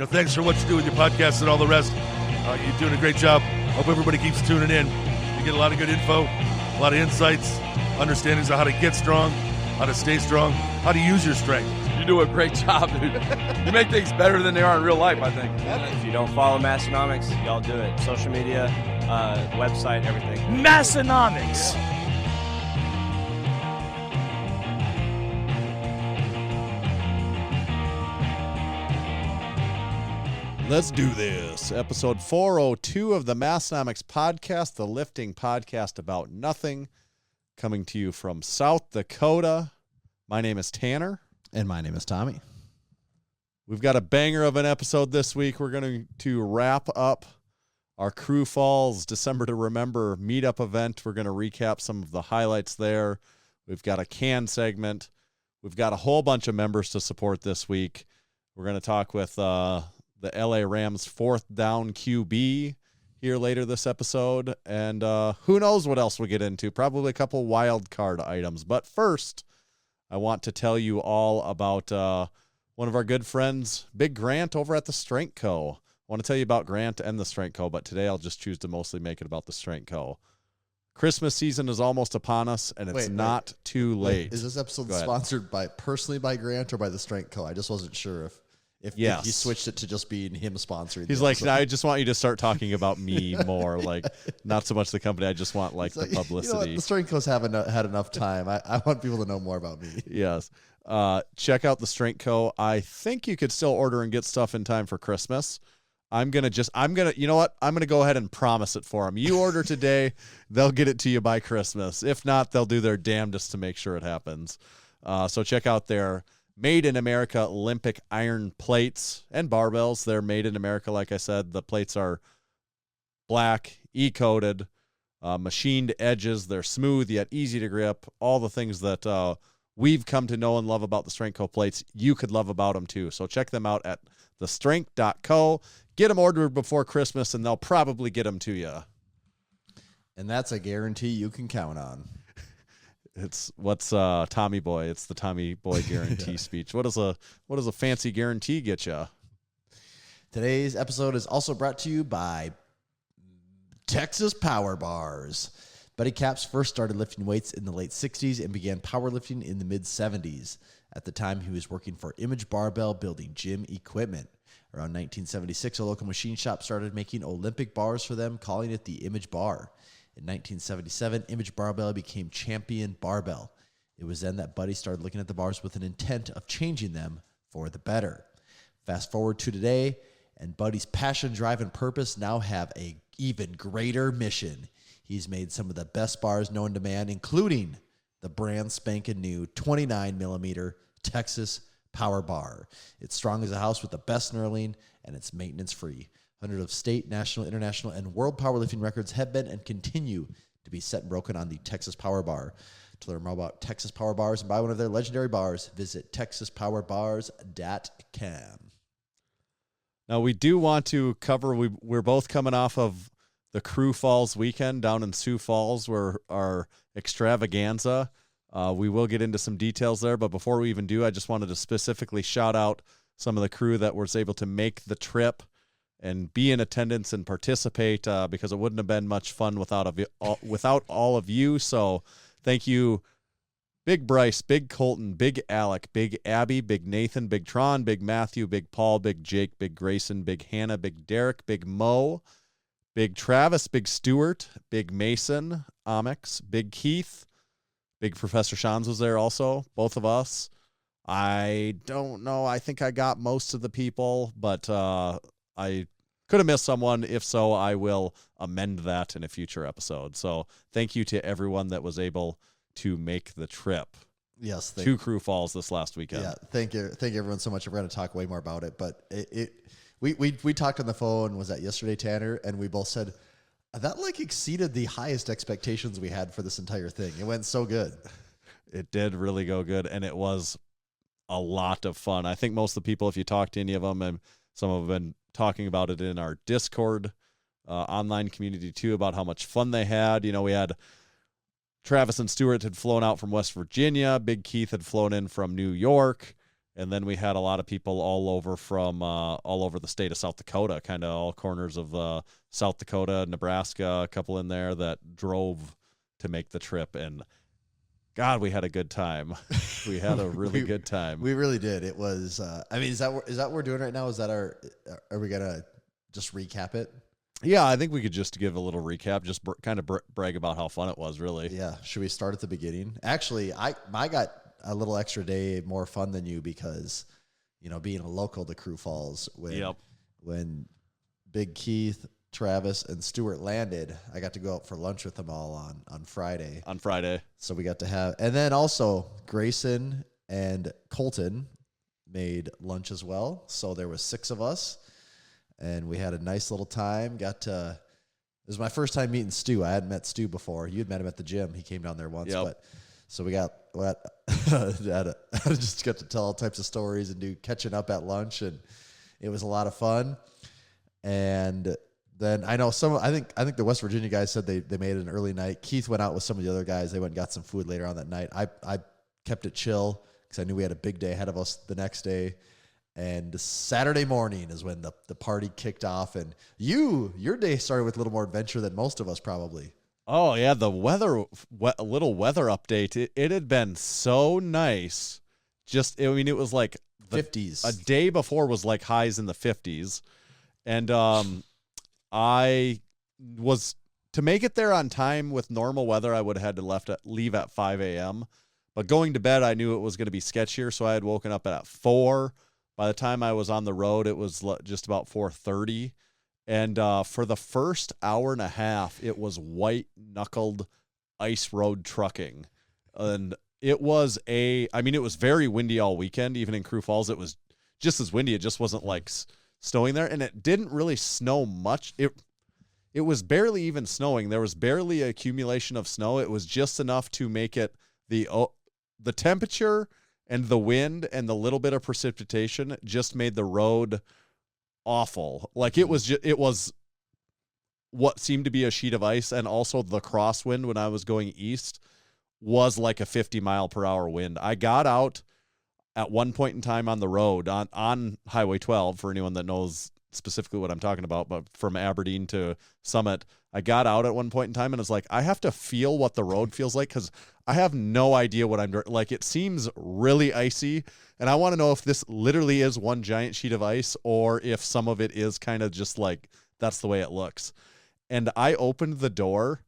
thanks for what you do with your podcast and all the rest. You're doing a great job. Hope everybody keeps tuning in. You get a lot of good info, a lot of insights, understandings of how to get strong, how to stay strong, how to use your strength. You do a great job, dude. You make things better than they are in real life, I think. If you don't follow Massenomics, y'all do it. Social media, website, everything. Massenomics. Let's do this. Episode 402 of the Massenomics podcast, the lifting podcast about nothing, coming to you from South Dakota. My name is Tanner. And my name is Tommy. We've got a banger of an episode this week. We're going to wrap up our Crew Falls December to Remember meetup event. We're going to recap some of the highlights there. We've got a can segment. We've got a whole bunch of members to support this week. We're going to talk with the LA Rams 4th down QB here later this episode. And who knows what else we'll get into. Probably a couple wild card items. But first, I want to tell you all about one of our good friends, Big Grant, over at the Strength Co. I want to tell you about Grant and the Strength Co., but today I'll just choose to mostly make it about the Strength Co. Christmas season is almost upon us, and it's not too late. Is this episode sponsored personally by Grant or by the Strength Co.? I just wasn't sure if he switched it to just being him sponsoring. He's like, I just want you to start talking about me more, like not so much the company. I just want the publicity. The Strength Co's had enough time. I want people to know more about me. Yes. Check out the Strength Co. I think you could still order and get stuff in time for Christmas. I'm going to go ahead and promise it for them. You order today, they'll get it to you by Christmas. If not, they'll do their damnedest to make sure it happens. So check out their Made in America Olympic iron plates and barbells. They're made in America, like I said. The plates are black, E-coated, machined edges. They're smooth yet easy to grip. All the things that we've come to know and love about the Strength Co. plates, you could love about them too. So check them out at thestrength.co. Get them ordered before Christmas, and they'll probably get them to you. And that's a guarantee you can count on. It's what's Tommy Boy. It's the Tommy Boy guarantee speech. What does a fancy guarantee get you? Today's episode is also brought to you by Texas Power Bars. Buddy Capps first started lifting weights in the late 60s and began powerlifting in the mid-70s. At the time, he was working for Image Barbell building gym equipment. Around 1976, a local machine shop started making Olympic bars for them, calling it the Image Bar. In 1977, Image Barbell became Champion Barbell. It was then that Buddy started looking at the bars with an intent of changing them for the better. Fast forward to today, and Buddy's passion, drive, and purpose now have an even greater mission. He's made some of the best bars known to man, including the brand spanking new 29mm Texas Power Bar. It's strong as a house with the best knurling, and it's maintenance-free. Hundreds of state, national, international, and world powerlifting records have been and continue to be set and broken on the Texas Power Bar. To learn more about Texas Power Bars and buy one of their legendary bars, visit texaspowerbars.com. Now, we do want to cover, we're both coming off of the Crew Falls weekend down in Sioux Falls, where our extravaganza. We will get into some details there, but before we even do, I just wanted to specifically shout out some of the crew that was able to make the trip and be in attendance and participate, because it wouldn't have been much fun without all of you. So thank you, Big Bryce, Big Colton, Big Alec, Big Abby, Big Nathan, Big Tron, Big Matthew, Big Paul, Big Jake, Big Grayson, Big Hannah, Big Derek, Big Mo, Big Travis, Big Stewart, Big Mason, Amix, Big Keith, Big Professor Shans was there also, both of us. I don't know. I think I got most of the people, but I could have missed someone. If so, I will amend that in a future episode. So thank you to everyone that was able to make the trip. Yes, to Crew Falls this last weekend. Yeah, thank you everyone so much. We're going to talk way more about it, but we talked on the phone. Was that yesterday, Tanner? And we both said that exceeded the highest expectations we had for this entire thing. It went so good. It did really go good, and it was a lot of fun. I think most of the people, if you talk to any of them, and some of them have been talking about it in our Discord online community too, about how much fun they had. We had Travis and Stewart had flown out from West Virginia. Big Keith had flown in from New York. And then we had a lot of people all over from all over the state of South Dakota, kind of all corners of South Dakota, Nebraska, a couple in there that drove to make the trip. And God, we had a good time. We had a really good time. We really did. It was, I mean, is that what we're doing right now? Is that are we going to just recap it? Yeah, I think we could just give a little recap, just kind of brag about how fun it was, really. Yeah. Should we start at the beginning? Actually, I got a little extra day more fun than you because, you know, being a local to Crew Falls, when Big Keith, Travis, and Stuart landed, I got to go out for lunch with them all on Friday. On Friday. So we got to have, and then also Grayson and Colton made lunch as well. So there was 6 of us, and we had a nice little time. It was my first time meeting Stu. I hadn't met Stu before. You had met him at the gym. He came down there once, but so we got just got to tell all types of stories and do catching up at lunch, and it was a lot of fun. And then I know I think the West Virginia guys said they made it an early night. Keith went out with some of the other guys. They went and got some food later on that night. I kept it chill because I knew we had a big day ahead of us the next day. And Saturday morning is when the party kicked off. And your day started with a little more adventure than most of us probably. Oh, yeah, the a little weather update. It had been so nice. It was like 50s. A day before was like highs in the 50s. And I was, to make it there on time with normal weather, I would have had to leave at 5 a.m. But going to bed, I knew it was going to be sketchier, so I had woken up at 4. By the time I was on the road, it was just about 4:30. And for the first hour and a half, it was white-knuckled ice road trucking. And it was it was very windy all weekend. Even in Crew Falls, it was just as windy. It just wasn't like snowing there. And it didn't really snow much. It was barely even snowing. There was barely accumulation of snow. It was just enough to make it the temperature and the wind and the little bit of precipitation just made the road awful. Like it was what seemed to be a sheet of ice, and also the crosswind when I was going east was like a 50-mile-per-hour wind. I got out at one point in time on the road on Highway 12, for anyone that knows specifically what I'm talking about, but from Aberdeen to Summit, I got out at one point in time and was like, I have to feel what the road feels like because I have no idea what I'm doing. Like, it seems really icy, and I want to know if this literally is one giant sheet of ice or if some of it is kind of just like, that's the way it looks. And I opened the door,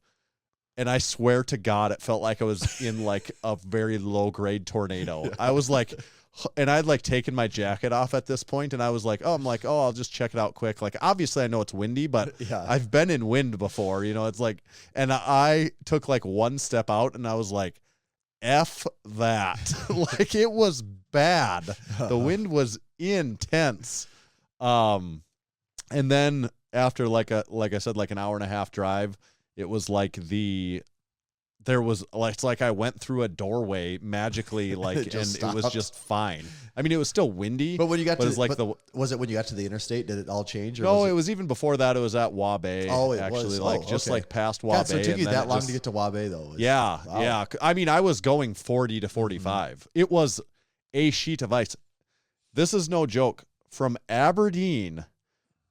and I swear to God, it felt like I was in like a very low-grade tornado. I was like, and I'd like taken my jacket off at this point, and I was like, I'll just check it out quick. Like, obviously I know it's windy, but Yeah. I've been in wind before, it's like, and I took like one step out and I was like, F that. Like, it was bad. The wind was intense. And then after like I said, like an hour and a half drive, it was like it's like I went through a doorway magically, like, It just and it was stopped. just fine. I mean, it was still windy. But when you got but to it's like was it when you got to the interstate? Did it all change? Or no, was it was even before that. It was at Wabae. Oh, it actually, was. like Oh, just okay. like past Wabae. God, so it took and you then that long just- to get to Wabae, though. Yeah, Wow. yeah. I mean, I was going 40 to 45. It was a sheet of ice. This is no joke. From Aberdeen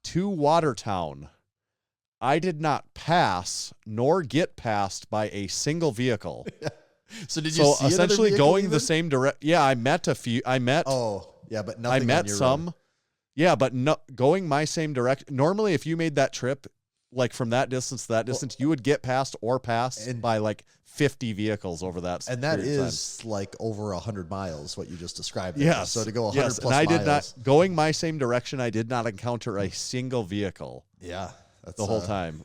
to Watertown, I did not pass nor get passed by a single vehicle. So did you So see another essentially vehicle going even? the same direct. Yeah, I met a few. Oh, yeah, but I nothing. met on your some. road. Yeah, but no, going my same direct. Normally, if you made that trip, like from that distance to that distance, you would get passed or pass by like 50 vehicles over that. And that period of time. is like over 100 miles, what you just described. there. Yes. So to go 100 yes. plus and I miles. did not going my same direction. I did not encounter a single vehicle Yeah. That's, the whole time.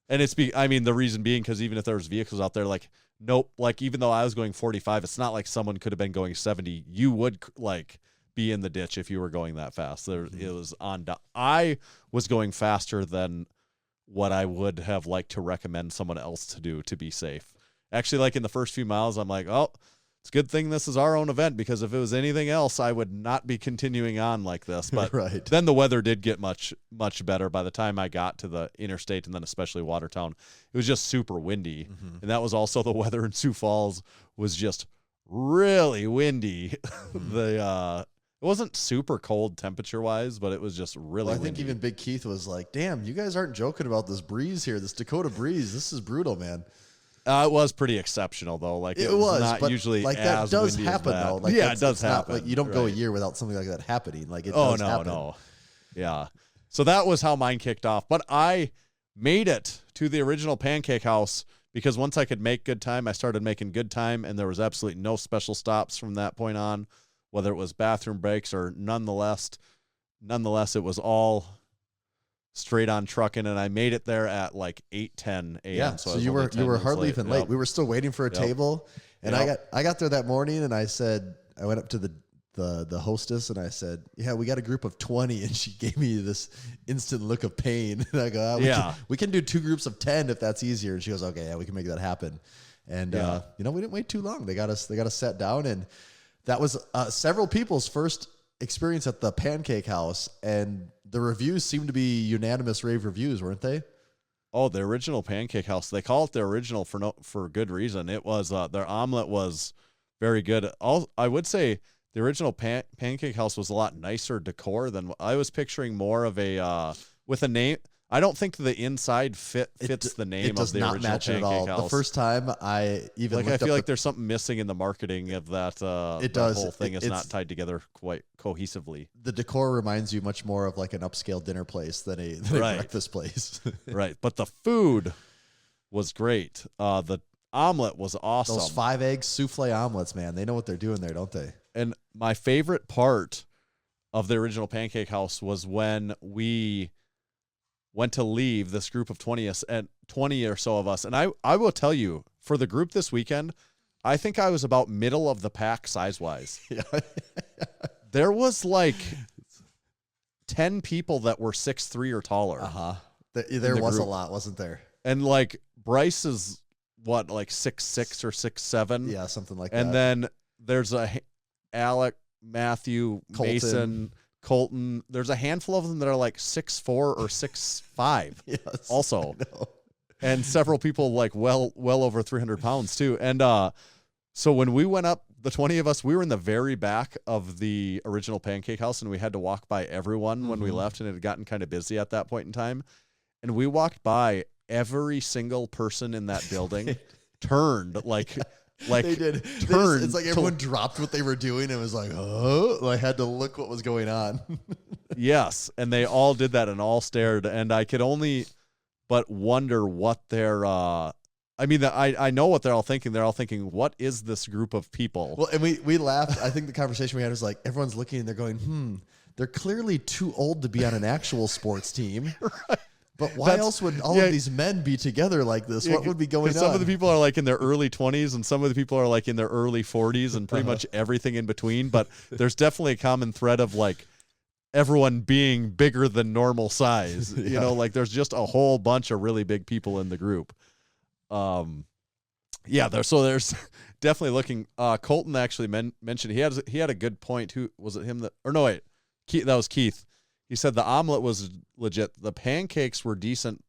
And the reason being because even if there was vehicles out there, like, nope, like even though I was going 45, it's not like someone could have been going 70. You would like be in the ditch if you were going that fast. It was on. I was going faster than what I would have liked to recommend someone else to do to be safe. Actually, like in the first few miles, I'm like, oh, it's a good thing this is our own event, because if it was anything else, I would not be continuing on like this. But Right. then the weather did get much, much better by the time I got to the interstate, and then especially Watertown. It was just super windy. Mm-hmm. And that was also the weather in Sioux Falls was just really windy. It wasn't super cold temperature wise, but it was just really. Well, I think windy. even Big Keith was like, "Damn, you guys aren't joking about this breeze here, this Dakota breeze. This is brutal, man." It was pretty exceptional though. Like It was not but usually like as that does windy as happen that. though. Like yeah, it does it's not happen. like you don't go a right. year without something like that happening. Like it Oh does no, happen. no, yeah. So that was how mine kicked off. But I made it to the original Pancake House because once I could make good time, I started making good time, and there was absolutely no special stops from that point on, whether it was bathroom breaks or nonetheless, it was all straight on trucking, and I made it there at like 8:10 a.m. Yeah, So, so I was you only were 10 you were minutes hardly even late. Yep. We were still waiting for a Yep. table, and Yep. I got there that morning, and I said I went up to the hostess, and I said, "Yeah, we got a group of 20," and she gave me this instant look of pain, and I go, we can do 2 groups of 10 if that's easier," and she goes, "Okay, yeah, we can make that happen," and we didn't wait too long. They got us sat down, and that was several people's first experience at the Pancake House, and the reviews seemed to be unanimous rave reviews, weren't they? Oh, the original Pancake House. They call it the original for good reason. It was their omelet was very good. I would say the original Pancake House was a lot nicer decor than I was picturing. More of a with a name. I don't think the inside fits the name of the original Pancake House. The first time I even I feel like there's something missing in the marketing of that. It that does. whole thing is It's not tied together quite cohesively. the decor reminds you much more of like an upscale dinner place than a Right. breakfast place. Right, but the food was great. The omelet was awesome. Those 5-egg souffle omelets, man, they know what they're doing there, don't they? And my favorite part of the original Pancake House was when we went to leave, this group of 20 or so of us. And I will tell you, for the group this weekend, I think I was about middle of the pack size-wise. Yeah. There was like 10 people that were 6'3" or taller. Uh-huh. There the was a group. lot, wasn't there? And like Bryce is what, like 6'6" or 6'7"? Yeah, something like And that. then there's Alec, Matthew, Colton. Mason, Colton. There's a handful of them that are like 6'4" or 6'5". Yes, Also, I know. and several people like well over 300 pounds too. And so when we went up, the 20 of us, we were in the very back of the original Pancake House, and we had to walk by everyone when we left, and it had gotten kind of busy at that point in time. And we walked by every single person in that building, turned like They did. turned. It's like everyone dropped what they were doing and was like, "Oh!" I had to look what was going on. Yes, and they all did that and all stared, and I could only but wonder what their I mean, I know what they're all thinking. They're all thinking, what is this group of people? Well, and we laughed. I think the conversation we had was like, everyone's looking and they're going, they're clearly too old to be on an actual sports team. Right. But why else would all of these men be together like this? What would be going on? Some of the people are like in their early 20s, and some of the people are like in their early 40s, and pretty much everything in between. But there's definitely a common thread of like everyone being bigger than normal size. Yeah. You know, like there's just a whole bunch of really big people in the group. There's definitely looking. Colton actually mentioned he had a good point. Who was it? Him that or no wait, Keith, that was Keith. He said the omelet was legit. The pancakes were decent,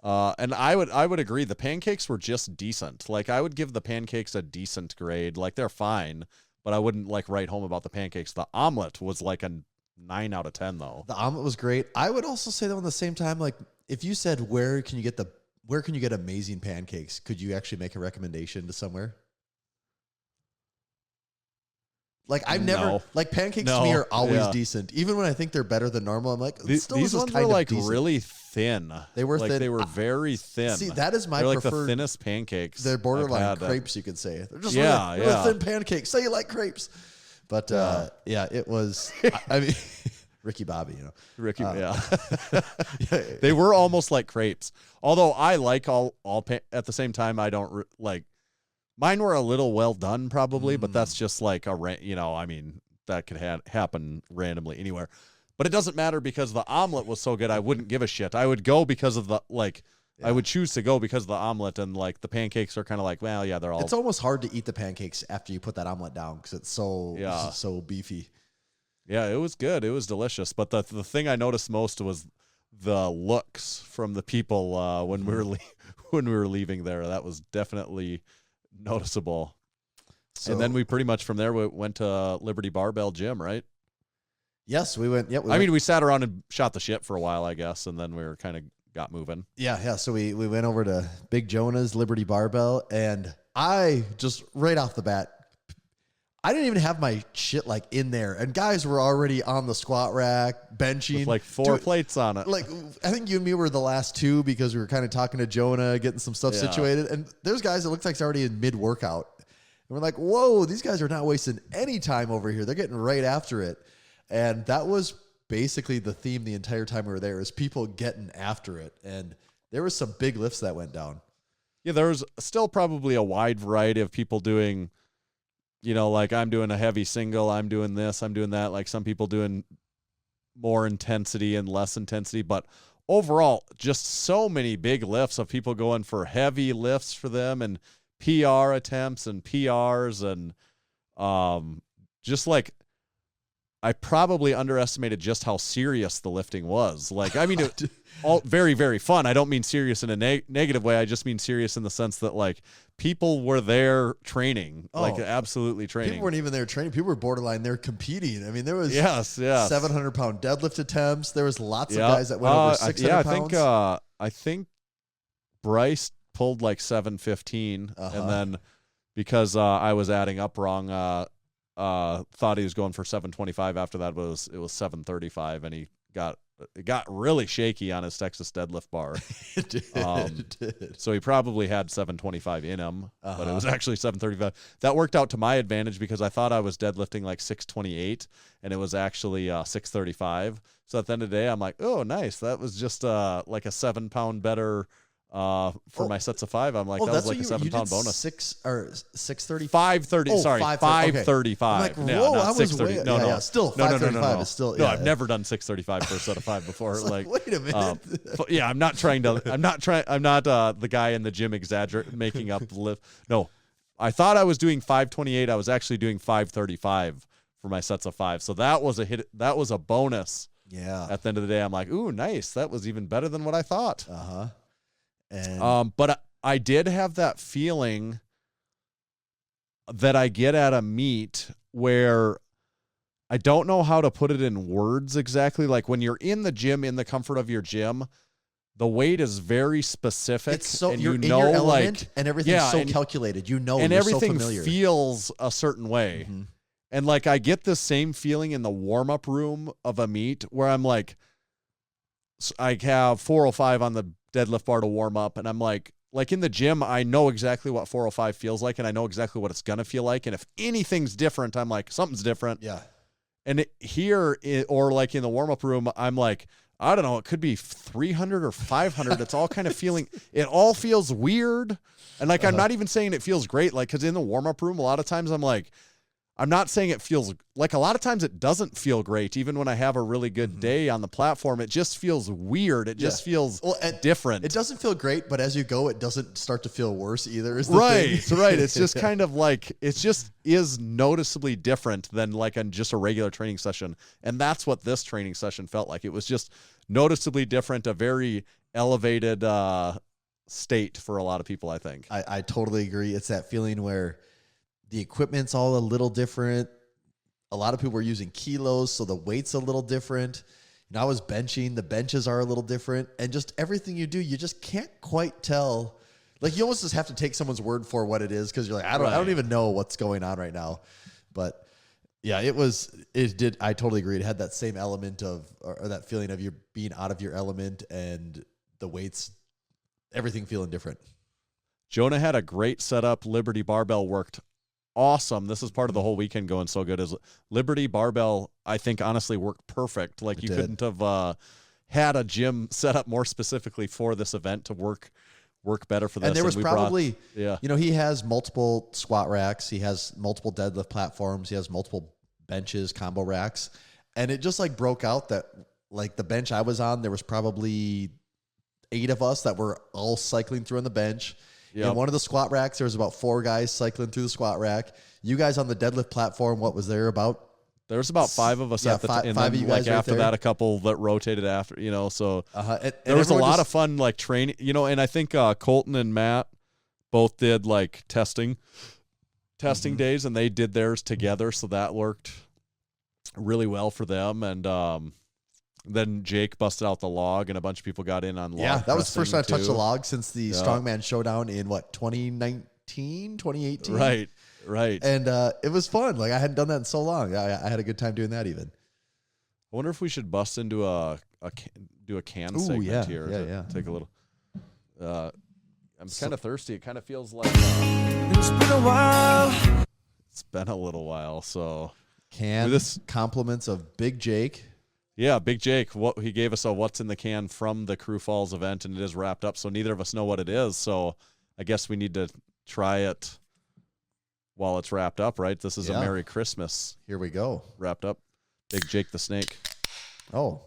and I would agree. The pancakes were just decent. Like I would give the pancakes a decent grade. Like they're fine, but I wouldn't like write home about the pancakes. The omelet was like a 9 out of 10 though. The omelet was great. I would also say though at the same time, like if you said where can you get amazing pancakes, could you actually make a recommendation to somewhere? Like I've never like pancakes to me are always decent. Even when I think they're better than normal, I'm like, These ones were like really thin. They were like thin. They were very thin. See, that is my They're like preferred. the thinnest pancakes. They're borderline I've had. crepes, you could say. They're just Yeah, really thin pancakes. Say you like crepes, but it was. I mean, Ricky Bobby, you know, Ricky, they were almost like crepes. Although I like all at the same time, I don't like. Mine were a little well done, probably, but that's just like I mean, that could happen randomly anywhere. But it doesn't matter because the omelet was so good, I wouldn't give a shit. I would go because of the I would choose to go because of the omelet, and like the pancakes are kind of like, well, yeah, they're all. It's almost hard to eat the pancakes after you put that omelet down because it's so beefy. Yeah, it was good. It was delicious. But the thing I noticed most was the looks from the people when we were leaving there. That was definitely noticeable. So, and then we pretty much from there we went to Liberty Barbell Gym, right? Yes, we went. Yeah, I mean, we sat around and shot the shit for a while, I guess, and then we were kind of got moving. Yeah. So we went over to Big Jonah's Liberty Barbell, and I just right off the bat, I didn't even have my shit like in there, and guys were already on the squat rack benching With like 4 plates on it. Like, I think you and me were the last two because we were kind of talking to Jonah, getting some stuff situated, and there's guys that look like it's already in mid workout, and we're like, whoa, these guys are not wasting any time over here. They're getting right after it, and that was basically the theme the entire time we were there, is people getting after it, and there was some big lifts that went down. Yeah, there's still probably a wide variety of people doing. Like I'm doing a heavy single, I'm doing this, I'm doing that. Like some people doing more intensity and less intensity. But overall, just so many big lifts of people going for heavy lifts for them and PR attempts and PRs. And just like I probably underestimated just how serious the lifting was. Like, I mean, it, all very, very fun. I don't mean serious in a negative way. I just mean serious in the sense that like people were there training, like absolutely training. People weren't even there training. People were borderline there competing. I mean, there was 700-pound deadlift attempts. There was lots of guys that went over 600 pounds. I think Bryce pulled like 715, and then because I was adding up wrong, thought he was going for 725. After that, it was 735, and it got really shaky on his Texas deadlift bar. It did. So he probably had 725 in him, but it was actually 735. That worked out to my advantage because I thought I was deadlifting like 628, and it was actually 635. So at the end of the day, I'm like, oh, nice. That was just like a 7-pound better for my sets of 5. I'm like, that was like a 7-pound bonus. 630? 530. Sorry, 535. I'm like, whoa, I was way. No, still 535 is still. No, I've never done 635 for a set of 5 before. like, wait a minute. I'm not the guy in the gym making up the lift. No, I thought I was doing 528. I was actually doing 535 for my sets of 5. So that was a hit. That was a bonus. Yeah. At the end of the day, I'm like, ooh, nice. That was even better than what I thought. And but I did have that feeling that I get at a meet where I don't know how to put it in words exactly. Like when you're in the gym, in the comfort of your gym, the weight is very specific. It's so and you're in your element, and everything's so calculated. And you're everything so familiar. Feels a certain way. Mm-hmm. And like I get the same feeling in the warm-up room of a meet where I'm like, I have 405 on the deadlift bar to warm up, and I'm like in the gym, I know exactly what 405 feels like, and I know exactly what it's gonna feel like, and if anything's different, I'm like, something's different. Yeah. And or like in the warm-up room, I'm like, I don't know, it could be 300 or 500. It's all kind of it all feels weird. And like, I'm not even saying it feels great, like, because in the warm-up room, a lot of times I'm like, I'm not saying it feels like, a lot of times it doesn't feel great. Even when I have a really good day on the platform, it just feels weird. It just feels different. It doesn't feel great, but as you go, it doesn't start to feel worse either. Right. It's just kind of like, it just is noticeably different than like just a regular training session. And that's what this training session felt like. It was just noticeably different, a very elevated state for a lot of people, I think. I totally agree. It's that feeling where the equipment's all a little different. A lot of people are using kilos, so the weight's a little different. I was benching. The benches are a little different. And just everything you do, you just can't quite tell. Like, you almost just have to take someone's word for what it is, because you're like, I don't even know what's going on right now. But, yeah, I totally agree. It had that same element or that feeling of you being out of your element and the weights, everything feeling different. Jonah had a great setup. Liberty Barbell worked awesome. This is part of the whole weekend going so good. Is Liberty Barbell, I think, honestly worked perfect. Like, you couldn't have had a gym set up more specifically for this event to work better for this. And there was probably, he has multiple squat racks. He has multiple deadlift platforms. He has multiple benches, combo racks. And it just like broke out that like the bench I was on, there was probably 8 of us that were all cycling through on the bench. Yep. In one of the squat racks, there was about 4 guys cycling through the squat rack. You guys on the deadlift platform, what was there about? There was about 5 of us at the time. And then like after that, a couple that rotated after, so there was a lot of fun, like training, and I think Colton and Matt both did like testing days, and they did theirs together. So that worked. really well for them. And then Jake busted out the log, and a bunch of people got in on log. Yeah, that was the first time I touched the too. log since the Strongman Showdown in 2019, 2018. Right. And it was fun. Like I hadn't done that in so long. I had a good time doing that even. I wonder if we should bust into do a can segment here. Yeah. Take a little. I'm kind of thirsty. It kind of feels like It's been a while. it's been a little while. So Compliments of Big Jake. yeah, Big Jake. What he gave us a what's in the can from the Crew Falls event, and it is wrapped up. So neither of us know what it is. So I guess we need to try it while it's wrapped up. Right. This is a Merry Christmas Here we go. wrapped up. Big Jake the Snake. Oh,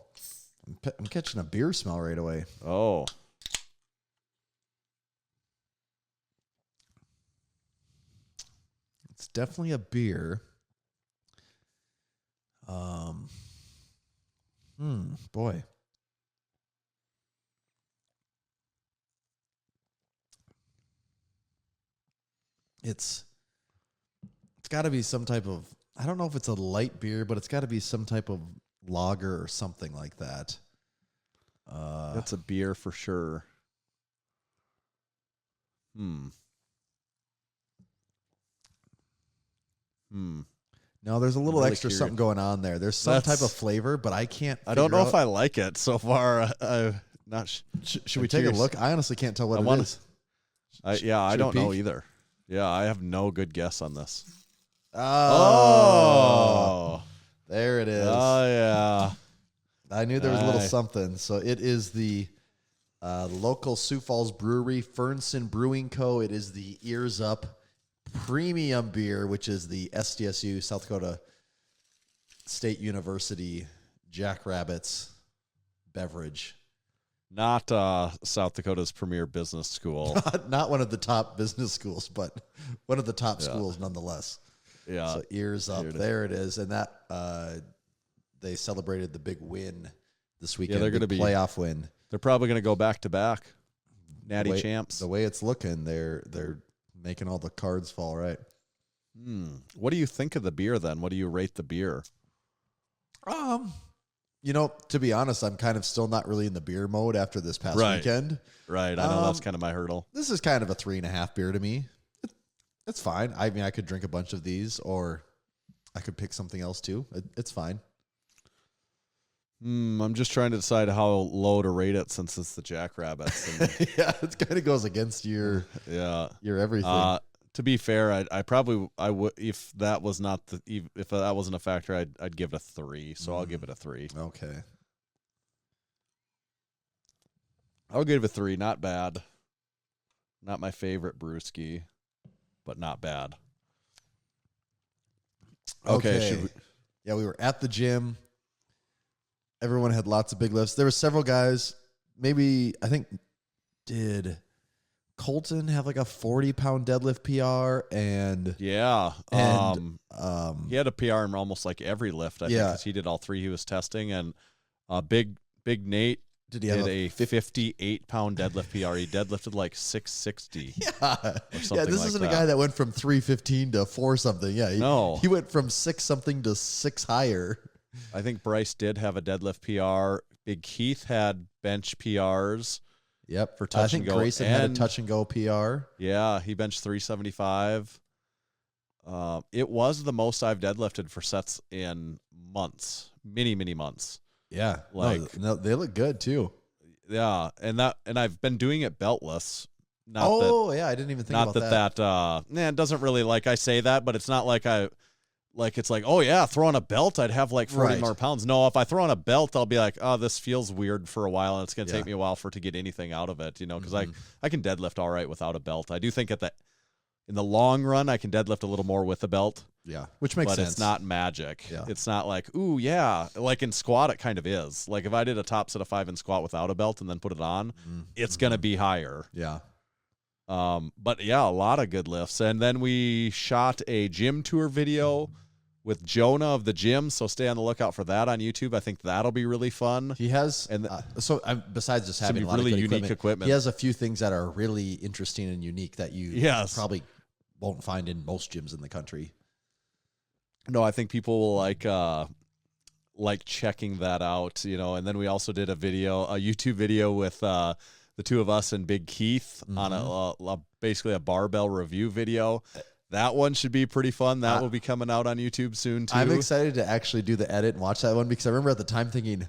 I'm catching a beer smell right away. Oh. It's definitely a beer. Boy. It's got to be some type of, I don't know if it's a light beer, but it's got to be some type of lager or something like that. That's a beer for sure. No, there's a little really extra curious. something going on there. There's some type of flavor, but I can't. I don't know figure if I like it so far. Not. Should we take a look? I honestly can't tell what it is. I Should don't we know peek? either. Yeah, I have no good guess on this. Oh, there it is. Oh yeah. I knew there was a little Aye. something. So it is the local Sioux Falls Brewery, Fernson Brewing Co. It is the Ears Up Premium Beer, which is the SDSU, South Dakota State University Jackrabbits beverage. Not South Dakota's premier business school. Not one of the top business schools, but one of the top schools nonetheless. Yeah. So Ears Up, there it is. And that they celebrated the big win this weekend. they're gonna big be playoff win. They're probably going to go back to back. Natty champs. The way it's looking, they're making all the cards fall right. What do you think of the beer then? What do you rate the beer? To be honest, I'm kind of still not really in the beer mode after this past weekend. Right. I know that's kind of my hurdle. This is kind of a 3.5 beer to me. It's fine. I mean, I could drink a bunch of these, or I could pick something else too. It's fine. I'm just trying to decide how low to rate it since it's the Jackrabbits. And, Yeah, it kind of goes against your everything. To be fair, I would if that was not if that wasn't a factor, I'd give it a 3. So I'll give it a 3. Okay. I'll give it a 3. Not bad. Not my favorite brewski, but not bad. Okay. Yeah, we were at the gym. Everyone had lots of big lifts. There were several guys. Maybe did Colton have like a 40-pound deadlift PR? And Yeah. He had a PR in almost like every lift, I think, Yeah. because he did all 3 he was testing. And Big Nate did he have a 58-pound deadlift PR. He deadlifted like 660. Yeah, something this like isn't that. a guy that went from 315 to 4 something. Yeah, he went from 6 something to 6 higher. I think Bryce did have a deadlift PR. Big Keith had bench PRs. Yep, for touch I think and go. Grayson had a touch and go PR. Yeah, he benched 375. It was the most I've deadlifted for sets in months, many months. Yeah, no, they look good too. Yeah, and I've been doing it beltless. Yeah, I didn't even think about that. It doesn't really, like I say that, but it's not like it's like, oh yeah, throw on a belt, I'd have like 40 more pounds. No, if I throw on a belt, I'll be like, oh, this feels weird for a while, and it's going to take me a while to get anything out of it, because I can deadlift all right without a belt. I do think in the long run, I can deadlift a little more with a belt. Yeah, which makes sense. But it's not magic. Yeah. It's not like, ooh, yeah. Like in squat, it kind of is. Like if I did a top set of 5 in squat without a belt and then put it on, it's going to be higher. Yeah. But yeah, a lot of good lifts. And then we shot a gym tour video with Jonah of the gym, so stay on the lookout for that on YouTube. I think that'll be really fun. He has, besides just having a lot really of good unique equipment, he has a few things that are really interesting and unique that you probably won't find in most gyms in the country. No, I think people will like like checking that out, and then we also did a YouTube video with the two of us and Big Keith on basically a barbell review video. That one should be pretty fun. That will be coming out on YouTube soon too. I'm excited to actually do the edit and watch that one because I remember at the time thinking,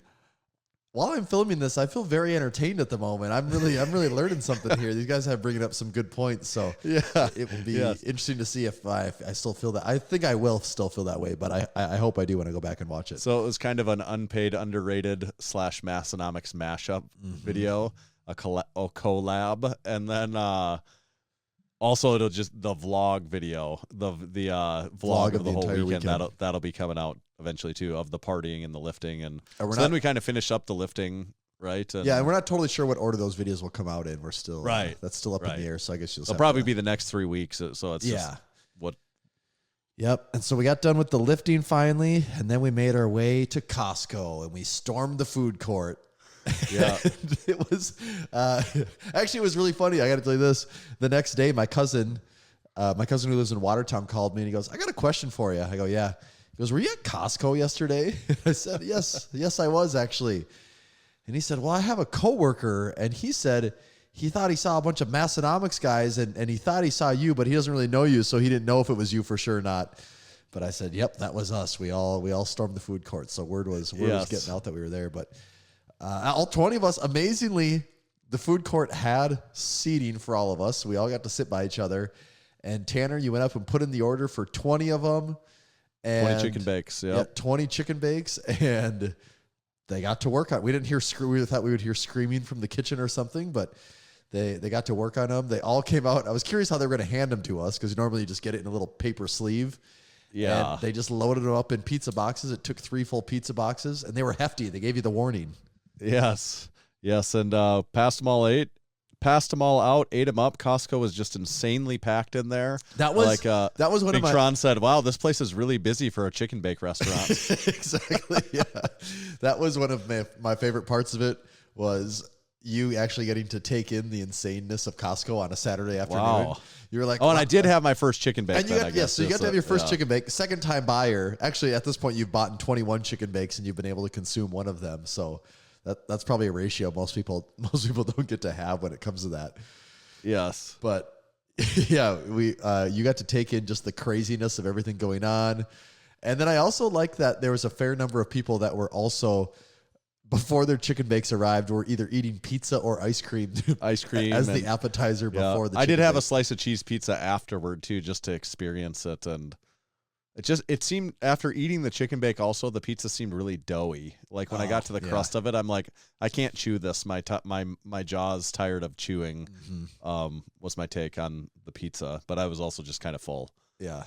while I'm filming this, I feel very entertained at the moment. I'm really learning something here. These guys have bringing up some good points, so it will be interesting to see if I still feel that. I think I will still feel that way, but I hope I do when I go back and watch it. So it was kind of an unpaid, underrated / Massenomics mashup video, a collab, and then also it'll just the vlog video, the vlog of the whole weekend. That'll be coming out eventually too, of the partying and the lifting, and so then we kind of finish up the lifting, right? And and we're not totally sure what order those videos will come out in. We're still that's still up in the air. So I guess it'll probably be the next 3 weeks. So it's just what. Yep. And so we got done with the lifting finally, and then we made our way to Costco and we stormed the food court. Yeah, it was actually it was really funny. I got to tell you this. The next day, my cousin who lives in Watertown called me and he goes, "I got a question for you." I go, "Yeah." He goes, "Were you at Costco yesterday?" I said, "Yes, I was actually." And he said, "Well, I have a coworker, and he said he thought he saw a bunch of Massenomics guys, and he thought he saw you, but he doesn't really know you, so he didn't know if it was you for sure or not." But I said, "Yep, that was us. We all stormed the food court." So word was getting out that we were there, but. All 20 of us, amazingly, the food court had seating for all of us. We all got to sit by each other. And Tanner, you went up and put in the order for 20 of them. And 20 chicken bakes, yeah, 20 chicken bakes. And they got to work on it. We didn't hear we thought we would hear screaming from the kitchen or something, but they got to work on them. They all came out. I was curious how they were going to hand them to us because normally you just get it in a little paper sleeve. Yeah. And they just loaded them up in pizza boxes. It took 3 full pizza boxes, and they were hefty. They gave you the warning. Yes, and passed them all out, ate them up. Costco was just insanely packed in there. That was one Big of my. Tron said, "Wow, this place is really busy for a chicken bake restaurant." Exactly. Yeah, that was one of my favorite parts of it. Was you actually getting to take in the insaneness of Costco on a Saturday afternoon? Wow. You were like, "Oh, and I did have my first chicken bake." And you got, so you got to have your first chicken bake. Second time buyer. Actually, at this point, you've bought 21 chicken bakes and you've been able to consume one of them. So. That's probably a ratio most people don't get to have when it comes to that. Yes. But yeah, you got to take in just the craziness of everything going on. And then I also like that there was a fair number of people that were also, before their chicken bakes arrived, were either eating pizza or ice cream as the appetizer before the chicken I did have bake. a slice of cheese pizza afterward too, just to experience it. And it seemed, after eating the chicken bake also, the pizza seemed really doughy. Like when I got to the crust of it, I'm like, I can't chew this. My jaw's tired of chewing, was my take on the pizza. But I was also just kind of full. Yeah.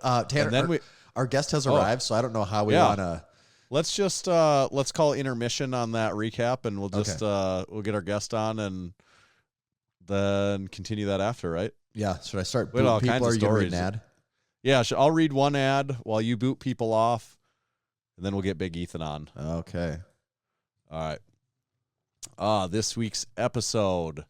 Tanner, and then our guest has arrived, so I don't know how we want to. Let's just, let's call intermission on that recap, and we'll just, we'll get our guest on and then continue that after, right? Yeah. Should I start booting booting people? Are you going to read an ad? Yeah, I'll read one ad while you boot people off, and then we'll get Big Ethan on. Okay. All right. This week's episode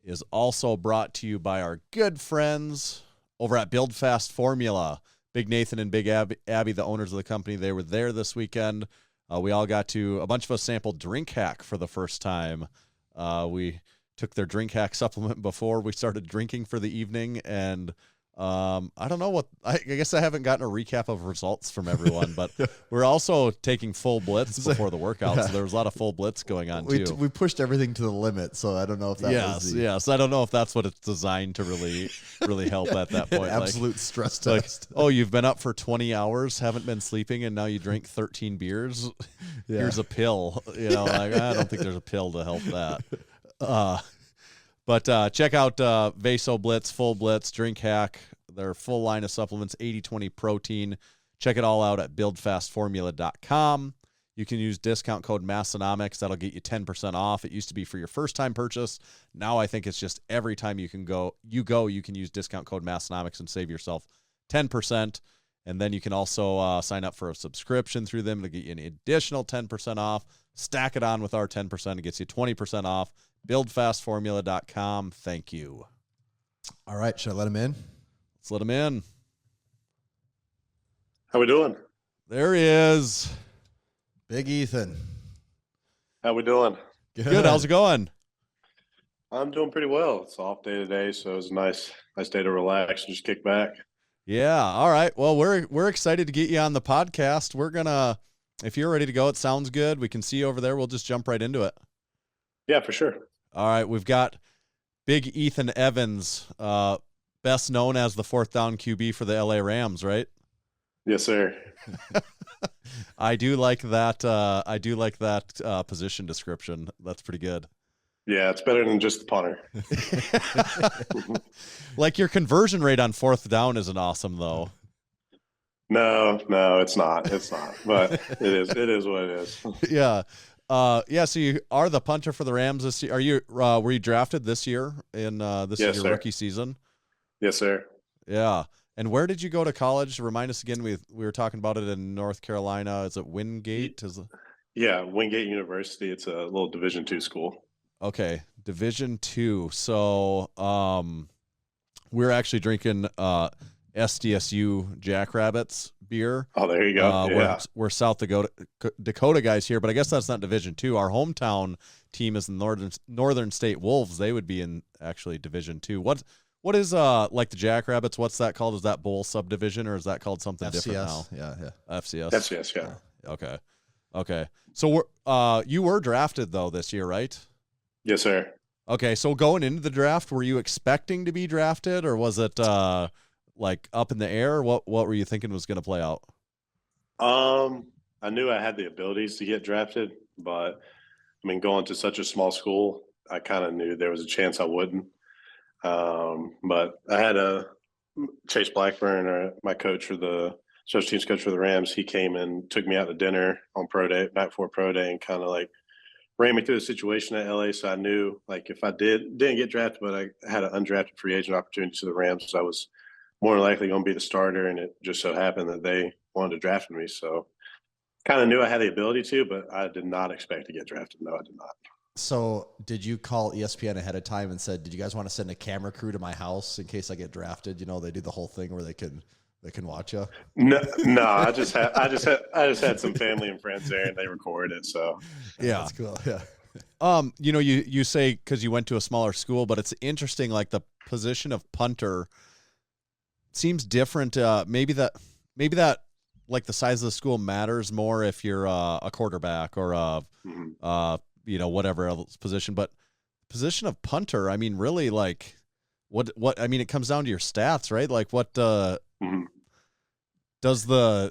is also brought to you by our good friends over at Build Fast Formula. Big Nathan and Big Abby, the owners of the company, they were there this weekend. We all got to, a bunch of us sampled Drink Hack for the first time. We took their Drink Hack supplement before we started drinking for the evening, and I don't know what, I guess I haven't gotten a recap of results from everyone, but we're also taking full blitz before the workout. So there was a lot of full blitz going on too. We pushed everything to the limit. So I don't know if that was Yes. I don't know if that's what it's designed to really help at that point. Absolute stress test. Oh, you've been up for 20 hours, haven't been sleeping, and now you drink 13 beers. Here's a pill. I don't think there's a pill to help that. But check out Vaso Blitz, Full Blitz, Drink Hack, their full line of supplements, 80/20 protein. Check it all out at buildfastformula.com. You can use discount code Massenomics. That'll get you 10% off. It used to be for your first time purchase. Now I think it's just every time you can you can use discount code Massenomics and save yourself 10%. And then you can also sign up for a subscription through them to get you an additional 10% off. Stack it on with our 10%. It gets you 20% off. Buildfastformula.com. Thank you. All right. Should I let him in? Let's let him in. How we doing? There he is. Big Ethan. How we doing? Good. How's it going? I'm doing pretty well. It's off day today, so it was a nice day to relax and just kick back. Yeah. All right. Well, we're excited to get you on the podcast. We're gonna, if you're ready to go, it sounds good. We can see you over there. We'll just jump right into it. Yeah, for sure. All right. We've got Big Ethan Evans, best known as the fourth down QB for the LA Rams, right? Yes, sir. I do like that. Position description. That's pretty good. Yeah, it's better than just the punter. Like your conversion rate on fourth down isn't awesome though. No, it's not. It's not. But it is. It is what it is. Yeah. So you are the punter for the Rams this year. Are you? Were you drafted this year in this Yes, is your sir. rookie season? Yes, sir. Yeah. And where did you go to college? Remind us again. We were talking about it in North Carolina. Is it Wingate? Yeah, Wingate University. It's a little Division II school. Okay, Division II. So we're actually drinking SDSU Jackrabbits beer. Oh, there you go. Yeah. We're South Dakota guys here, but I guess that's not Division II. Our hometown team is the Northern State Wolves. They would be in actually Division II. What is like the Jackrabbits? What's that called? Is that bowl subdivision or is that called something different now? Yeah. FCS. FCS, yeah. Okay. So you were drafted though this year, right? Yes, sir. Okay. So going into the draft, were you expecting to be drafted, or was it like up in the air? What were you thinking was going to play out? I knew I had the abilities to get drafted, but I mean, going to such a small school, I kind of knew there was a chance I wouldn't. But I had Chase Blackburn, my coach for the special teams coach for the Rams. He came and took me out to dinner on pro day, night before pro day, and kind of like ran me through the situation at LA. So I knew like if I didn't get drafted, but I had an undrafted free agent opportunity to the Rams, so I was more than likely going to be the starter. And it just so happened that they wanted to draft me. So kind of knew I had the ability to, but I did not expect to get drafted. No, I did not. So did you call ESPN ahead of time and said, did you guys want to send a camera crew to my house in case I get drafted? You know, they do the whole thing where they can watch you. No, I just had some family and friends there and they recorded it. So yeah, that's cool. Yeah. You know, you say because you went to a smaller school, but it's interesting. Like the position of punter seems different. Maybe that like the size of the school matters more if you're a quarterback or whatever else position, but position of punter, I mean, really like what, I mean, it comes down to your stats, right? Like what, does I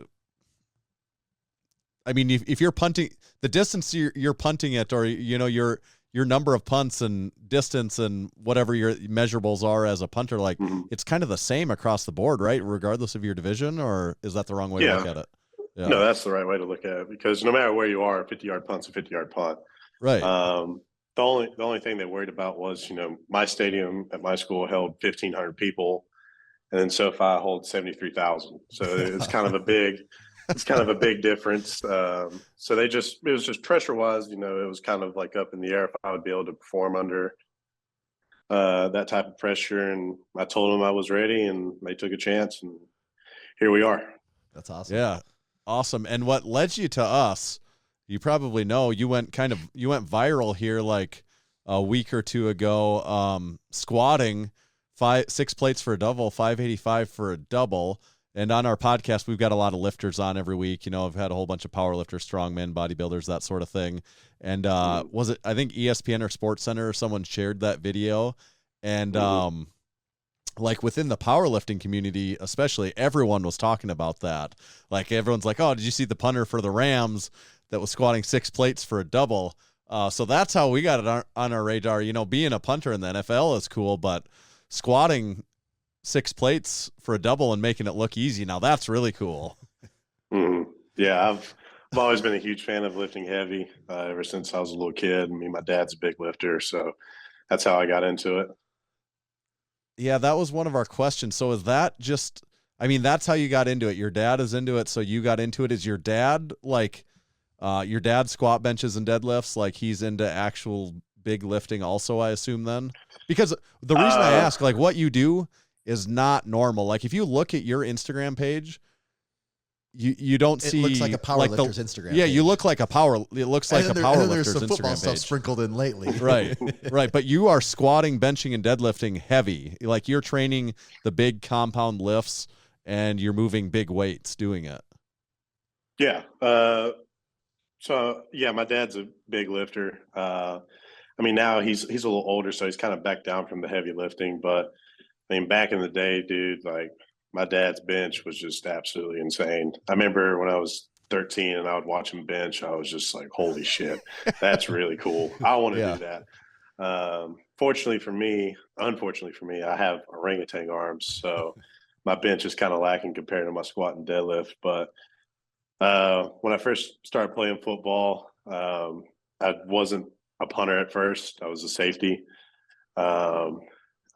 mean, if you're punting the distance you're punting it, or, you know, your number of punts and distance and whatever your measurables are as a punter, like it's kind of the same across the board, right? Regardless of your division, or is that the wrong way to look at it? Yeah. No, that's the right way to look at it, because no matter where you are, a 50-yard punt's a 50-yard punt. Right. The only thing they worried about was, you know, my stadium at my school held 1,500 people, and then SoFi holds 73,000. So it's kind of a big difference. So it was just pressure wise, you know, it was kind of like up in the air if I would be able to perform under that type of pressure. And I told them I was ready, and they took a chance, and here we are. That's awesome. Yeah. Awesome. And what led you to us, you probably know, you went viral here like a week or two ago, squatting 6 plates for a double, 585 for a double. And on our podcast, we've got a lot of lifters on every week. You know, I've had a whole bunch of power lifters, strongmen, bodybuilders, that sort of thing. And was it, I think ESPN or Sports Center or someone shared that video. And like within the powerlifting community, especially, everyone was talking about that. Like everyone's like, oh, did you see the punter for the Rams that was squatting 6 plates for a double? So that's how we got it on our radar. You know, being a punter in the NFL is cool, but squatting 6 plates for a double and making it look easy, now that's really cool. Yeah, I've always been a huge fan of lifting heavy ever since I was a little kid. I mean, my dad's a big lifter, so that's how I got into it. Yeah, that was one of our questions. So is that just, I mean, that's how you got into it. Your dad is into it, so you got into it. Is your dad like, your dad squat benches and deadlifts, like he's into actual big lifting also, I assume then? Because the reason I ask, like what you do is not normal. Like if you look at your Instagram page, you don't see. It looks like a powerlifter's Instagram. Yeah, page. you look like a power. It looks like a and powerlifter's there's some football Instagram stuff page. sprinkled in lately. Right, right. But you are squatting, benching, and deadlifting heavy. Like you're training the big compound lifts, and you're moving big weights doing it. Yeah. So yeah, my dad's a big lifter. I mean, now he's a little older, so he's kind of backed down from the heavy lifting. But I mean, back in the day, dude, like my dad's bench was just absolutely insane. I remember when I was 13 and I would watch him bench, I was just like, holy shit, that's really cool. I want to do that. Unfortunately for me, I have orangutan arms, so my bench is kind of lacking compared to my squat and deadlift. But when I first started playing football, I wasn't a punter at first. I was a safety.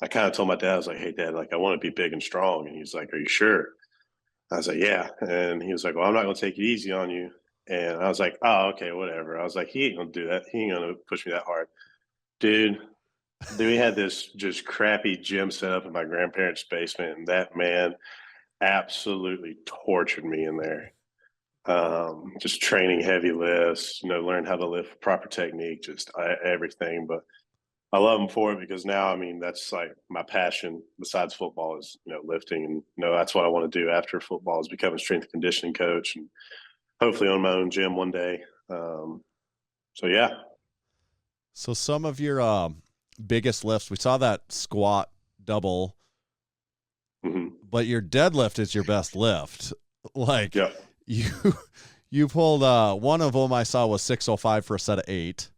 I kind of told my dad, I was like, hey, Dad, like, I want to be big and strong. And he's like, are you sure? I was like, yeah. And he was like, well, I'm not going to take it easy on you. And I was like, oh, okay, whatever. I was like, he ain't going to do that. He ain't going to push me that hard. Dude, we had this just crappy gym set up in my grandparents' basement. And that man absolutely tortured me in there. Just training heavy lifts, learn how to lift proper technique, just everything. But I love him for it because now, I mean, that's like my passion besides football is, lifting. And, that's what I want to do after football is become a strength and conditioning coach and hopefully own my own gym one day. So, yeah. So some of your biggest lifts, we saw that squat double, but your deadlift is your best lift. Like you pulled one of them I saw was 605 for a set of 8.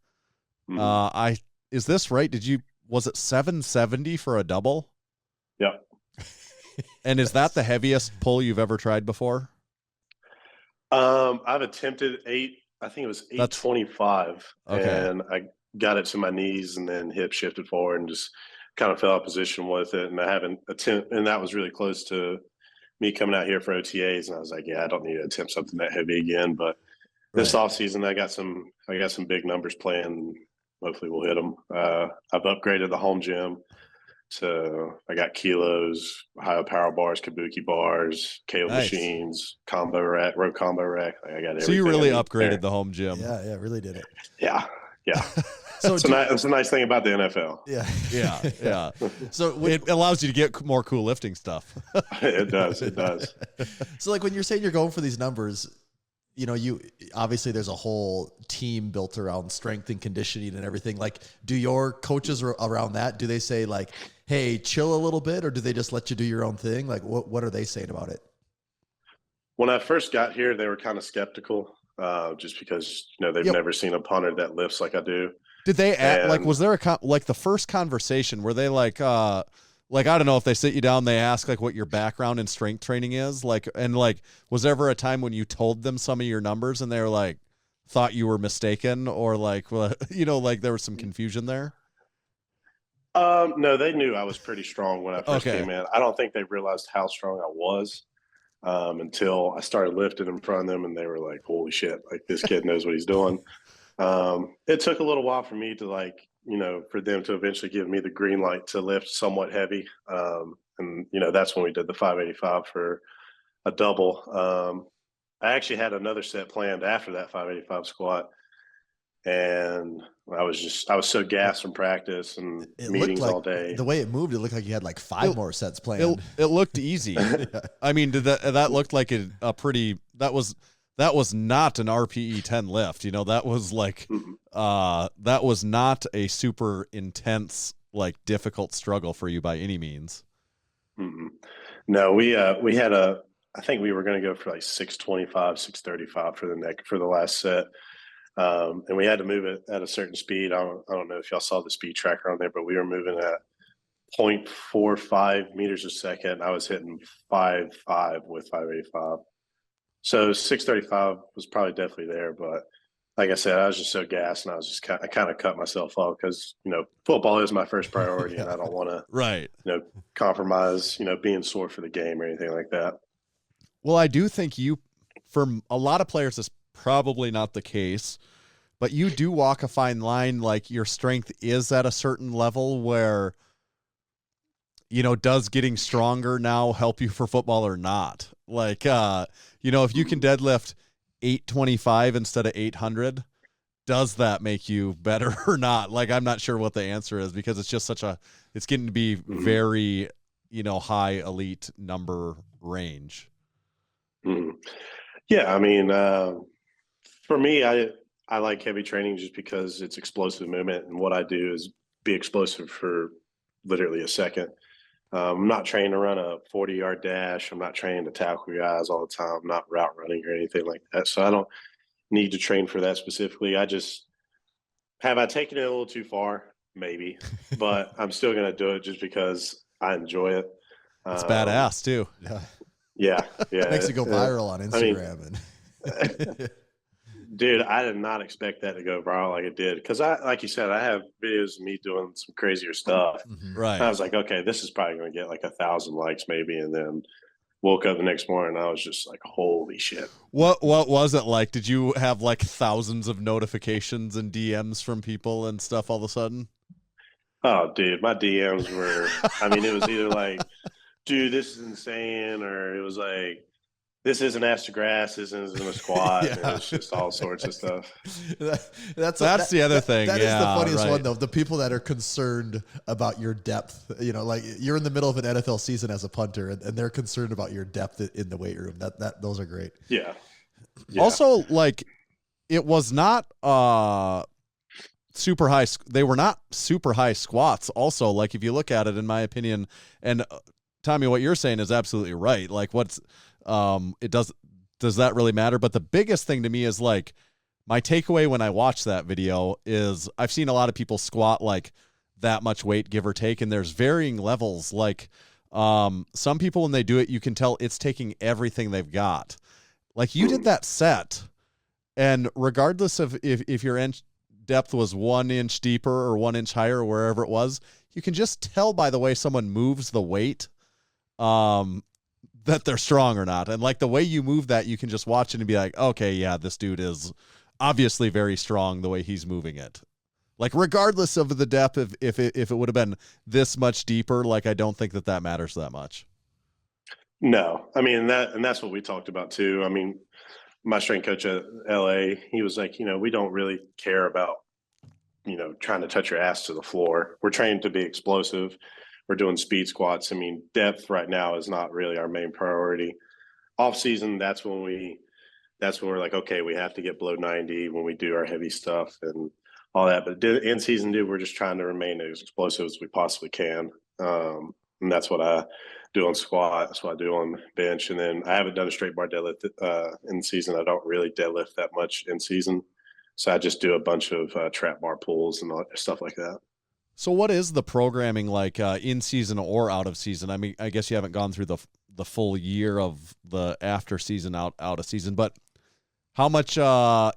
Is this right? Was it 770 for a double? Yeah. And is that the heaviest pull you've ever tried before? I've attempted 8. I think it was 825. Okay. And I got it to my knees and then hip shifted forward and just kind of fell out of position with it. And I haven't and that was really close to me coming out here for OTAs. And I was like, yeah, I don't need to attempt something that heavy again. But this off season, I got some big numbers planned. Hopefully we'll hit them. I've upgraded the home gym. So I got kilos, high apparel bars, kabuki bars, KO machines, combo rack, row combo rack. I got everything. So you really upgraded the home gym. Yeah, really did it. Yeah. So it's a nice thing about the NFL. Yeah. So it allows you to get more cool lifting stuff. It does. So like when you're saying you're going for these numbers, you obviously there's a whole team built around strength and conditioning and everything. Like, do your coaches around that, do they say like, hey, chill a little bit, or do they just let you do your own thing? Like, what are they saying about it? When I first got here, they were kind of skeptical, just because they've never seen a punter that lifts like I do. Did they was there the first conversation where they I don't know if they sit you down, they ask like what your background in strength training is, was there ever a time when you told them some of your numbers and they were like, thought you were mistaken, or there was some confusion there? No, they knew I was pretty strong when I first came in. I don't think they realized how strong I was until I started lifting in front of them, and they were like, holy shit, like this kid knows what he's doing. It took a little while for me to for them to eventually give me the green light to lift somewhat heavy. And that's when we did the 585 for a double. I actually had another set planned after that 585 squat. And I was so gassed from practice and meetings all day. The way it moved, it looked like you had like 5 more sets planned. It looked easy. I mean, that looked like that was not an RPE 10 lift. That was that was not a super intense, difficult struggle for you by any means. Mm-hmm. No, we had I think we were going to go for 625, 635 for the last set. And we had to move it at a certain speed. I don't know if y'all saw the speed tracker on there, but we were moving at 0.45 meters a second. I was hitting 5.5 with 585. So 635 was probably definitely there, but like I said, I was just so gassed, and I kind of cut myself off because football is my first priority, and I don't want to compromise being sore for the game or anything like that. Well, I do think for a lot of players, it's probably not the case, but you do walk a fine line. Like your strength is at a certain level where does getting stronger now help you for football or not? Like, if you can deadlift 825 instead of 800, does that make you better or not? Like, I'm not sure what the answer is, because it's just it's getting to be very, high elite number range. Yeah. I mean, for me, I like heavy training just because it's explosive movement, and what I do is be explosive for literally a second. I'm not trained to run a 40-yard dash. I'm not trained to tackle guys all the time. I'm not route running or anything like that. So I don't need to train for that specifically. I taken it a little too far? Maybe, but I'm still going to do it just because I enjoy it. It's badass too. Yeah. It makes it go viral on Instagram. Dude, I did not expect that to go viral like it did. Because like you said, I have videos of me doing some crazier stuff. Right. And I was like, okay, this is probably going to get like 1,000 likes maybe. And then woke up the next morning and I was just like, holy shit. What was it like? Did you have like thousands of notifications and DMs from people and stuff all of a sudden? Oh, dude, my DMs were, it was either like, dude, this is insane, or it was like, this isn't ass to grass, this isn't a squat. And it was just all sorts of stuff. That's the other thing. That is the funniest one, though. The people that are concerned about your depth, like you're in the middle of an NFL season as a punter, and they're concerned about your depth in the weight room. Those are great. Yeah. Also, like, it was not super high. They were not super high squats. Also, like, if you look at it, in my opinion, and Tommy, what you're saying is absolutely right. Like, does that really matter? But the biggest thing to me is, like, my takeaway when I watch that video is I've seen a lot of people squat like that much weight, give or take, and there's varying levels. Like, some people, when they do it, you can tell it's taking everything they've got. Like, you did that set, and regardless of if your depth was 1 inch deeper or 1 inch higher or wherever it was, you can just tell by the way someone moves the weight that they're strong or not. And like the way you move that, you can just watch it and be like, okay, yeah, this dude is obviously very strong the way he's moving it. Like, regardless of the depth, if it would have been this much deeper, like, I don't think that matters that much. No, that's what we talked about too. My strength coach at LA, he was like, we don't really care about, trying to touch your ass to the floor. We're trained to be explosive. We're doing speed squats. Depth right now is not really our main priority. Off season, that's when we're like, okay, we have to get below 90 when we do our heavy stuff and all that. But in season, dude, we're just trying to remain as explosive as we possibly can. And that's what I do on squat. That's what I do on bench. And then I haven't done a straight bar deadlift in season. I don't really deadlift that much in season. So I just do a bunch of trap bar pulls and all, stuff like that. So what is the programming like in season or out of season? I guess you haven't gone through the full year of the after season, out of season, but how much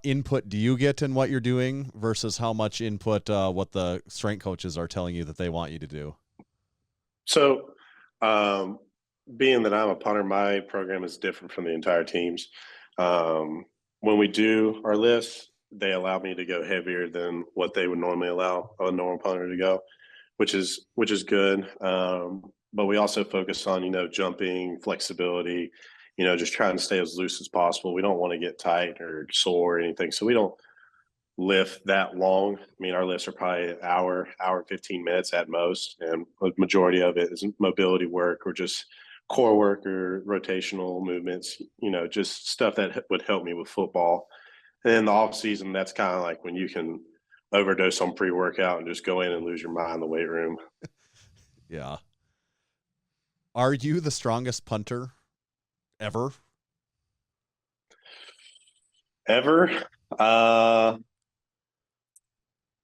input do you get in what you're doing versus how much input what the strength coaches are telling you that they want you to do? So being that I'm a punter, my program is different from the entire team's. When we do our lifts, they allow me to go heavier than what they would normally allow a normal punter to go, which is good. But we also focus on, jumping, flexibility, just trying to stay as loose as possible. We don't want to get tight or sore or anything. So we don't lift that long. Our lifts are probably an hour and 15 minutes at most. And the majority of it is mobility work or just core work or rotational movements, just stuff that would help me with football. And in the off season, that's kind of like when you can overdose on pre-workout and just go in and lose your mind in the weight room. Yeah. Are you the strongest punter ever? Ever? I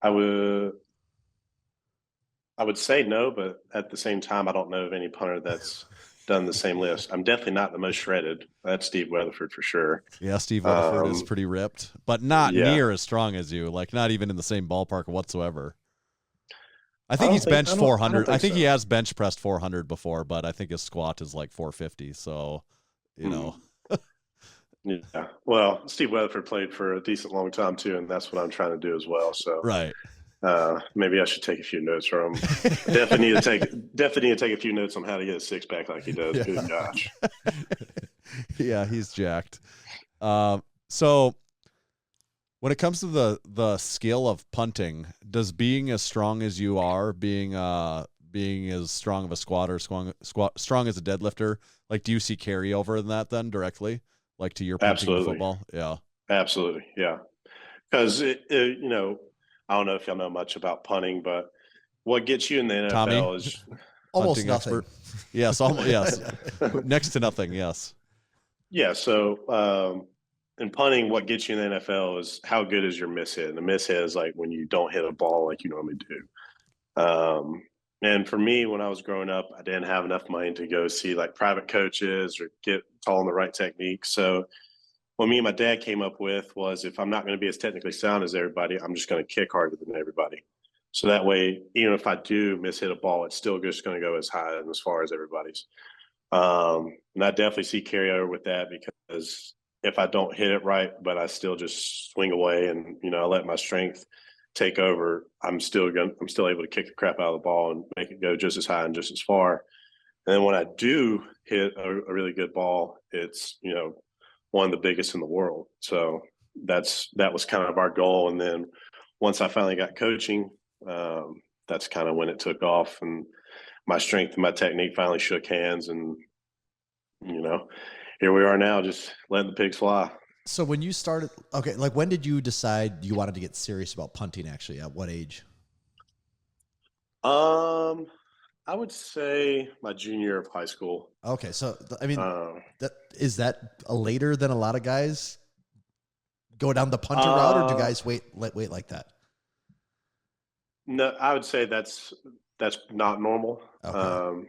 would say no, but at the same time, I don't know of any punter that's done the same lifts. I'm definitely not the most shredded. That's Steve Weatherford for sure. Yeah, Steve Weatherford is pretty ripped, but not near as strong as you. Like, not even in the same ballpark whatsoever. I think he's benched 400. I think he has bench pressed 400 before, but I think his squat is like 450. So, Yeah. Well, Steve Weatherford played for a decent long time too, and that's what I'm trying to do as well. So right. Maybe I should take a few notes from him. Definitely need to take a few notes on how to get a six pack like he does. Yeah. Good gosh. Yeah, he's jacked. So when it comes to the skill of punting, does being as strong as you are, being as strong of a squatter, strong as a deadlifter, like, do you see carryover in that then directly, like to your punting to football? Yeah, absolutely, yeah. Because you know, I don't know if y'all know much about punting, but what gets you in the NFL Tommy? is Almost punting nothing. expert. Yes, almost, yes, next to nothing. Yes. yeah. So in punting, what gets you in the NFL is how good is your miss hit. And the miss hit is like when you don't hit a ball like you normally do. And for me, when I was growing up, I didn't have enough money to go see like private coaches or get taught on the right technique. So what me and my dad came up with was, if I'm not going to be as technically sound as everybody, I'm just going to kick harder than everybody. So that way, even if I do miss hit a ball, it's still just going to go as high and as far as everybody's. And I definitely see carryover with that, because if I don't hit it right, but I still just swing away and, you know, I let my strength take over, I'm still able to kick the crap out of the ball and make it go just as high and just as far. And then when I do hit a really good ball, it's, you know, one of the biggest in the world. So that was kind of our goal. And then once I finally got coaching, that's kind of when it took off, and my strength and my technique finally shook hands. And, you know, here we are now, just letting the pigs fly. So when you started, okay, like when did you decide you wanted to get serious about punting actually? At what age? I would say my junior year of high school. Okay, so I mean, is that a later than a lot of guys go down the punter route, or do guys wait like that? No, I would say that's not normal. Okay.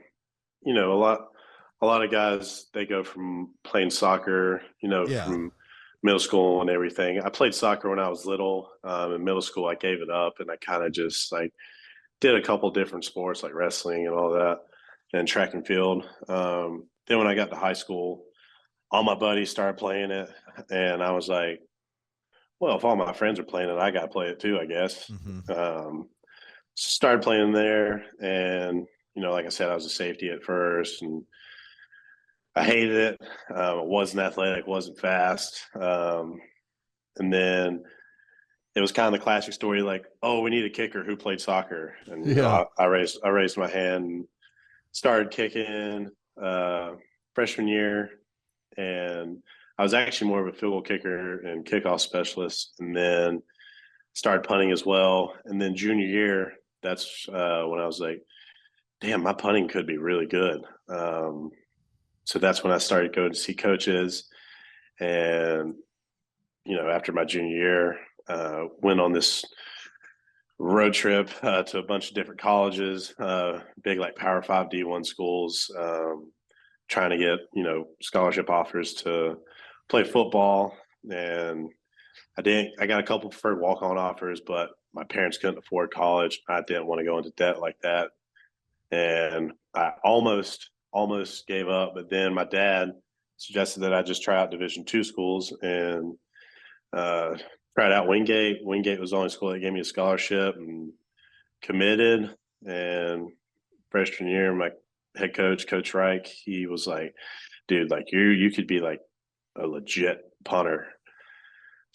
You know, a lot of guys, they go from playing soccer, you know, Yeah. from middle school and everything. I played soccer when I was little. In middle school, I gave it up, and I kind of just like did a couple different sports like wrestling and all that, and track and field. Then when I got to high school, all my buddies started playing it, and I was like, well, if all my friends are playing it, I got to play it too, I guess. Mm-hmm. Started playing there, and, you know, like I said, I was a safety at first, and I hated it. It wasn't athletic, wasn't fast. And then it was kind of the classic story, like, oh, we need a kicker who played soccer. And you know, I raised my hand and started kicking freshman year. And I was actually more of a field goal kicker and kickoff specialist, and then started punting as well. And then junior year, that's when I was like, damn, my punting could be really good. So that's when I started going to see coaches. And, you know, after my junior year, went on this road trip to a bunch of different colleges, big like Power 5 D1 schools, trying to get, you know, scholarship offers to play football. And I got a couple preferred walk-on offers, but my parents couldn't afford college. I didn't want to go into debt like that. And I almost gave up, but then my dad suggested that I just try out Division II schools, and tried out Wingate. Wingate was the only school that gave me a scholarship, and committed. And freshman year, my head coach, Coach Reich, he was like, dude, like you could be like a legit punter.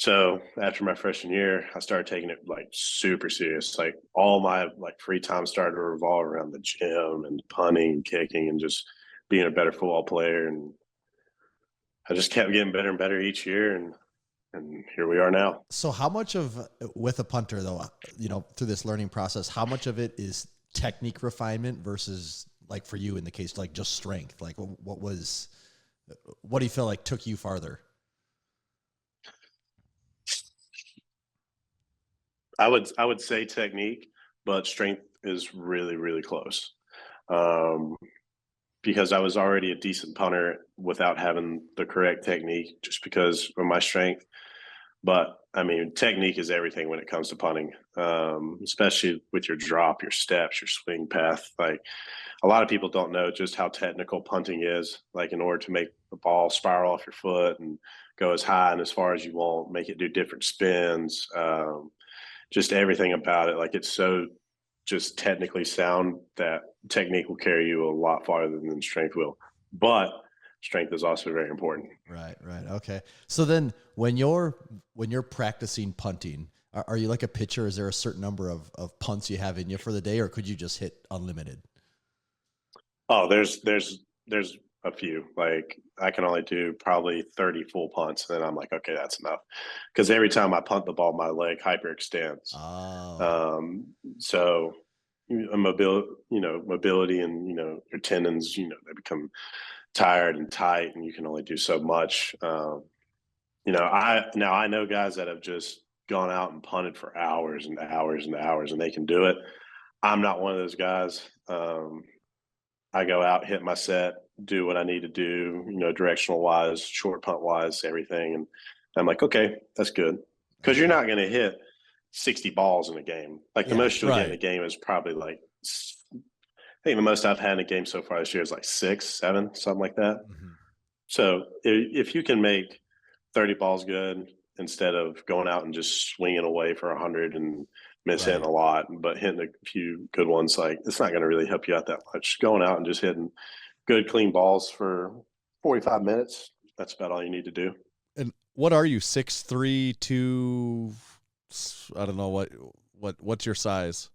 So after my freshman year, I started taking it like super serious. Like all my like free time started to revolve around the gym and punting and kicking and just being a better football player. And I just kept getting better and better each year. And here we are now. So how much of, with a punter though, you know, through this learning process, how much of it is technique refinement versus, like for you in the case, like just strength? Like what do you feel like took you farther? I would say technique, but strength is really, really close. Because I was already a decent punter without having the correct technique, just because of my strength. But I mean, technique is everything when it comes to punting, especially with your drop, your steps, your swing path. Like a lot of people don't know just how technical punting is. Like in order to make the ball spiral off your foot and go as high and as far as you want, make it do different spins. just everything about it. Like it's so just technically sound that technique will carry you a lot farther than strength will. But strength is also very important. Right. Okay. So then when you're practicing punting, are you like a pitcher? Is there a certain number of punts you have in you for the day, or could you just hit unlimited? Oh, there's a few. Like I can only do probably 30 full punts, and then I'm like, okay, that's enough. Because every time I punt the ball, my leg hyperextends. Oh. So mobility and your tendons, they become tired and tight, and you can only do so much. I know guys that have just gone out and punted for hours and hours and hours, and they can do it. I'm not one of those guys. I go out, hit my set, do what I need to do, directional wise, short punt wise, everything. And I'm like, okay, that's good. Because you're not going to hit 60 balls in a game. Like the most you'll get in a game is probably like, I think the most I've had in a game so far this year is like 6, 7, something like that. Mm-hmm. So if you can make 30 balls good instead of going out and just swinging away for 100 and hitting a lot, but hitting a few good ones, like it's not going to really help you out that much. Going out and just hitting good, clean balls for 45 minutes, that's about all you need to do. And what are you, 6'3", 2? I don't know what's your size?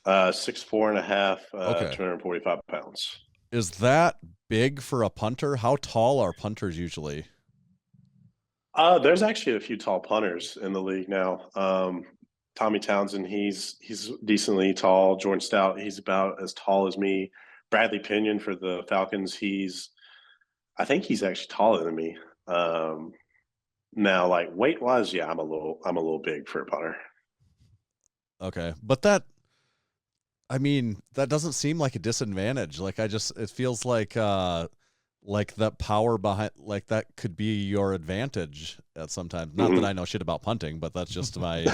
6'4.5", 245 pounds. Is that big for a punter? How tall are punters usually? There's actually a few tall punters in the league now. Tommy Townsend, he's decently tall. Jordan Stout, he's about as tall as me. Bradley Pinion for the Falcons, I think he's actually taller than me. Now, like weight wise, yeah, I'm a little big for a punter. Okay, but that doesn't seem like a disadvantage. Like it feels like that power behind, like that could be your advantage at sometimes. Not that I know shit about punting, but that's just my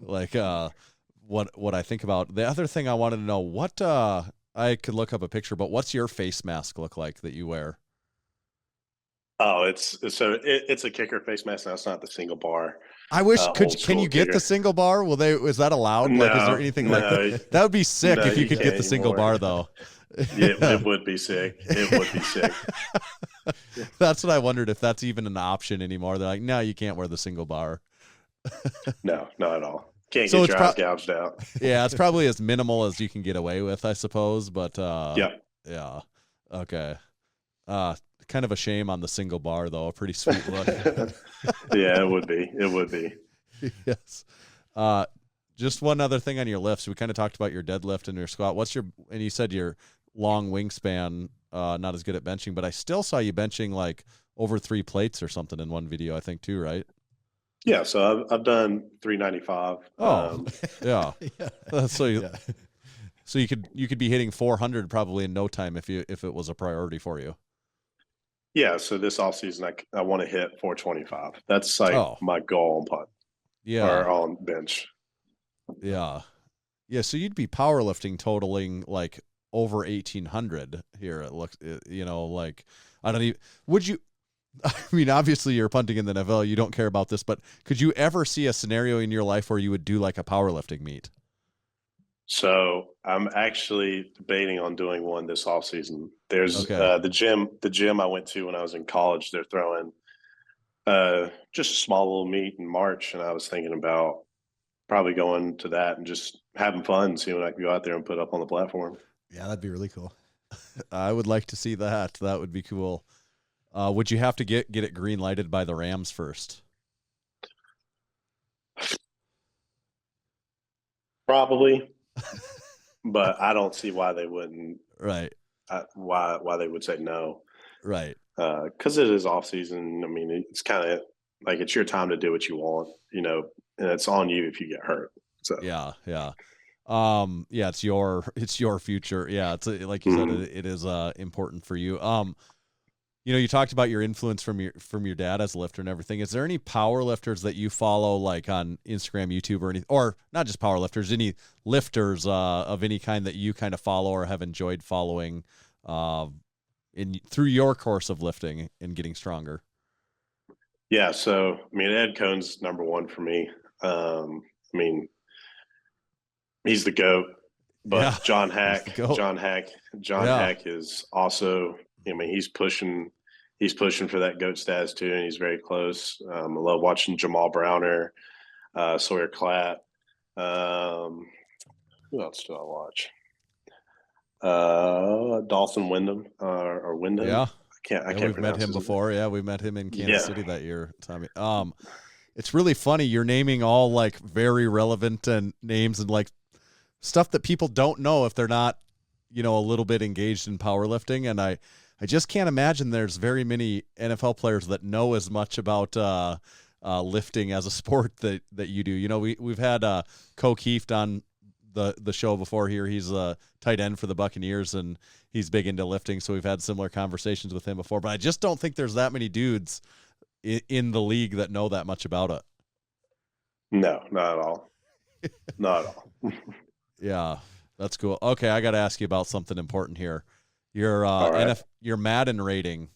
what I think about. The other thing I wanted to know, what I could look up a picture, but what's your face mask look like that you wear? Oh, it's a kicker face mask now. It's not the single bar. I wish can you get the single bar? Is that allowed? No, like, is there anything like that? That would be sick if you could get the single bar though. It would be sick. It would be sick. That's what I wondered, if that's even an option anymore. They're like, no, you can't wear the single bar. No, not at all. Can't get your eyes gouged out. Yeah, it's probably as minimal as you can get away with, I suppose. But yeah, okay. Kind of a shame on the single bar though. A pretty sweet look. Yeah, it would be. It would be. Yes. Just one other thing on your lifts. We kind of talked about your deadlift and your squat. And you said your long wingspan, not as good at benching, but I still saw you benching like over 3 plates or something in one video, I think too, right? Yeah. So I've done 395. Oh, yeah. So you could be hitting 400 probably in no time if it was a priority for you. Yeah. So this off season, I want to hit 425. That's like my goal on punt. Yeah. Or on bench. Yeah. Yeah. So you'd be powerlifting totaling like over 1,800 here. It looks, like, I don't even, would you, I mean, obviously you're punting in the NFL. You don't care about this, but could you ever see a scenario in your life where you would do like a powerlifting meet? So I'm actually debating on doing one this off season. There's the gym I went to when I was in college. They're throwing just a small little meet in March. And I was thinking about probably going to that and just having fun and seeing what I can go out there and put up on the platform. Yeah, that'd be really cool. I would like to see that. That would be cool. Would you have to get it green lighted by the Rams first? Probably, but I don't see why they wouldn't. Right. Why they would say no. Right. Because it is off season. I mean, it's kind of like it's your time to do what you want, and it's on you if you get hurt. So yeah. It's your future. Yeah, it's like you said, it is important for you. You talked about your influence from your dad as a lifter and everything. Is there any power lifters that you follow, like on Instagram, YouTube, or anything, or not just power lifters, any lifters of any kind that you kind of follow or have enjoyed following through your course of lifting and getting stronger? Yeah, so I mean, Ed Cohn's number one for me. I mean, He's the GOAT. But Yeah, John he's Hack, the GOAT. John Yeah. Hack is also. I mean, he's pushing for that GOAT status too, and he's very close. I love watching Jamal Browner, Sawyer Klatt. Who else do I watch? Dawson Wyndham or Wyndham. Yeah. I can't We've met pronounce him his name. before. Yeah, we met him in Kansas Yeah. City that year, Tommy. It's really funny. You're naming all like very relevant and names and like stuff that people don't know if they're not, a little bit engaged in powerlifting. And I just can't imagine there's very many NFL players that know as much about lifting as a sport that you do. We've had Coke Heaft on the show before here. He's a tight end for the Buccaneers, and he's big into lifting, so we've had similar conversations with him before. But I just don't think there's that many dudes in the league that know that much about it. No, not at all. Not at all. Yeah, that's cool. Okay, I got to ask you about something important here. Your right. your Madden rating.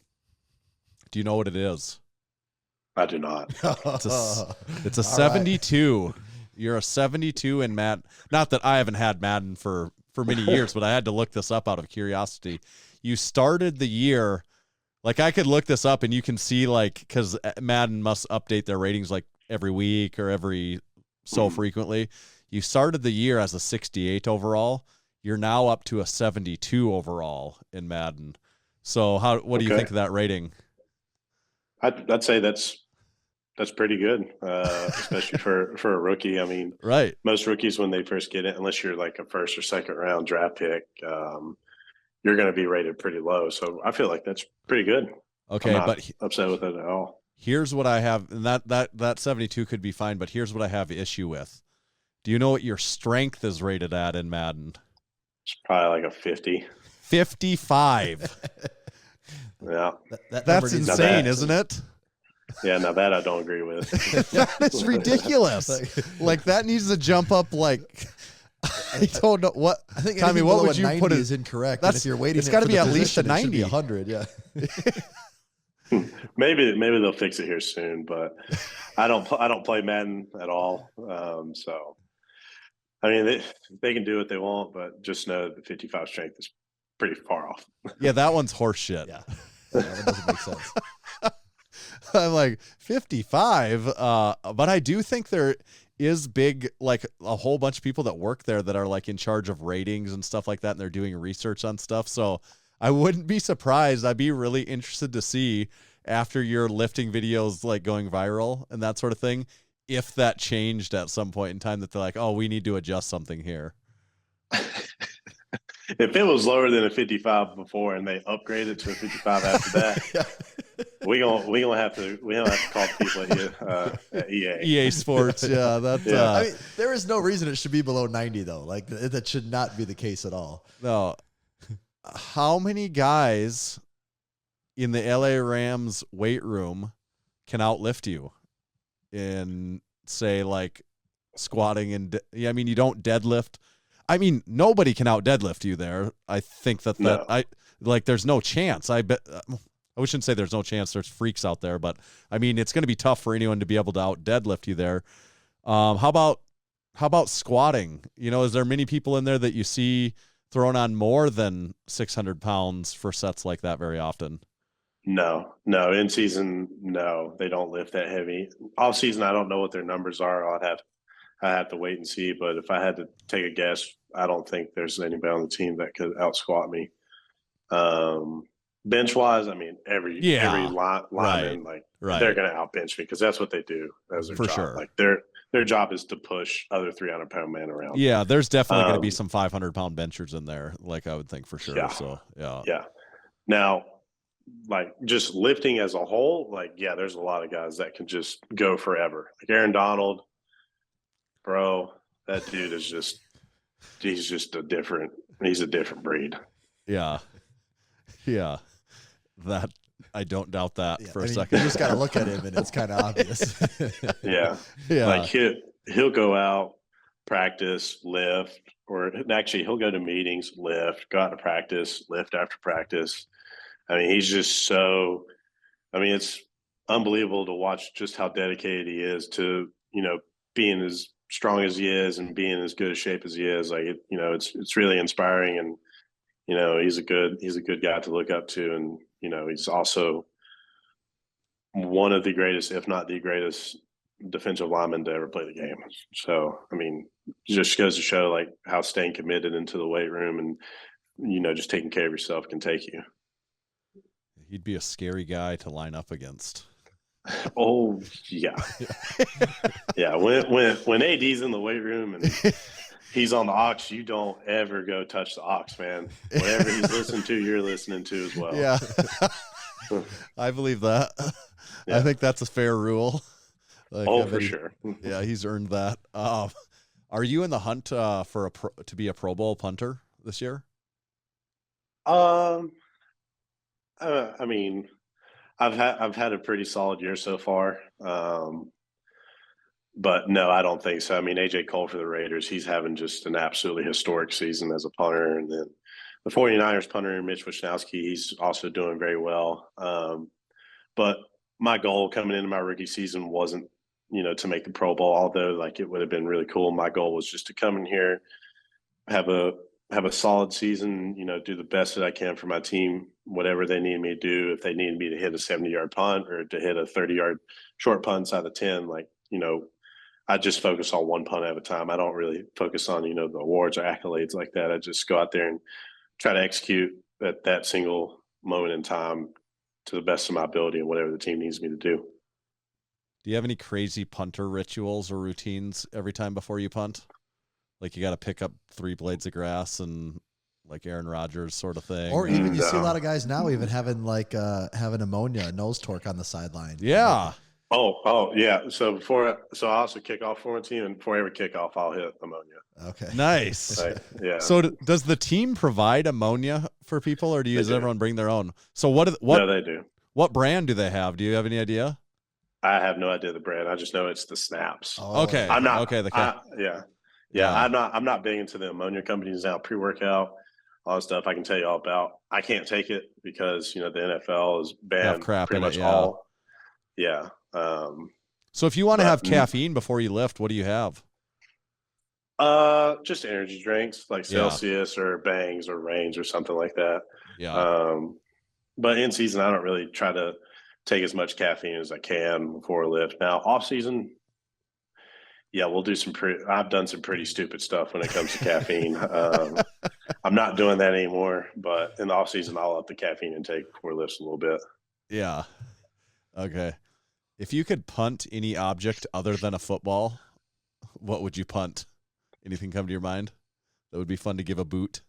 Do you know what it is? I do not. It's a 72. Right. You're a 72 in Madden. Not that I haven't had Madden for many years, but I had to look this up out of curiosity. You started the year, like I could look this up and you can see because Madden must update their ratings like every week or every so frequently. You started the year as a 68 overall. You're now up to a 72 overall in Madden. So what do you think of that rating? I'd say that's pretty good, especially for a rookie. I mean, right. Most rookies when they first get it, unless you're like a first or second round draft pick, you're going to be rated pretty low. So I feel like that's pretty good. Okay, I'm not but upset with it at all. Here's what I have, and that 72 could be fine, but here's what I have issue with. Do you know what your strength is rated at in Madden? It's probably like a 50. 55. Yeah. That's insane, isn't it? Yeah, now that I don't agree with. That is ridiculous. Like that needs to jump up like I don't know what. I think Tommy, what would you put it? Is incorrect. That's, if you're waiting, it's got to be at least a 90. It should be 100. Yeah. Maybe they'll fix it here soon, but I don't play Madden at all. So I mean, they can do what they want, but just know that the 55 strength is pretty far off. Yeah, that one's horse shit. Yeah, that doesn't make sense. I'm like 55, but I do think there is like a whole bunch of people that work there that are like in charge of ratings and stuff like that, and they're doing research on stuff. So I wouldn't be surprised. I'd be really interested to see after your lifting videos like going viral and that sort of thing, if that changed at some point in time, that they're like, oh, we need to adjust something here. If it was lower than a 55 before and they upgraded to a 55 after that, we gonna have to call people at EA. EA Sports, yeah. That's I mean, there is no reason it should be below 90 though. Like that should not be the case at all. No. How many guys in the LA Rams weight room can outlift you in, say, like squatting and I mean, you don't deadlift. I mean, nobody can out deadlift you there. I think that there's no chance. I bet I shouldn't say there's no chance. There's freaks out there, but I mean, it's going to be tough for anyone to be able to out deadlift you there. How about squatting? Is there many people in there that you see throwing on more than 600 pounds for sets like that very often? No. In season, no, they don't lift that heavy. Off season, I don't know what their numbers are. I have to wait and see. But if I had to take a guess, I don't think there's anybody on the team that could out squat me. Bench wise, I mean, every lineman, they're going to out bench me because that's what they do as their job. Sure. Like their job is to push other 300-pound men around. Yeah, there's definitely going to be some 500-pound benchers in there, like I would think for sure. Yeah. So yeah. Now, like just lifting as a whole, there's a lot of guys that can just go forever. Like Aaron Donald, bro, that dude is he's a different breed. Yeah. That I don't doubt that for a second. You just got to look at him and it's kind of obvious. Yeah. Like he'll go out, practice, lift, or actually he'll go to meetings, lift, go out to practice, lift after practice. I mean, he's just it's unbelievable to watch just how dedicated he is to, being as strong as he is and being as good a shape as he is, like it's really inspiring. And he's a good guy to look up to, and he's also one of the greatest, if not the greatest, defensive lineman to ever play the game. So I mean, it just goes to show like how staying committed into the weight room and just taking care of yourself can take you. He'd be a scary guy to line up against. Oh yeah. Yeah. When AD's in the weight room and he's on the aux, you don't ever go touch the aux, man. Whatever he's listening to, you're listening to as well. Yeah. I believe that. Yeah. I think that's a fair rule. Like, for sure. Yeah, he's earned that. Are you in the hunt to be a Pro Bowl punter this year? I mean, I've had a pretty solid year so far. But no, I don't think so. I mean, AJ Cole for the Raiders, he's having just an absolutely historic season as a punter. And then the 49ers punter, Mitch Wishnowsky, he's also doing very well. But my goal coming into my rookie season wasn't, to make the Pro Bowl, although like it would have been really cool. My goal was just to come in here, have a solid season, do the best that I can for my team, whatever they need me to do. If they need me to hit a 70-yard punt or to hit a 30-yard short punt inside the 10, like, I just focus on one punt at a time. I don't really focus on, the awards or accolades like that. I just go out there and try to execute at that single moment in time to the best of my ability and whatever the team needs me to do. Do you have any crazy punter rituals or routines every time before you punt? Like you got to pick up 3 blades of grass and like Aaron Rodgers sort of thing. Or even you see a lot of guys now even having having ammonia, nose torque on the sideline. Yeah. Oh yeah. So I also kick off for a team, and before every kickoff, I'll hit ammonia. Okay. Nice. Yeah. So does the team provide ammonia for people, or does everyone bring their own? So what? No, they do. What brand do they have? Do you have any idea? I have no idea the brand. I just know it's the Snaps. Oh, okay. I'm not. Okay. Yeah. I'm not big into the ammonia companies now. Pre-workout, all that stuff. I can tell you all about. I can't take it because the NFL is banned pretty much all. Yeah. So if you want to have caffeine before you lift, what do you have? Just energy drinks like Celsius or Bangs or Reigns or something like that. Yeah. But in season, I don't really try to take as much caffeine as I can before a lift. Now, off season, yeah, we'll do I've done some pretty stupid stuff when it comes to caffeine. I'm not doing that anymore, but in the off season, I'll up the caffeine intake before lifts a little bit. Yeah. Okay. If you could punt any object other than a football, what would you punt? Anything come to your mind that would be fun to give a boot?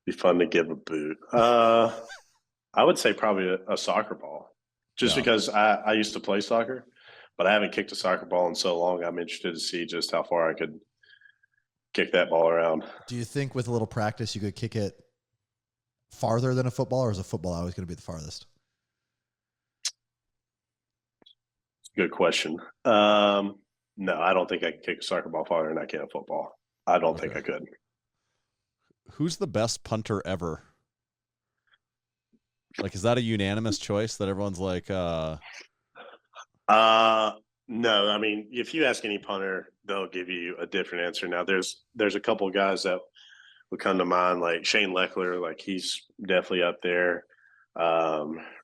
Be fun to give a boot. I would say probably a soccer ball, just because I used to play soccer, but I haven't kicked a soccer ball in so long. I'm interested to see just how far I could kick that ball around. Do you think with a little practice you could kick it farther than a football, or is a football always going to be the farthest? Good question. No, I don't think I can kick a soccer ball farther than I can a football. I don't think I could. Who's the best punter ever? Like, is that a unanimous choice that everyone's like, No, I mean, if you ask any punter, they'll give you a different answer. Now there's a couple of guys that would come to mind, like Shane Leckler, like he's definitely up there.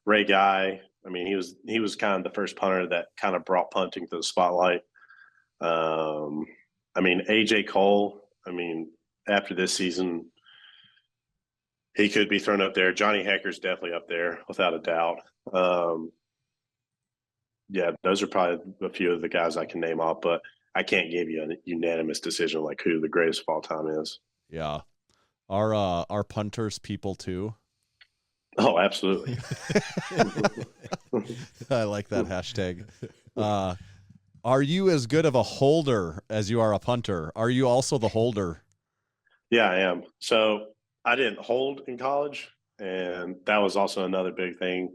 Ray Guy, I mean, he was kind of the first punter that kind of brought punting to the spotlight. I mean, AJ Cole, I mean, after this season, he could be thrown up there. Johnny Hecker's definitely up there without a doubt. Yeah, those are probably a few of the guys I can name off, but I can't give you a unanimous decision like who the greatest of all time is. Yeah. Are punters people too? Oh, absolutely. I like that hashtag. Are you as good of a holder as you are a punter? Are you also the holder? Yeah, I am. So I didn't hold in college, and that was also another big thing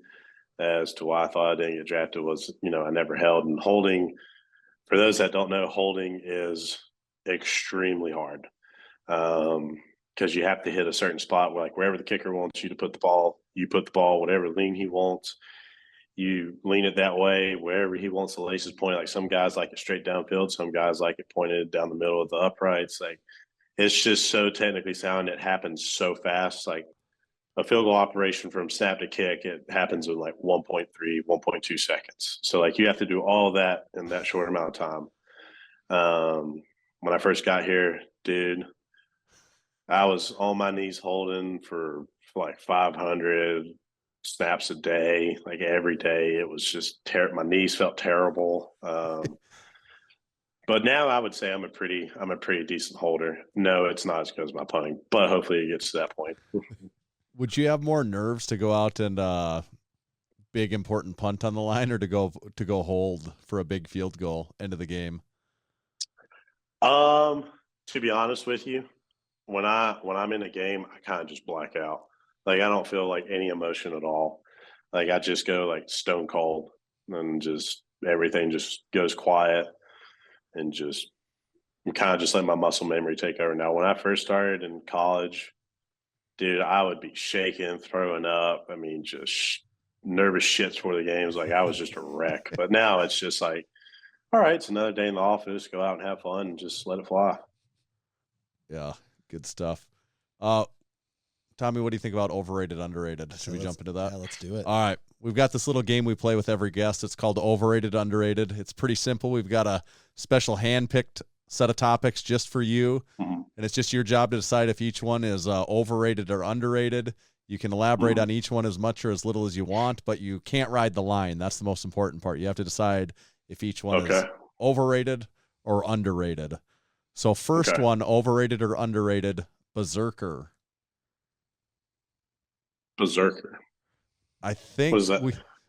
as to why I thought I didn't get drafted was, I never held. And holding, for those that don't know, holding is extremely hard because you have to hit a certain spot, like wherever the kicker wants you to put the ball, you put the ball, whatever lean he wants, you lean it that way wherever he wants the laces pointed. Like some guys like it straight downfield, some guys like it pointed down the middle of the uprights. Like it's just so technically sound. It happens so fast. Like a field goal operation from snap to kick, it happens in like 1.3, 1.2 seconds. So like you have to do all that in that short amount of time. When I first got here, dude, I was on my knees holding for like 500 snaps a day, like every day. It was just my knees felt terrible. But now I would say I'm a pretty decent holder. No, it's not as good as my punting, but hopefully it gets to that point. Would you have more nerves to go out and big important punt on the line, or to go hold for a big field goal end of the game? To be honest with you, when I'm in a game, I kind of just black out. Like I don't feel like any emotion at all. Like I just go like stone cold, and just everything just goes quiet, and just kind of just let my muscle memory take over. Now, when I first started in college, dude, I would be shaking, throwing up. I mean, just nervous shits for the games. Like I was just a wreck. But now it's just like, all right, it's another day in the office. Go out and have fun and just let it fly. Yeah, good stuff. Tommy, what do you think about overrated, underrated? Should we jump into that? Yeah, let's do it. All right. We've got this little game we play with every guest. It's called Overrated, Underrated. It's pretty simple. We've got a special hand-picked set of topics just for you, and it's just your job to decide if each one is overrated or underrated. You can elaborate on each one as much or as little as you want, but you can't ride the line. That's the most important part. You have to decide if each one is overrated or underrated. So first one, overrated or underrated, Berserker. Berserker. I think what is that?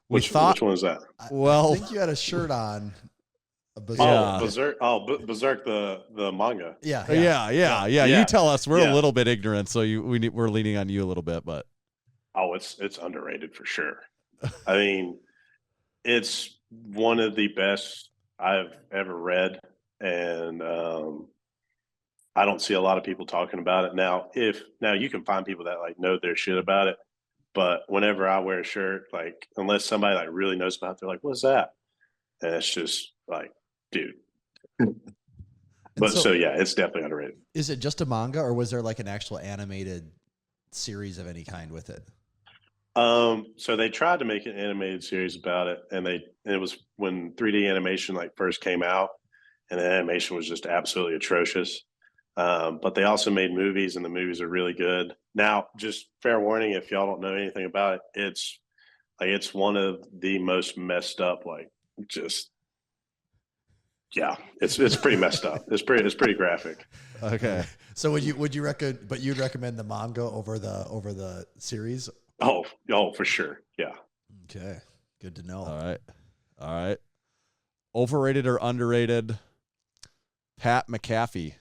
Which one is that? I think you had a shirt on. Berserk. Berserk, the manga. Yeah. You tell us. We're a little bit ignorant, so we're leaning on you a little bit, but it's underrated for sure. I mean, it's one of the best I've ever read, and I don't see a lot of people talking about it now. Now you can find people that like know their shit about it, but whenever I wear a shirt, like unless somebody like really knows about it, they're like, "What's that?" And it's just like, dude. But so yeah, it's definitely underrated. Is it just a manga, or was there like an actual animated series of any kind with it? So they tried to make an animated series about it, and it was when 3D animation like first came out, and the animation was just absolutely atrocious. But they also made movies, and the movies are really good. Now, just fair warning, if y'all don't know anything about it, it's one of the most messed up, like just it's pretty messed up. It's pretty graphic. Okay. So would you recommend? But you'd recommend the manga over the series? Oh, for sure. Yeah. Okay. Good to know. All right. Overrated or underrated, Pat McAfee.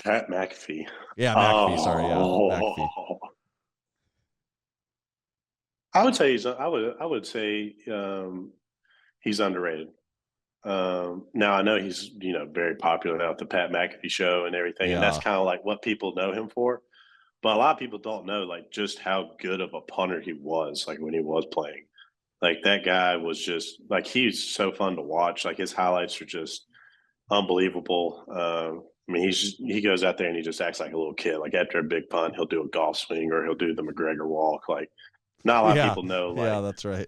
Pat McAfee. Yeah, McAfee. Sorry, yeah, McAfee. I would say he's underrated. Now I know he's very popular now with the Pat McAfee show and everything, and that's kind of like what people know him for. But a lot of people don't know like just how good of a punter he was, like when he was playing. Like that guy was just like he's so fun to watch. Like his highlights are just unbelievable. I mean, he goes out there and he just acts like a little kid. Like after a big punt, he'll do a golf swing or he'll do the McGregor walk. Like not a lot of people know. Like, yeah, that's right.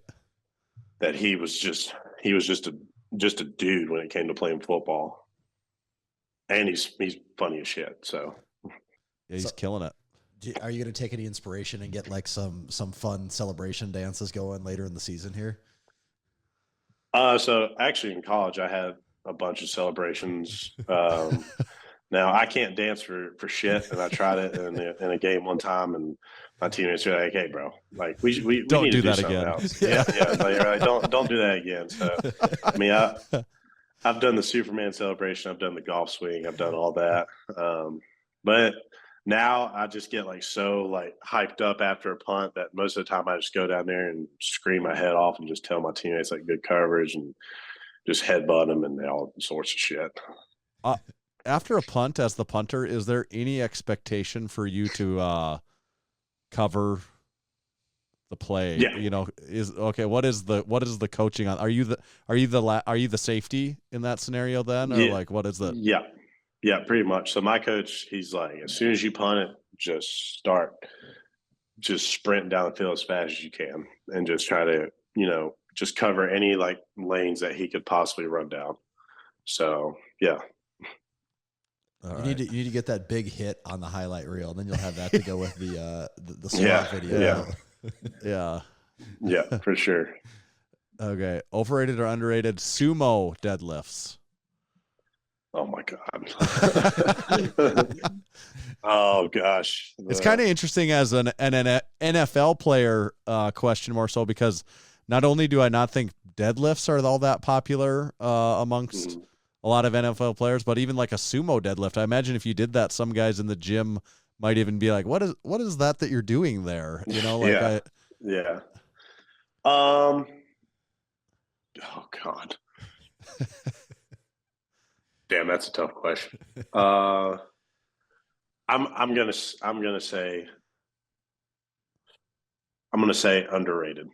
That he was just a dude when it came to playing football, and he's funny as shit. So yeah, he's killing it. Are you going to take any inspiration and get like some fun celebration dances going later in the season here? So actually in college I had a bunch of celebrations. Now I can't dance for shit, and I tried it in a game one time, and my teammates were like, "Hey, bro, like we don't need do to that do something again." else." Yeah, like, don't do that again. So I mean, I've done the Superman celebration, I've done the golf swing, I've done all that, but now I just get like so like hyped up after a punt that most of the time I just go down there and scream my head off and just tell my teammates like good coverage and just headbutt them and all sorts of shit. After a punt, as the punter, is there any expectation for you to cover the play. Yeah. You know, what is the coaching on? Are you the safety in that scenario then, or Yeah. like what is the? Yeah, pretty much. So my coach, he's like, as soon as you punt it, just sprint down the field as fast as you can, and just try to, just cover any like lanes that he could possibly run down. So yeah. You need to get that big hit on the highlight reel, and then you'll have that to go with the SWAT video. Yeah, for sure. Okay, overrated or underrated sumo deadlifts? Oh my God. Oh gosh. It's kind of interesting as an NFL player question, more so because not only do I not think deadlifts are all that popular amongst a lot of NFL players, but even like a sumo deadlift. I imagine if you did that, some guys in the gym might even be like, what is that you're doing there? You know, like yeah. Oh God. Damn, that's a tough question. I'm gonna say underrated.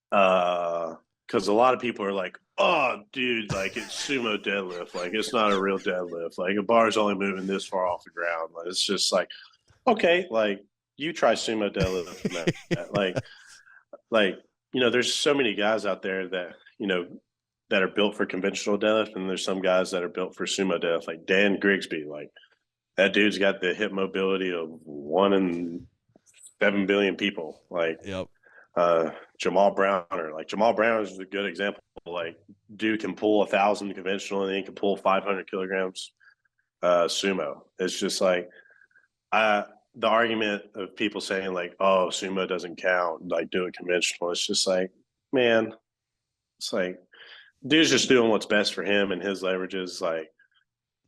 Because a lot of people are like, oh, dude, like it's sumo deadlift, like it's not a real deadlift, like a bar's only moving this far off the ground. Like, it's just like, okay, like you try sumo deadlift, and like there's so many guys out there that that are built for conventional deadlift, and there's some guys that are built for sumo deadlift, like Dan Grigsby. Like that dude's got the hip mobility of 1 in 7 billion people. Like, yep. Jamal Browner. Like Jamal Browner is a good example. Like dude can pull 1,000 conventional, and then he can pull 500 kilograms sumo. It's just like the argument of people saying like, oh, sumo doesn't count, like do it conventional. It's just like, man, it's like dude's just doing what's best for him and his leverages. Like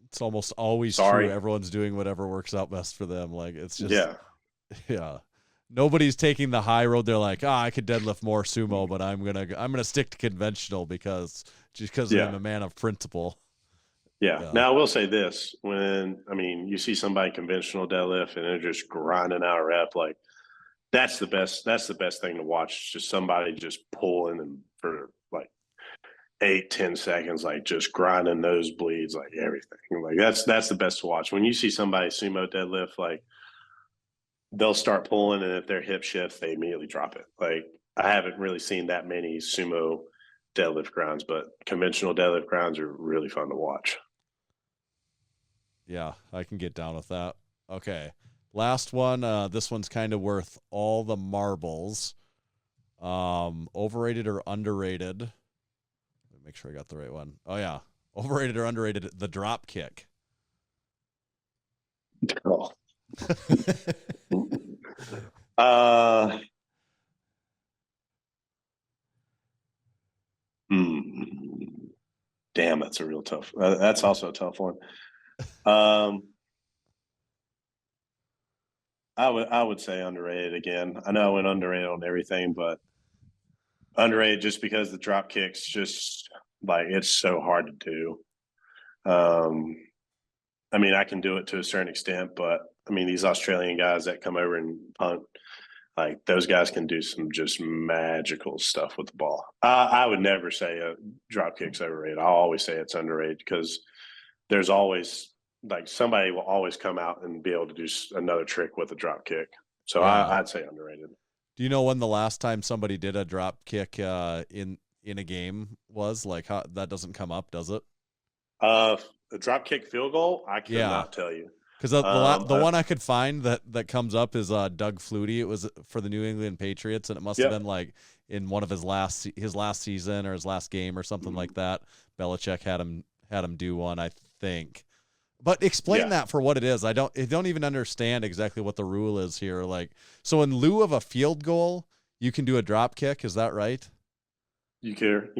it's almost always true. Everyone's doing whatever works out best for them. Like it's just yeah. Nobody's taking the high road. They're like, I could deadlift more sumo, but I'm gonna stick to conventional because I'm a man of principle. Yeah. Now I will say this: you see somebody conventional deadlift and they're just grinding out a rep, like that's the best thing to watch. It's just somebody just pulling and for like 8-10 seconds, like just grinding nosebleeds, like everything. Like that's the best to watch. When you see somebody sumo deadlift, like they'll start pulling, and if their hip shifts, they immediately drop it. Like I haven't really seen that many sumo deadlift grinds, but conventional deadlift grinds are really fun to watch. Yeah, I can get down with that. Okay. Last one. This one's kind of worth all the marbles. Overrated or underrated? Let me make sure I got the right one. Oh, yeah. Overrated or underrated? The drop kick. Oh. Damn, that's a real tough. That's also a tough one. I would say underrated again. I know I went underrated on everything, but underrated just because the drop kicks just like it's so hard to do. I can do it to a certain extent, but these Australian guys that come over and punt, like those guys can do some just magical stuff with the ball. I would never say a drop kick's overrated. I'll always say it's underrated because there's always like somebody will always come out and be able to do another trick with a drop kick. So I'd say underrated. Do you know when the last time somebody did a drop kick in a game was? Like how, that doesn't come up, does it? A drop kick field goal? I cannot tell you. Because the one I could find that comes up is Doug Flutie. It was for the New England Patriots, and it must have been like in one of his last season or his last game or something like that. Belichick had him do one, I think. But explain that for what it is. I don't even understand exactly what the rule is here. Like, so in lieu of a field goal, you can do a drop kick. Is that right? You can,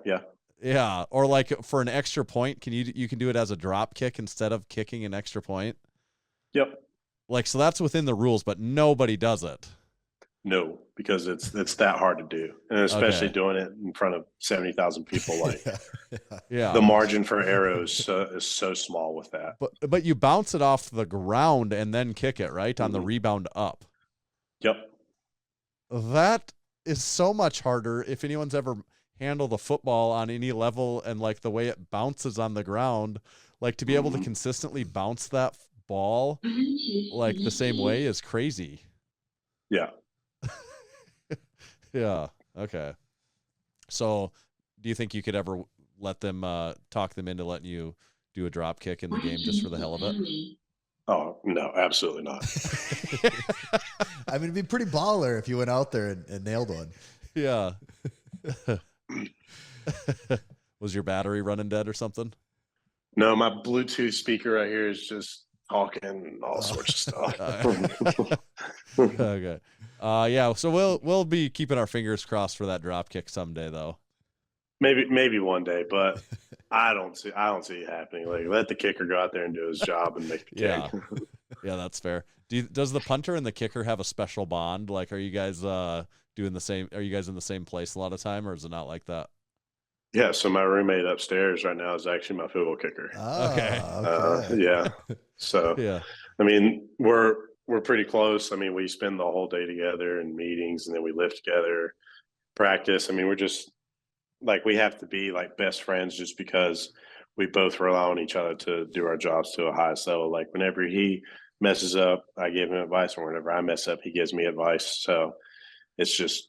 yeah. Yeah, or like for an extra point, you can do it as a drop kick instead of kicking an extra point? Yep. Like, so that's within the rules, but nobody does it. No, because it's that hard to do, and especially doing it in front of 70,000 people. Like, the margin for error is so small with that. But you bounce it off the ground and then kick it right on the rebound up. Yep. That is so much harder. If anyone's ever handled a football on any level and like the way it bounces on the ground, like to be able to consistently bounce that ball like the same way is crazy. Yeah. Yeah. Okay. So do you think you could ever let them talk them into letting you do a drop kick in the game just for the hell of it? Oh, no, absolutely not. I mean, it'd be pretty baller if you went out there and nailed one. Yeah. Was your battery running dead or something? No, my Bluetooth speaker right here is just talking all sorts of stuff. Okay. Yeah. So we'll be keeping our fingers crossed for that drop kick someday, though. Maybe one day, but I don't see it happening. Like, let the kicker go out there and do his job and make the kick. Yeah, that's fair. Does the punter and the kicker have a special bond? Like, are you guys doing the same? Are you guys in the same place a lot of time, or is it not like that? Yeah. So my roommate upstairs right now is actually my field goal kicker. Oh, Okay. Yeah. So Yeah. I mean, we're pretty close. I mean, we spend the whole day together in meetings, and then we live together, practice. I mean, we're just like, we have to be like best friends just because we both rely on each other to do our jobs to a highest level. Like, whenever he messes up, I give him advice, and whenever I mess up, he gives me advice. So it's just,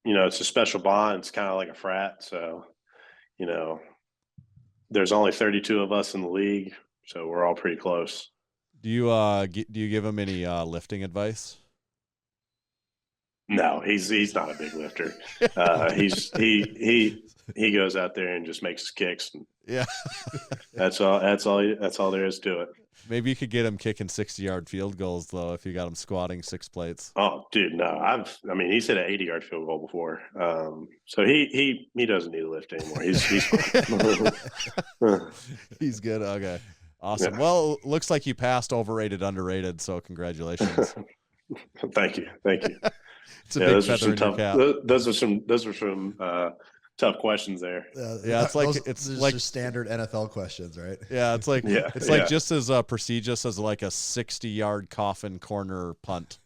it's a special bond. It's kind of like a frat. So, there's only 32 of us in the league, so we're all pretty close. Do you give him any lifting advice? No, he's not a big lifter. He goes out there and just makes his kicks. And Yeah. that's all there is to it. Maybe you could get him kicking 60-yard field goals though if you got him squatting 6 plates. Oh, dude, no. He's hit an 80-yard field goal before. So he doesn't need to lift anymore. He's He's good. Okay. Awesome. Yeah. Well, looks like you passed overrated, underrated, so congratulations. Thank you. It's a big feather in your cap. Those are some tough questions there. Yeah, it's like those like just standard NFL questions, right? Yeah, it's like Yeah. just as prestigious as like a 60-yard coffin corner punt.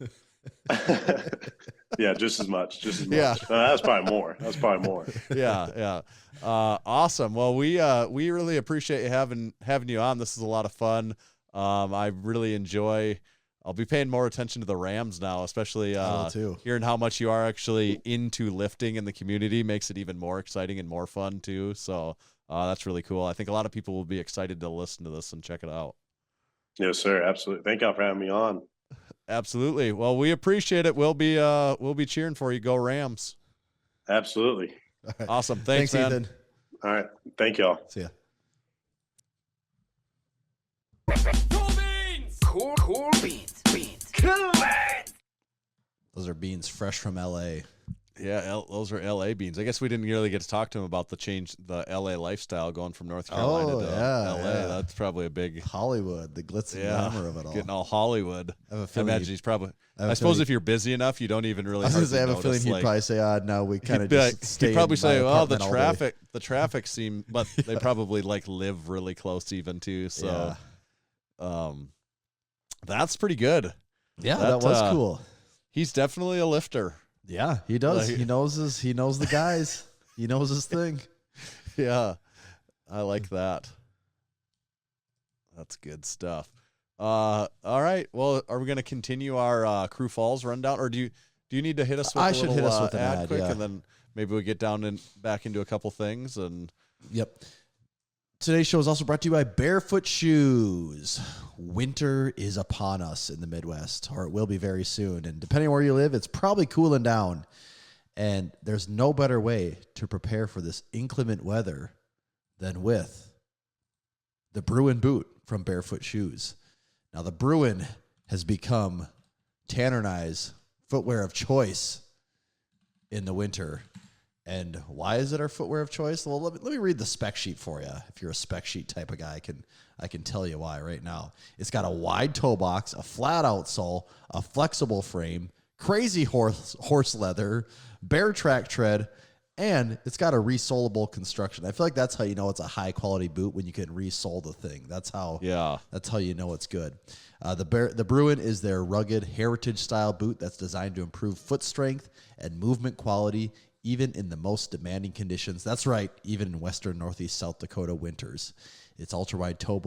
Yeah, just as much. Yeah. That's probably more. Yeah. Awesome. Well, we really appreciate having you on. This is a lot of fun. I really enjoy. I'll be paying more attention to the Rams now, especially hearing how much you are actually into lifting in the community makes it even more exciting and more fun too. So that's really cool. I think a lot of people will be excited to listen to this and check it out. Yes, sir. Absolutely. Thank y'all for having me on. Absolutely. Well, we appreciate it. We'll be cheering for you. Go Rams. Absolutely. Right. Awesome. Thanks, man. Ethan. All right. Thank y'all. See ya. Cool beans. Cool beans. Those are beans fresh from LA. Yeah, those are LA beans. I guess we didn't really get to talk to him about the LA lifestyle going from North Carolina to LA. Yeah. That's probably a big Hollywood, the glitz and glamour of it all. Getting all Hollywood. I have a I feeling imagine he's probably. I I suppose if you're busy enough, you don't even really. I was going to say, I have a hardly feeling he'd notice, probably say, no, we kind of he'd just stay he'd probably in my say, "Oh, the apartment all day." traffic seem," but they probably like live really close even too. So, that's pretty good. Yeah, that was cool. He's definitely a lifter. Yeah, he does. Like- He knows the guys. He knows his thing. Yeah, I like that. That's good stuff. All right. Well, are we going to continue our Crew Falls rundown, or do you need to hit us with I a should little hit us with an ad ad, quick, yeah. and then maybe we get down and back into a couple things and. Yep. Today's show is also brought to you by Bearfoot Shoes. Winter is upon us in the Midwest, or it will be very soon. And depending on where you live, it's probably cooling down. And there's no better way to prepare for this inclement weather than with the Bruin boot from Bearfoot Shoes. Now, the Bruin has become Tanner and I's footwear of choice in the winter. And why is it our footwear of choice? Well, let me read the spec sheet for you. If you're a spec sheet type of guy, I can tell you why right now. It's got a wide toe box, a flat outsole, a flexible frame, crazy horse leather, bear track tread, And it's got a resolable construction. I feel like that's how you know it's a high quality boot, when you can resole the thing. That's how you know it's good. The Bruin is their rugged heritage style boot that's designed to improve foot strength and movement quality, even in the most demanding conditions. That's right, even in western northeast South Dakota winters. Its ultra-wide toe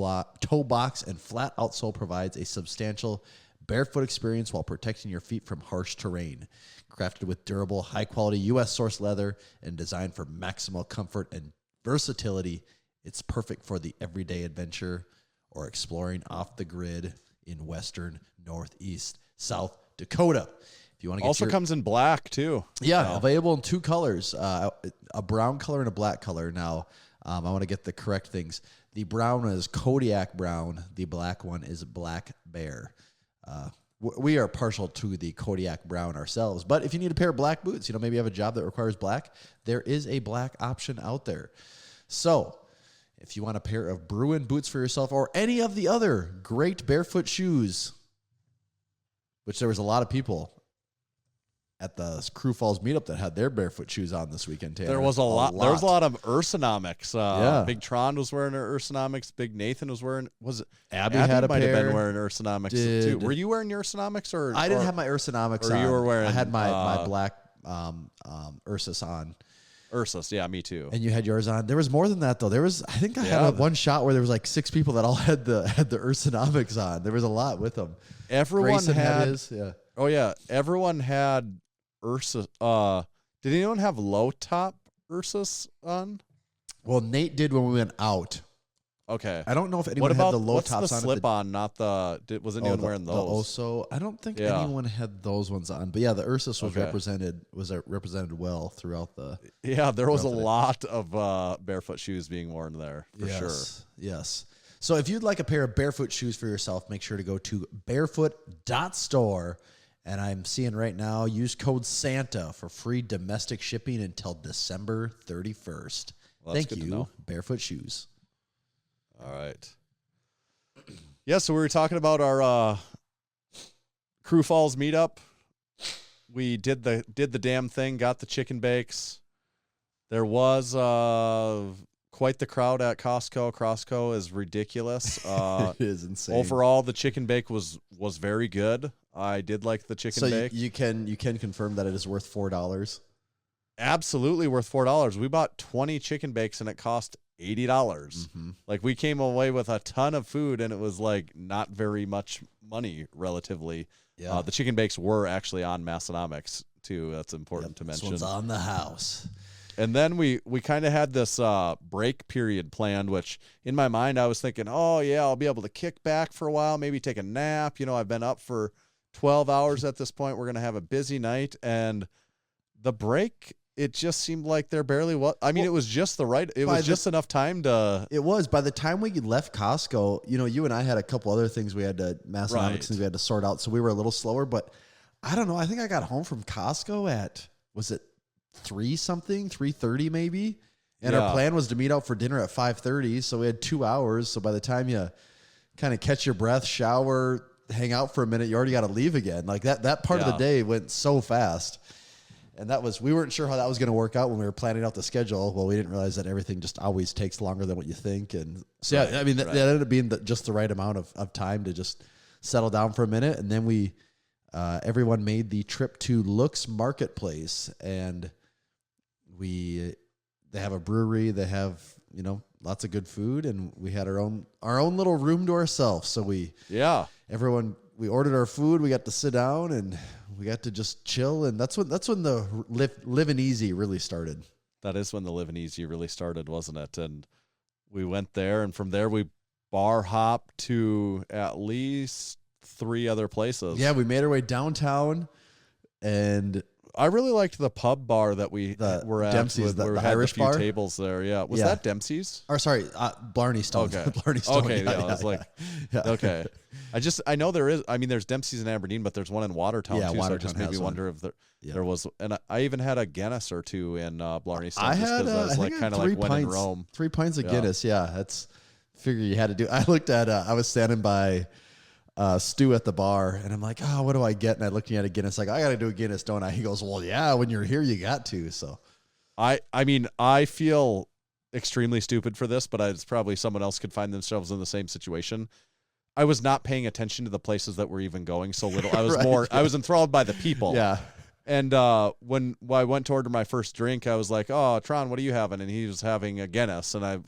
box and flat outsole provides a substantial barefoot experience while protecting your feet from harsh terrain. Crafted with durable, high-quality U.S.-sourced leather and designed for maximal comfort and versatility, it's perfect for the everyday adventure or exploring off the grid in western northeast South Dakota. If you want to get also comes in black too. Yeah, available in 2 colors, a brown color and a black color. Now, I want to get the correct things. The brown is Kodiak brown. The black one is black bear. We are partial to the Kodiak brown ourselves, but if you need a pair of black boots, maybe you have a job that requires black, there is a black option out there. So if you want a pair of Bruin boots for yourself or any of the other great barefoot shoes, which there was a lot of people at the Crew Falls meetup that had their barefoot shoes on this weekend, Tanner. There was a lot. There was a lot of Ursonomics. Big Tron was wearing her Ursonomics. Big Nathan was wearing. Was it Abby had a might pair. have been wearing Ursonomics too. Were you wearing your Ursonomics or? I didn't have my Ursonomics on. You were wearing. I had my black Ursus on. Ursus, yeah, me too. And you had yours on. There was more than that though. There was, I think I had one shot where there was like 6 people that all had the Ursonomics on. There was a lot with them. Everyone Grayson had his. Yeah. Oh yeah, everyone had Ursus. Did anyone have low top Ursus on? Well, Nate did when we went out. Okay. I don't know if anyone had the low tops on. What's the slip on? Not the. Was anyone wearing those? So I don't think anyone had those ones on. But yeah, the Ursus was represented well throughout the. Yeah, there was a lot of barefoot shoes being worn there for sure. Yes. So if you'd like a pair of barefoot shoes for yourself, make sure to go to barefoot.store. And I'm seeing right now, use code SANTA for free domestic shipping until December 31st. Well, Thank you, Barefoot Shoes. All right. Yeah, so we were talking about our Crew Falls meetup. We did the damn thing, got the chicken bakes. There was quite the crowd at Costco. Costco is ridiculous. It is insane. Overall, the chicken bake was very good. I did like the chicken bake. So you can confirm that it is worth $4. Absolutely worth $4. We bought 20 chicken bakes and it cost $80. Mm-hmm. Like we came away with a ton of food and it was like not very much money relatively. Yeah. The chicken bakes were actually on Massenomics too. That's important to mention. This one's on the house. And then we kind of had this break period planned, which in my mind I was thinking, oh yeah, I'll be able to kick back for a while, maybe take a nap. I've been up for 12 hours at this point. We're going to have a busy night. And the break, it just seemed like there barely was. I mean, it was just just enough time to. It was. By the time we left Costco, you and I had a couple other things we had to, Massenomics things we had to sort out. So we were a little slower, but I don't know. I think I got home from Costco at, was it 3:30 maybe? And our plan was to meet out for dinner at 5:30. So we had 2 hours. So by the time you kind of catch your breath, shower, hang out for a minute, you already got to leave again. Like that part of the day went so fast. And we weren't sure how that was going to work out when we were planning out the schedule. Well, we didn't realize that everything just always takes longer than what you think. And so, that ended up being just the right amount of time to just settle down for a minute. And then everyone made the trip to Looks Marketplace, and they have a brewery. They have, lots of good food, and we had our own little room to ourselves. So we ordered our food. We got to sit down and we got to just chill. And that's when the living easy really started. That is when the living easy really started, wasn't it? And we went there, and from there we bar hopped to at least 3 other places. Yeah, we made our way downtown, and I really liked the pub bar that we were at. Dempsey's, the had Irish a few bar tables there. Yeah, was that Dempsey's? Or sorry, Blarney Stone. Okay, Blarney Stone. Okay, I was like, okay. I know there is. I mean, there's Dempsey's in Aberdeen, but there's one in Watertown too. Watertown, so it just made me wonder if there was. And I even had a Guinness or 2 in Blarney Stone. I was like kind of like when in Rome. 3 pints of Guinness. Yeah, that's figure you had to do. I looked at. I was standing by Stu at the bar, and I'm like, oh, what do I get? And I looked at a Guinness, like, I got to do a Guinness, don't I? He goes, well, yeah, when you're here, you got to. So I mean, I feel extremely stupid for this, but it's probably someone else could find themselves in the same situation. I was not paying attention to the places that were even going so little. I was I was enthralled by the people. Yeah. And when I went to order my first drink, I was like, "Oh, Tron, what are you having?" And he was having a Guinness, and I'm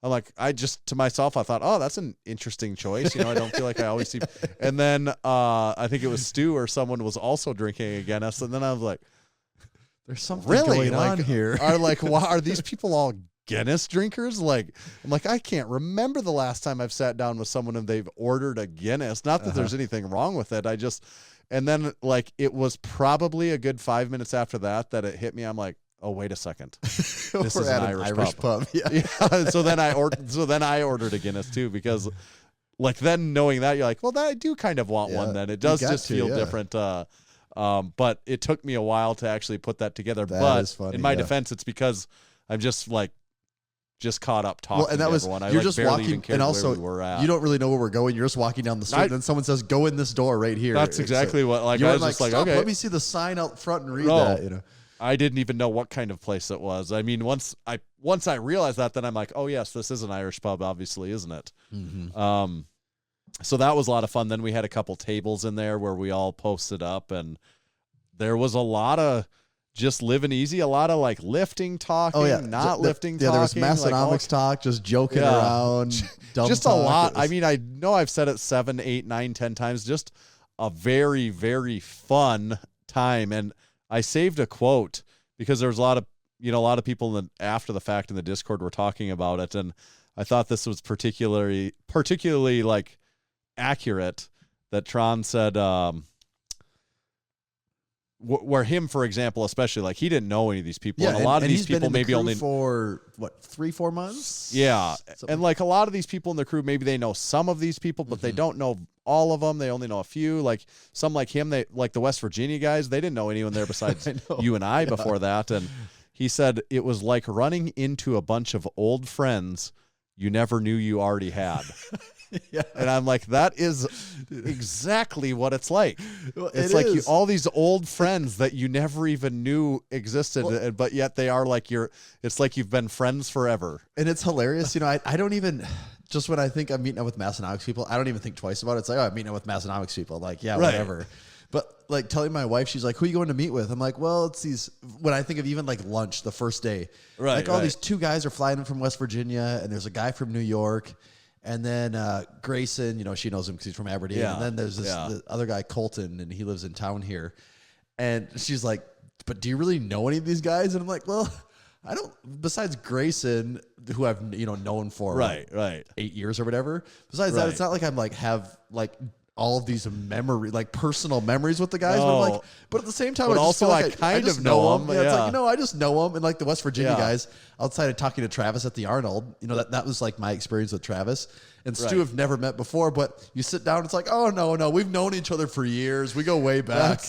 like, I just to myself, I thought, "Oh, that's an interesting choice." I don't feel like I always see. And then I think it was Stu or someone was also drinking a Guinness, and then I was like, There's something really going on here. Are these people all Guinness drinkers? I'm like, I can't remember the last time I've sat down with someone and they've ordered a Guinness. Not that there's anything wrong with it. And then it was probably a good 5 minutes after that it hit me. I'm like, oh, wait a second. This is an Irish pub. Yeah. So then I ordered a Guinness too, because then knowing that, you're like, well, I do kind of want one then. It does just feel different. But it took me a while to actually put that together. That is funny, in my defense, it's because I'm just caught up talking and that to was, everyone. you're just walking, and also where we were at. you don't really know where we're going. You're just walking down the street, and then someone says, "Go in this door right here." That's exactly what. I was just like, "Stop, okay, let me see the sign out front and read that." I didn't even know what kind of place it was. I mean, once I realized that, then I'm like, oh yes, this is an Irish pub, obviously, isn't it? Mm-hmm. So that was a lot of fun. Then we had a couple tables in there where we all posted up, and there was a lot of just living easy, a lot of lifting talking, lifting talking. Yeah, there was Massenomics talk, just joking around. Just a lot. I mean, I know I've said it 7, 8, 9, 10 times. Just a very, very fun time. And I saved a quote because there was a lot of people after the fact in the Discord were talking about it, and I thought this was particularly accurate. That Tron said, where him, for example, especially he didn't know any of these people, and a lot of these people maybe only for 3-4 months. Yeah, and a lot of these people in the crew, maybe they know some of these people, but they don't know all of them. They only know a few. Some like him, they the West Virginia guys. They didn't know anyone there besides you and I before that. And he said it was like running into a bunch of old friends you never knew you already had. Yeah. And I'm like, that is exactly what it's like. Well, it's all these old friends that you never even knew existed, but yet they are it's like you've been friends forever. And it's hilarious. I don't even, just when I think I'm meeting up with Massenomics people, I don't even think twice about it. It's like, oh, I'm meeting up with Massenomics people. Whatever. But telling my wife, she's like, who are you going to meet with? I'm like, well, it's these, when I think of even lunch the first day, these 2 guys are flying in from West Virginia, and there's a guy from New York. And then Grayson, she knows him because he's from Aberdeen. Yeah, and then there's the other guy, Colton, and he lives in town here. And she's like, but do you really know any of these guys? And I'm like, well, I don't, besides Grayson, who I've, known for 8 years or whatever. Besides that, it's not like I'm have all of these personal memories with the guys. No. But at the same time, but I just also feel I kind of know them. Yeah, it's I just know them. And the West Virginia guys, outside of talking to Travis at the Arnold, that was my experience with Travis. And Stu have never met before, but you sit down, it's oh, no, we've known each other for years. We go way back.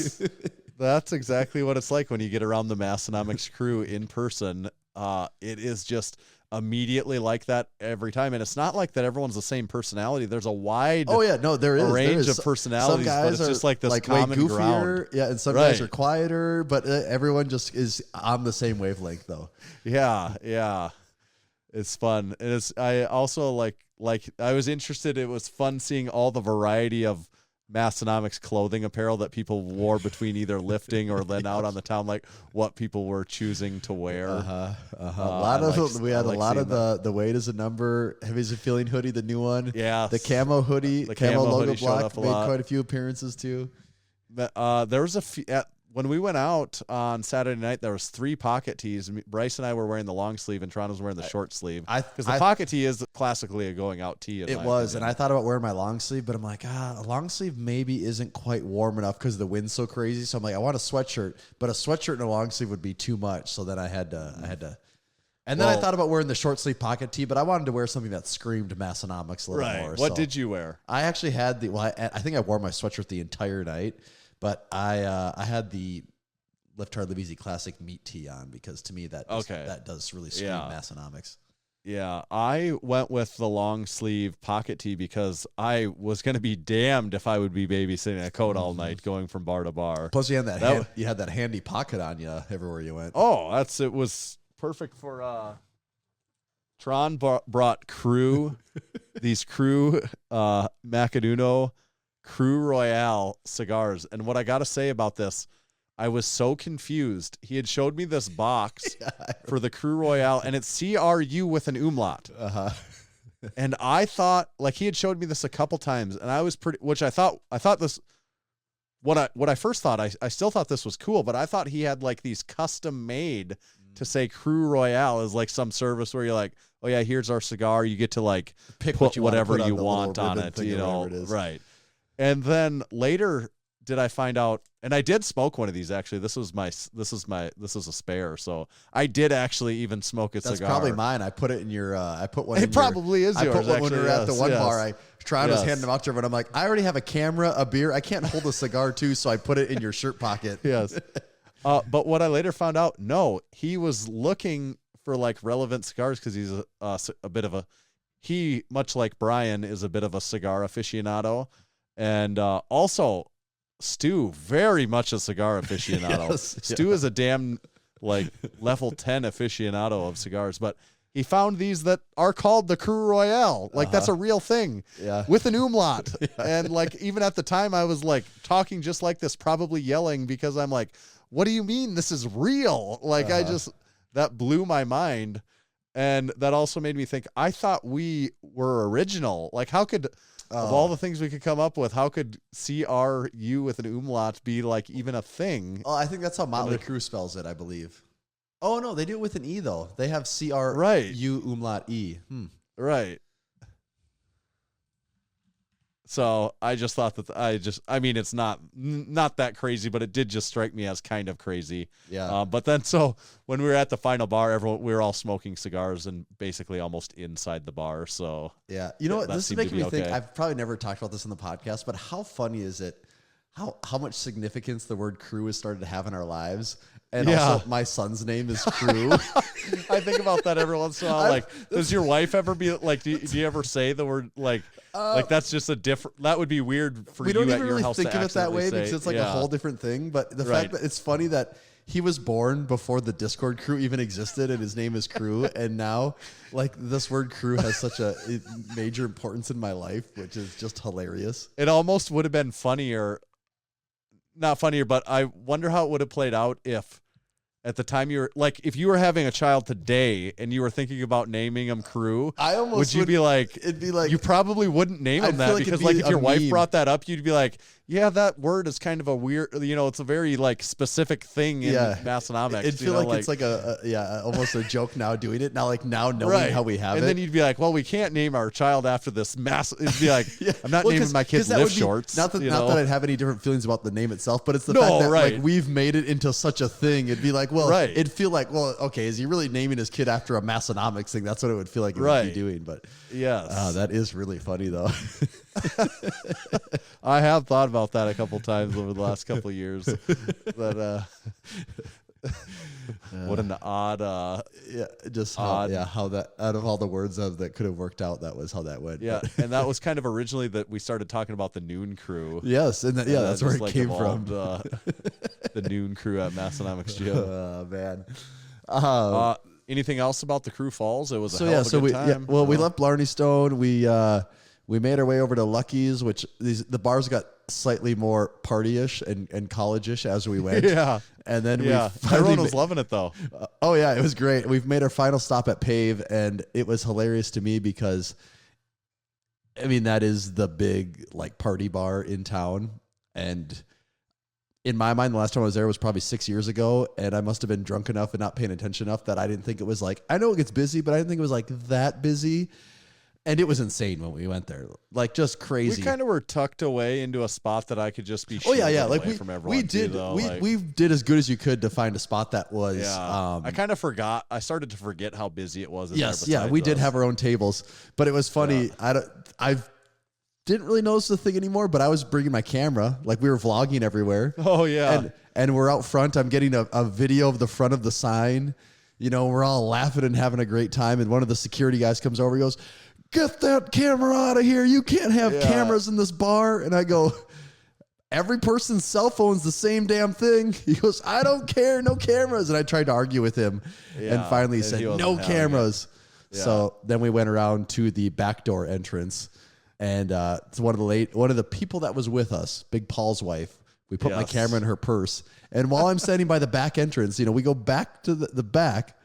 That's exactly what it's like when you get around the Massenomics crew in person. It is just immediately like that every time, and it's not like that everyone's the same personality. There's a wide range of personalities, but it's just this common ground. Yeah, and some guys are quieter, but everyone just is on the same wavelength though. Yeah, it's fun. And I also I was interested. It was fun seeing all the variety of Massenomics clothing apparel that people wore between either lifting or then out on the town, what people were choosing to wear. A lot of we had a lot of the weight is a number. Heavy's a feeling hoodie, the new one. Yeah, the camo hoodie, the camo logo block made quite a few appearances too. There was a few. When we went out on Saturday night, there was 3 pocket tees. Bryce and I were wearing the long sleeve, and Toronto was wearing the short sleeve. Because the pocket tee is classically a going out tee. It was, and I thought about wearing my long sleeve, but I'm like, a long sleeve maybe isn't quite warm enough because the wind's so crazy. So I'm like, I want a sweatshirt, but a sweatshirt and a long sleeve would be too much. So then I had to. And then I thought about wearing the short sleeve pocket tee, but I wanted to wear something that screamed Massenomics a little more. What did you wear? I actually had I think I wore my sweatshirt the entire night. But I had the Lift Hard Live Easy Classic meat tee on because to me that does really scream Massenomics. Yeah, I went with the long sleeve pocket tee because I was going to be damned if I would be babysitting a coat all night going from bar to bar. Plus, you had that handy pocket on you everywhere you went. Oh, it was perfect for Tron brought Crew, these Crew Macanuno Crew Royale cigars. And what I got to say about this, I was so confused. He had showed me this box for the Crew Royale, and it's CRU with an umlaut. And I thought, like, he had showed me this a couple times, and I was which I thought this, what I first thought, I still thought this was cool, but I thought he had like these custom made to say Crew Royale is like some service where you're like, oh yeah, here's our cigar. You get to like Pick put what whatever you want want on it, you know, it is. right. And then later did I find out, and I did smoke one of these actually. This was a spare, so I did actually even smoke a cigar. That's probably mine. I put it in your. I put one. It probably is yours. I put one when we were at the one bar. Tron was Yes. handing them out to everyone. I'm like, I already have a camera, a beer. I can't hold a cigar too, so I put it in your shirt pocket. Yes. But what I later found out, no, he was looking for like relevant cigars because he's a bit of a, he, much like Brian, is a bit of a cigar aficionado. And also Stu, very much a cigar aficionado. Yes, Stu is a damn like level 10 aficionado of cigars, but he found these that are called the Crew Royale. Like that's a real thing with an umlaut. And like, even at the time I was like talking just like this, probably yelling because I'm like, what do you mean this is real? Like that blew my mind. And that also made me think, I thought we were original. Like how could, of all the things we could come up with, how could CRU with an umlaut be like even a thing? Oh, I think that's how Motley Crue spells it, I believe. Oh, no, they do it with an E, though. They have CRU umlaut E. Right. So I just thought that I mean, it's not that crazy, but it did just strike me as kind of crazy. Yeah. But then, so when we were at the final bar, we were all smoking cigars and basically almost inside the bar. So yeah, you know what? This is making me think. Okay. I've probably never talked about this in the podcast, but how funny is it? How much significance the word crew has started to have in our lives. And also, my son's name is Crew. I think about that every once in a while. Like, does your wife ever be like? Do you ever say the word like that's just a different? That would be weird for you. We don't even at your really house think of it that way because it's like a whole different thing. But the fact that it's funny that he was born before the Discord crew even existed, and his name is Crew, and now like this word crew has such a major importance in my life, which is just hilarious. It almost would have been funnier. Not funnier, but I wonder how it would have played out if at the time you were like, if you were having a child today and you were thinking about naming him Crew, would you be like, it'd be like, you probably wouldn't name him that because like if your wife brought that up, you'd be like, yeah, that word is kind of a weird, it's a very like specific thing in Massenomics. It'd feel like it's like almost a joke now doing it now knowing how we have it. And then you'd be like, well, we can't name our child after this it'd be like, I'm not naming my kids lift shorts. Not that I'd have any different feelings about the name itself, but it's the fact that like we've made it into such a thing. It'd be like, well, it'd feel like, well, okay, is he really naming his kid after a Massenomics thing? That's what it would feel like he would be doing. But yes, that is really funny though. I have thought about that a couple times over the last couple of years. But what an odd, how that out of all the words that could have worked out, that was how that went. Yeah, and that was kind of originally that we started talking about the Noon Crew. Yes, and that's where it came from. The Noon Crew at Massenomics Gym. Oh man. Anything else about the Crew Falls? It was a hell of a good time. We left Blarney Stone. We made our way over to Lucky's, which the bars got slightly more party-ish and college-ish as we went. Yeah. And then everyone was loving it though. It was great. We've made our final stop at Pave, and it was hilarious to me because, I mean, that is the big like party bar in town. And in my mind, the last time I was there was probably 6 years ago, and I must have been drunk enough and not paying attention enough that I didn't think it was like, I know it gets busy, but I didn't think it was like that busy. And it was insane when we went there, like just crazy. We kind of were tucked away into a spot that I could just be. Like from everyone we did. We did as good as you could to find a spot that was. Yeah. I kind of forgot. I started to forget how busy it was. We did have our own tables, but it was funny. Yeah. I didn't really notice the thing anymore, but I was bringing my camera, like we were vlogging everywhere. Oh yeah, and we're out front. I'm getting a video of the front of the sign. We're all laughing and having a great time, and one of the security guys comes over. He goes, "Get that camera out of here. You can't have cameras in this bar." And I go, every person's cell phone's the same damn thing. He goes, I don't care, no cameras. And I tried to argue with him, and finally he said, no cameras. Yeah. So then we went around to the back door entrance, and it's one of the people that was with us, Big Paul's wife. We put my camera in her purse, and while I'm standing by the back entrance, we go back to the back.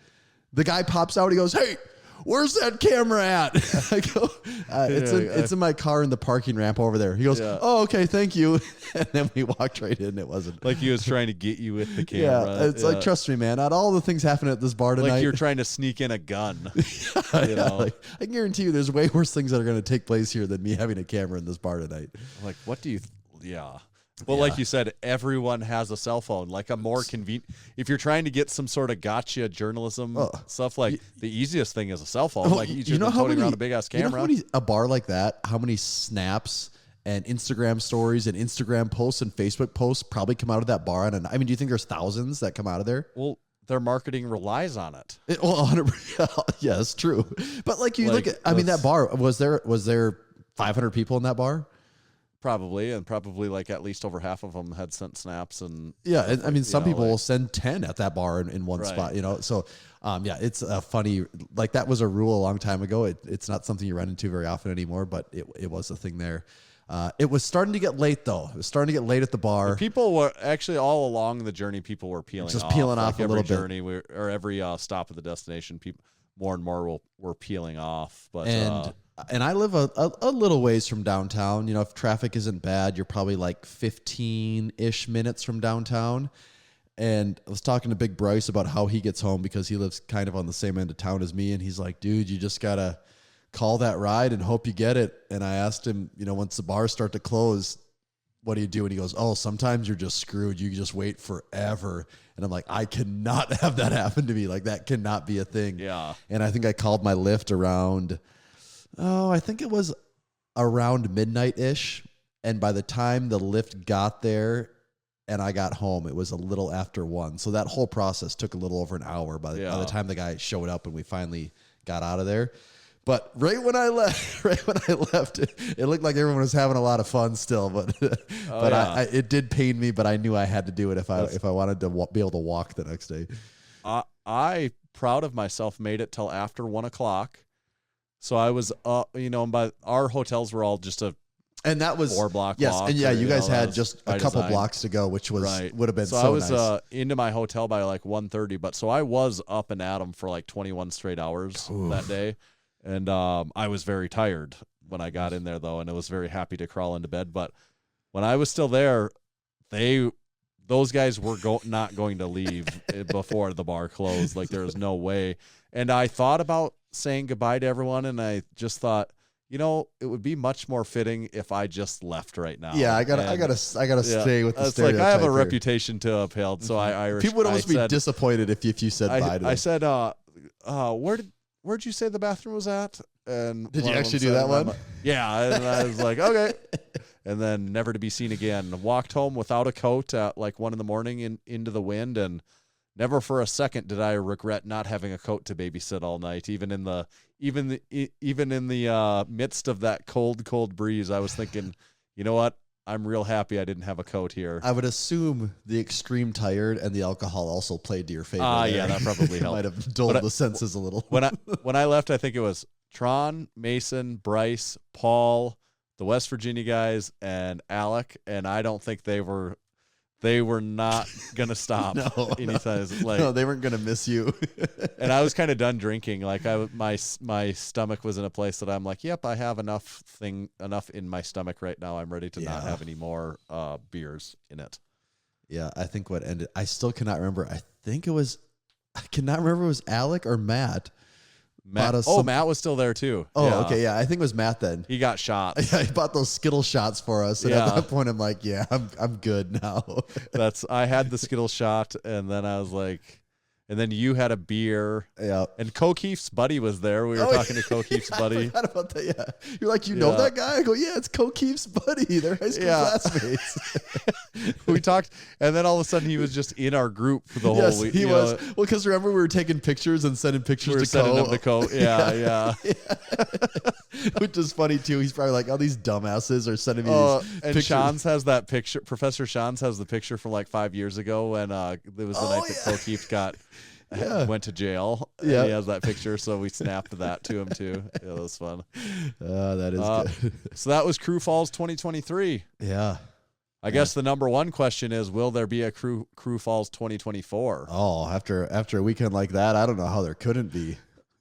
The guy pops out. He goes, hey, where's that camera at? I go, it's in my car in the parking ramp over there. He goes, oh, okay, thank you. And then we walked right in. It wasn't. Like he was trying to get you with the camera. Yeah, it's like, trust me, man, not all the things happening at this bar tonight. Like you're trying to sneak in a gun. Like, I guarantee you there's way worse things that are going to take place here than me having a camera in this bar tonight. Like, what do you... Well, like you said, everyone has a cell phone. Like a more convenient, if you're trying to get some sort of gotcha journalism stuff, like the easiest thing is a cell phone. Like easier than toting around a big ass camera. A bar like that, how many snaps and Instagram stories and Instagram posts and Facebook posts probably come out of that bar? And I mean, do you think there's thousands that come out of there? Well, their marketing relies on it. Well, 100%. Yeah, it's true. But like you look at, I mean, that bar was there 500 people in that bar? Probably, and probably like at least over half of them had sent snaps. And I mean, some people will send 10 at that bar in one spot, So, it's a funny, like that was a rule a long time ago. It's not something you run into very often anymore, but it was a thing there. It was starting to get late though. It was starting to get late at the bar. The people were actually all along the journey. People were peeling off a little bit. Or every stop of the destination, people more and more were peeling off. But and I live a little ways from downtown. If traffic isn't bad, you're probably like 15-ish minutes from downtown. And I was talking to Big Bryce about how he gets home because he lives kind of on the same end of town as me. And he's like, dude, you just got to call that ride and hope you get it. And I asked him, once the bars start to close, what do you do? And he goes, oh, sometimes you're just screwed. You just wait forever. And I'm like, I cannot have that happen to me. Like that cannot be a thing. Yeah. And I think I called my Lyft around... I think it was around midnight-ish. And by the time the Lyft got there and I got home, it was a little after 1. So that whole process took a little over an hour by the time the guy showed up and we finally got out of there. But right when I left, it looked like everyone was having a lot of fun still. But it did pain me, but I knew I had to do it if I wanted to be able to walk the next day. I, proud of myself, made it till after 1 o'clock. So I was, by our hotels were all just and that was 4-block walk. And you guys had just a couple design. Blocks to go, which would have been so I was nice. Into my hotel by like 1:30, but so I was up and at 'em for like 21 straight hours that day, and I was very tired when I got in there though, and I was very happy to crawl into bed. But when I was still there, those guys were not going to leave before the bar closed. Like there was no way. And I thought about saying goodbye to everyone, and I just thought, it would be much more fitting if I just left right now. Yeah, I gotta stay with the stereotype. It's like I have a reputation to uphold, so people would almost be disappointed if you said bye to them. I said, where'd you say the bathroom was at? And did you actually do that one? Yeah, and I was like, okay. And then never to be seen again. Walked home without a coat at like 1 a.m. into the wind, and never for a second did I regret not having a coat to babysit all night. Even in the midst of that cold breeze, I was thinking, you know what? I'm real happy I didn't have a coat here. I would assume the extreme tired and the alcohol also played to your favor. Yeah, that probably helped. Might have dulled the senses a little. When I left, I think it was Tron, Mason, Bryce, Paul, the West Virginia guys, and Alec, and I don't think they were not gonna stop anytime. No, they weren't gonna miss you. And I was kind of done drinking. Like my stomach was in a place that I'm like, yep, I have enough in my stomach right now. I'm ready to not have any more beers in it. Yeah, I think what ended. I still cannot remember. I cannot remember if it was Alec or Matt. Matt was still there too. Oh, yeah. Okay, yeah. I think it was Matt then. He got shot. Yeah, he bought those Skittle shots for us. And at that point, I'm like, yeah, I'm good now. I had the Skittle shot, and then I was like, and then you had a beer. Yeah. And Cokeef's buddy was there. We were talking to Cokeef's buddy. I forgot about that. Yeah. You're like, know that guy? I go, yeah, it's Cokeef's buddy. They're high school classmates. we talked, and then all of a sudden he was just in our group for the whole week. He was. Well, because remember we were taking pictures and sending pictures to sending Co. them to Co. Yeah. Which is funny too. He's probably like, all these dumbasses are sending me these And pictures. Shans has that picture. Professor Shans has the picture from like 5 years ago when it was the night that O'Keefe went to jail. Yeah. He has that picture, so we snapped that to him too. Yeah, that was fun. That is good. So that was Crew Falls 2023. Yeah. I guess the number one question is, will there be a Crew Falls 2024? Oh, after a weekend like that, I don't know how there couldn't be.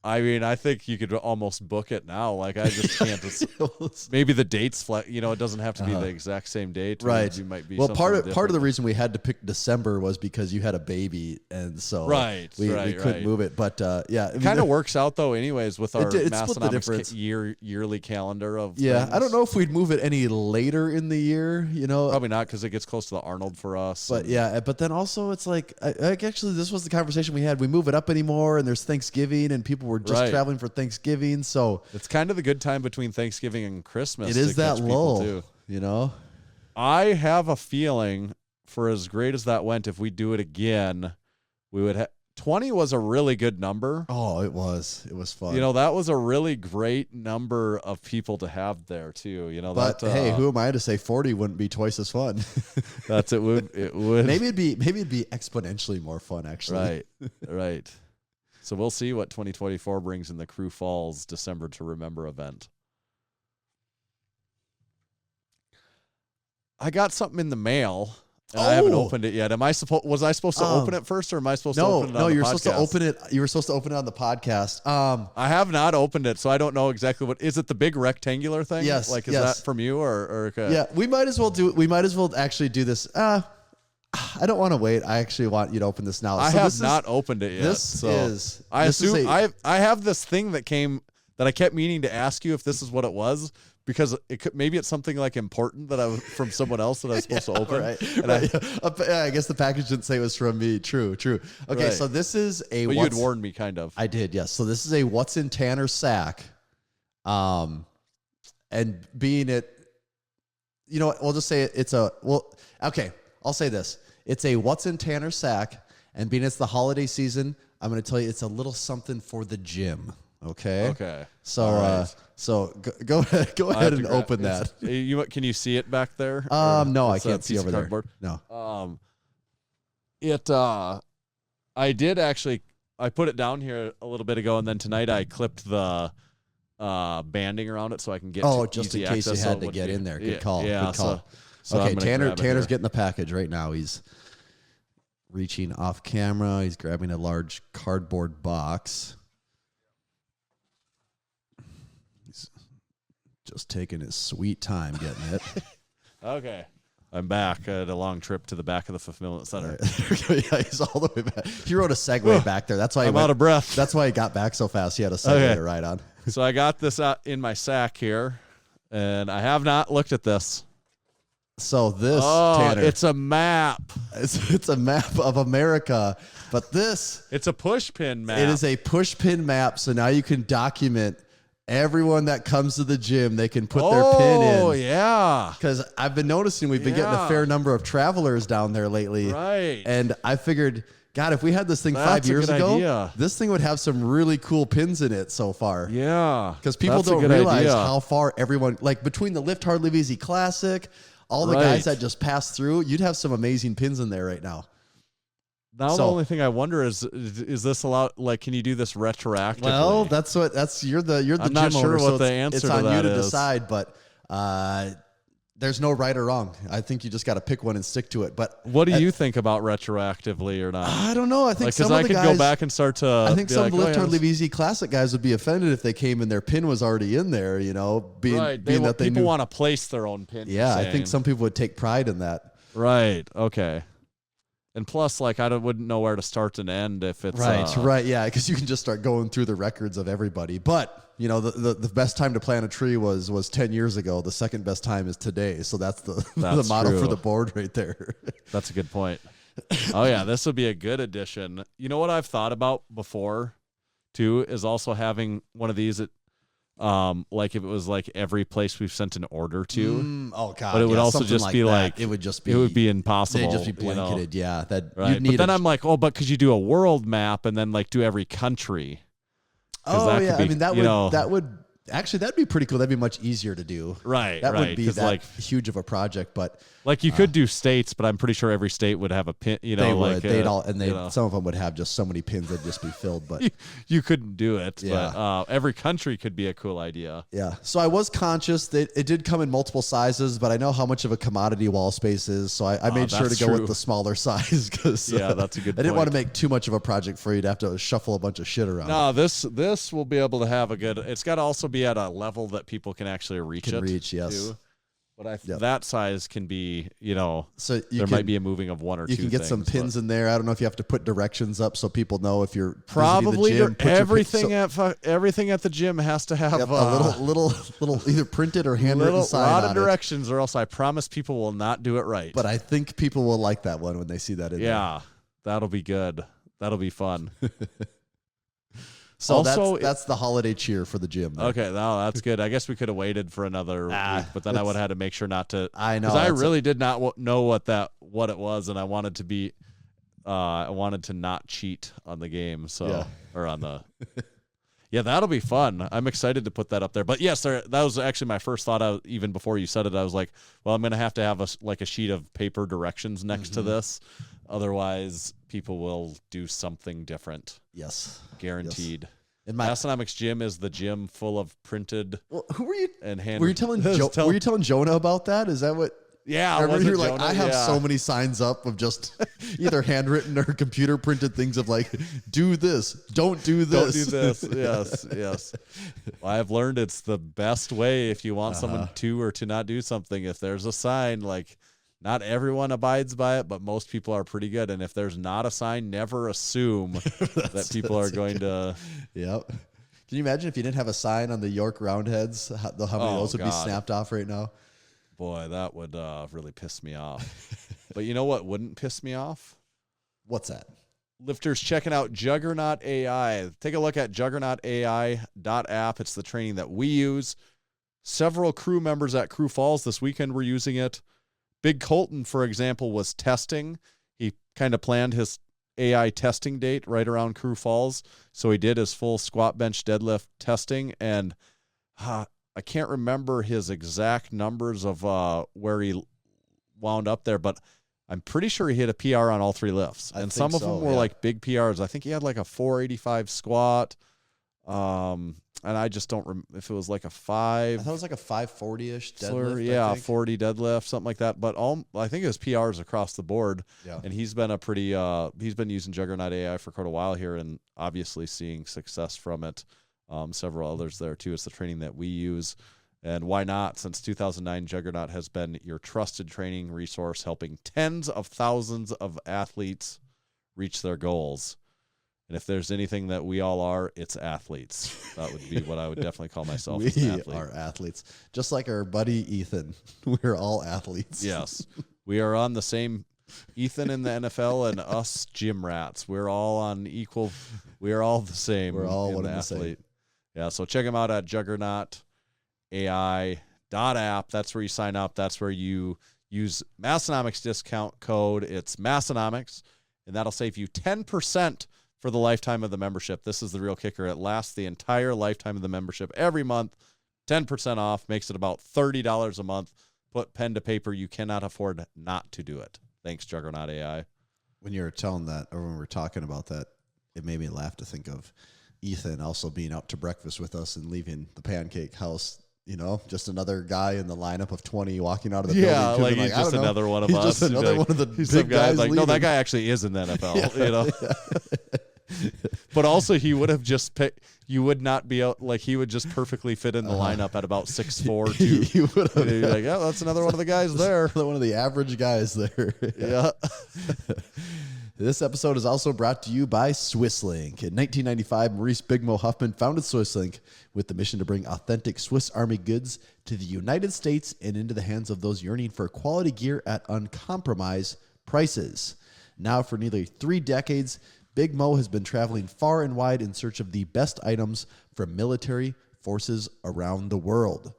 I mean, I think you could almost book it now. Like, I just can't. Maybe the dates, it doesn't have to be the exact same date. Right. You might be. Well, part of the reason we had to pick December was because you had a baby, and so we couldn't move it. But yeah, it kind of works out though, anyways, with our Massenomics yearly calendar of. Yeah, things. I don't know if we'd move it any later in the year. Probably not, because it gets close to the Arnold for us. But but then also it's like actually this was the conversation we had. We move it up anymore, and there's Thanksgiving, and people were just traveling for Thanksgiving, so it's kind of the good time between Thanksgiving and Christmas. It is that lull, too. I have a feeling, for as great as that went, if we do it again, we would have 20 was a really good number. Oh, it was fun. That was a really great number of people to have there too. But hey, who am I to say 40 wouldn't be twice as fun? It would. Maybe it'd be exponentially more fun, actually. Right. So we'll see what 2024 brings in the Crew Falls December to Remember event. I got something in the mail, and I haven't opened it yet. Was I supposed to open it first, or am I supposed to open it on the podcast? No, you're supposed to open it. You were supposed to open it on the podcast. I have not opened it, so I don't know exactly what. Is it the big rectangular thing? Yes. Is that from you or okay. Yeah, we might as well actually do this. I don't want to wait. I actually want you to open this now. I have not opened it yet. I have this thing that came that I kept meaning to ask you if this is what it was, because maybe it's something like important that I was from someone else that I was supposed to open. I guess the package didn't say it was from me. True. Okay, so this is a. But you had warned me, kind of. I did, yes. So this is a What's in Tanner sack, and being it, we'll just say it's a Okay, I'll say this. It's a What's in Tanner sack, and being it's the holiday season, I'm going to tell you it's a little something for the gym. Okay. Okay. So go ahead and open that. Can you see it back there? No, I can't see over there. No. I did actually. I put it down here a little bit ago, and then tonight I clipped the banding around it so I can get. Just in case you had to get in there. Good call. Yeah. Good call. So okay, Tanner's getting the package right now. He's reaching off camera. He's grabbing a large cardboard box. He's just taking his sweet time getting it. Okay. I'm back. I had a long trip to the back of the fulfillment center. Yeah, he's all the way back. He rode a Segway back there. That's why I'm out of breath. That's why he got back so fast. He had a Segway to ride on. So I got this out in my sack here, and I have not looked at this. So this, Tanner, it's a map. It's a map of America, but it's a push pin map. It is a push pin map. So now you can document everyone that comes to the gym. They can put their pin in. Oh, yeah. Because I've been noticing we've been getting a fair number of travelers down there lately. Right. And I figured, God, if we had this thing 5 years ago, this thing would have some really cool pins in it so far. Yeah. Because people don't realize how far everyone, like between the Lift Hard Live Easy Classic, all the guys that just passed through, you'd have some amazing pins in there right now. Now the only thing I wonder is this allowed? Like, can you do this retroactively? Well, you're the gym owner. I'm not sure what the answer to that is. It's on you to decide, but there's no right or wrong. I think you just got to pick one and stick to it. But what do you think about retroactively or not? I don't know. I think some of the guys, I could go back and start to. I think some Lift Hard Live Easy Classic guys would be offended if they came and their pin was already in there. Being that they people want to place their own pin. Yeah, I think some people would take pride in that. Right. Okay. And plus, like, I wouldn't know where to start and end if it's right, yeah, because you can just start going through the records of everybody. But the best time to plant a tree was 10 years ago. The second best time is today. So that's the motto for the board right there. That's a good point. Oh yeah, this would be a good addition. You know what I've thought about before, too, is also having one of these. Like if it was like every place we've sent an order to. Oh God! But it would also something just be that. like it would just be it would be impossible. It'd just be you know? blanketed. Yeah, that Right. you'd need. But then I'm like, but could you do a world map and then like do every country? Oh that could yeah, be, I mean that would actually that'd be pretty cool. That'd be much easier to do. Right. That right. would be 'Cause, that like huge of a project, but like you could do states, but I'm pretty sure every state would have a pin. You know, they like would. They'd all and they you know. some of them would have just so many pins that'd just be filled. But you couldn't do it. Yeah. But every country could be a cool idea. yeah, so I was conscious that it did come in multiple sizes, but I know how much of a commodity wall space is, so I made sure to that's go true. with the smaller size because Yeah, that's a good I didn't want to point. make too much of a project for you to have to shuffle a bunch of shit around. No, this will be able to have a good. It's got to also be at a level that people can actually reach Can it. reach, yes. too. But Yep. that size can be, So there might be a moving of one or two. You can get some things, pins but in there. I don't know if you have to put directions up so people know if you're visiting probably the gym, put your everything pin- everything at the gym has to have Yep, a little either printed or handwritten sign lot on of it. directions, or else I promise people will not do it right. But I think people will like that one when they see that in there. yeah, that'll be good. That'll be fun. So Also, that's the holiday cheer for the gym. there. Okay, no, that's good. I guess we could have waited for another week, but then I would have had to make sure not to. I know. Because I that's really did not know what it was, and I wanted to be, I wanted to not cheat on the game. So Yeah. or on the. Yeah, that'll be fun. I'm excited to put that up there. But yes, that was actually my first thought. Even before you said it, I was like, well, I'm going to have a sheet of paper directions next to this. Otherwise, people will do something different. Yes. Guaranteed. In my Massenomics gym is the gym full of printed well, who were you? and hand. Were you telling Were you telling Jonah about that? Is that what? Yeah, I remember was you it were like, Jonah? I have Yeah. so many signs up of just either handwritten or computer printed things of like, do this, don't do Don't this. do this. Yes, yes. Well, I've learned it's the best way if you want someone to or to not do something. If there's a sign, like not everyone abides by it, but most people are pretty good. And if there's not a sign, never assume that people are going to. Yep. Can you imagine if you didn't have a sign on the York Roundheads? How many of those would be God. snapped off right now? Boy, that would really piss me off. But you know what wouldn't piss me off? What's that? Lifters checking out Juggernaut AI. Take a look at juggernautai.app. It's the training that we use. Several crew members at Crew Falls this weekend were using it. Big Colton, for example, was testing. He kind of planned his AI testing date right around Crew Falls. So he did his full squat, bench, deadlift testing. And I can't remember his exact numbers of where he wound up there, but I'm pretty sure he hit a PR on all three lifts. I And think some of so, them were yeah. like big PRs. I think he had like a 485 squat. And I just don't if it was like a I 5. thought it was like a 540-ish Slur, deadlift. yeah, I think. 40 deadlift, something like that. But I think it was PRs across the board. Yeah. And he's been he's been using Juggernaut AI for quite a while here, and obviously seeing success from it. Several others there too. It's the training that we use, and why not? Since 2009, Juggernaut has been your trusted training resource, helping tens of thousands of athletes reach their goals. And if there's anything that we all are, it's athletes. That would be what I would definitely call myself. as an We athlete. are athletes. Just like our buddy Ethan. We're all athletes. Yes. We are on the same Ethan in the NFL and us gym rats. We're all on equal. We are all the same. We're all in one the and the same. athlete. Yeah. So check them out at juggernautai.app. That's where you sign up. That's where you use Massenomics discount code. It's Massenomics, and that'll save you 10% for the lifetime of the membership. This is the real kicker. It lasts the entire lifetime of the membership every month. 10% off makes it about $30 a month. Put pen to paper. You cannot afford not to do it. Thanks, Juggernaut AI. When you were telling that, or when we were talking about that, it made me laugh to think of Ethan also being out to breakfast with us and leaving the pancake house. You know, just another guy in the lineup of 20 walking out of the building. Like he's just another one of he's us. Just He'd be another like- one of the he's big some guy guys. like, no, that leaving. guy actually is in the NFL. You know. But also, he would have just picked. You would not be out like he would just perfectly fit in the lineup at about 6'4", too. You would have. You'd be like, yeah, that's another one of the guys there. One of the average guys there. Yeah. This episode is also brought to you by Swisslink. In 1995, Maurice Big Mo Huffman founded Swisslink with the mission to bring authentic Swiss Army goods to the United States and into the hands of those yearning for quality gear at uncompromised prices. Now, for nearly 3 decades, Big Mo has been traveling far and wide in search of the best items from military, forces around the world.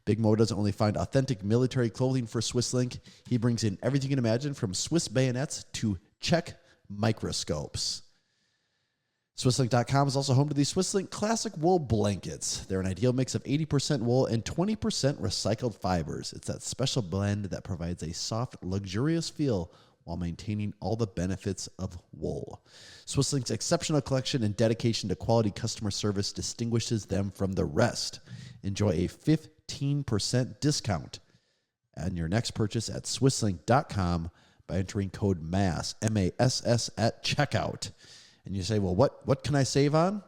Big Mo doesn't only find authentic military clothing for Swisslink. He brings in everything you can imagine, from Swiss bayonets to Czech microscopes. Swisslink.com is also home to the Swisslink Classic Wool Blankets. They're an ideal mix of 80% wool and 20% recycled fibers. It's that special blend that provides a soft, luxurious feel while maintaining all the benefits of wool. Swisslink's exceptional collection and dedication to quality customer service distinguishes them from the rest. Enjoy a 15% discount on your next purchase at Swisslink.com by entering code MASS, M-A-S-S, at checkout. And you say, well, what can I save on?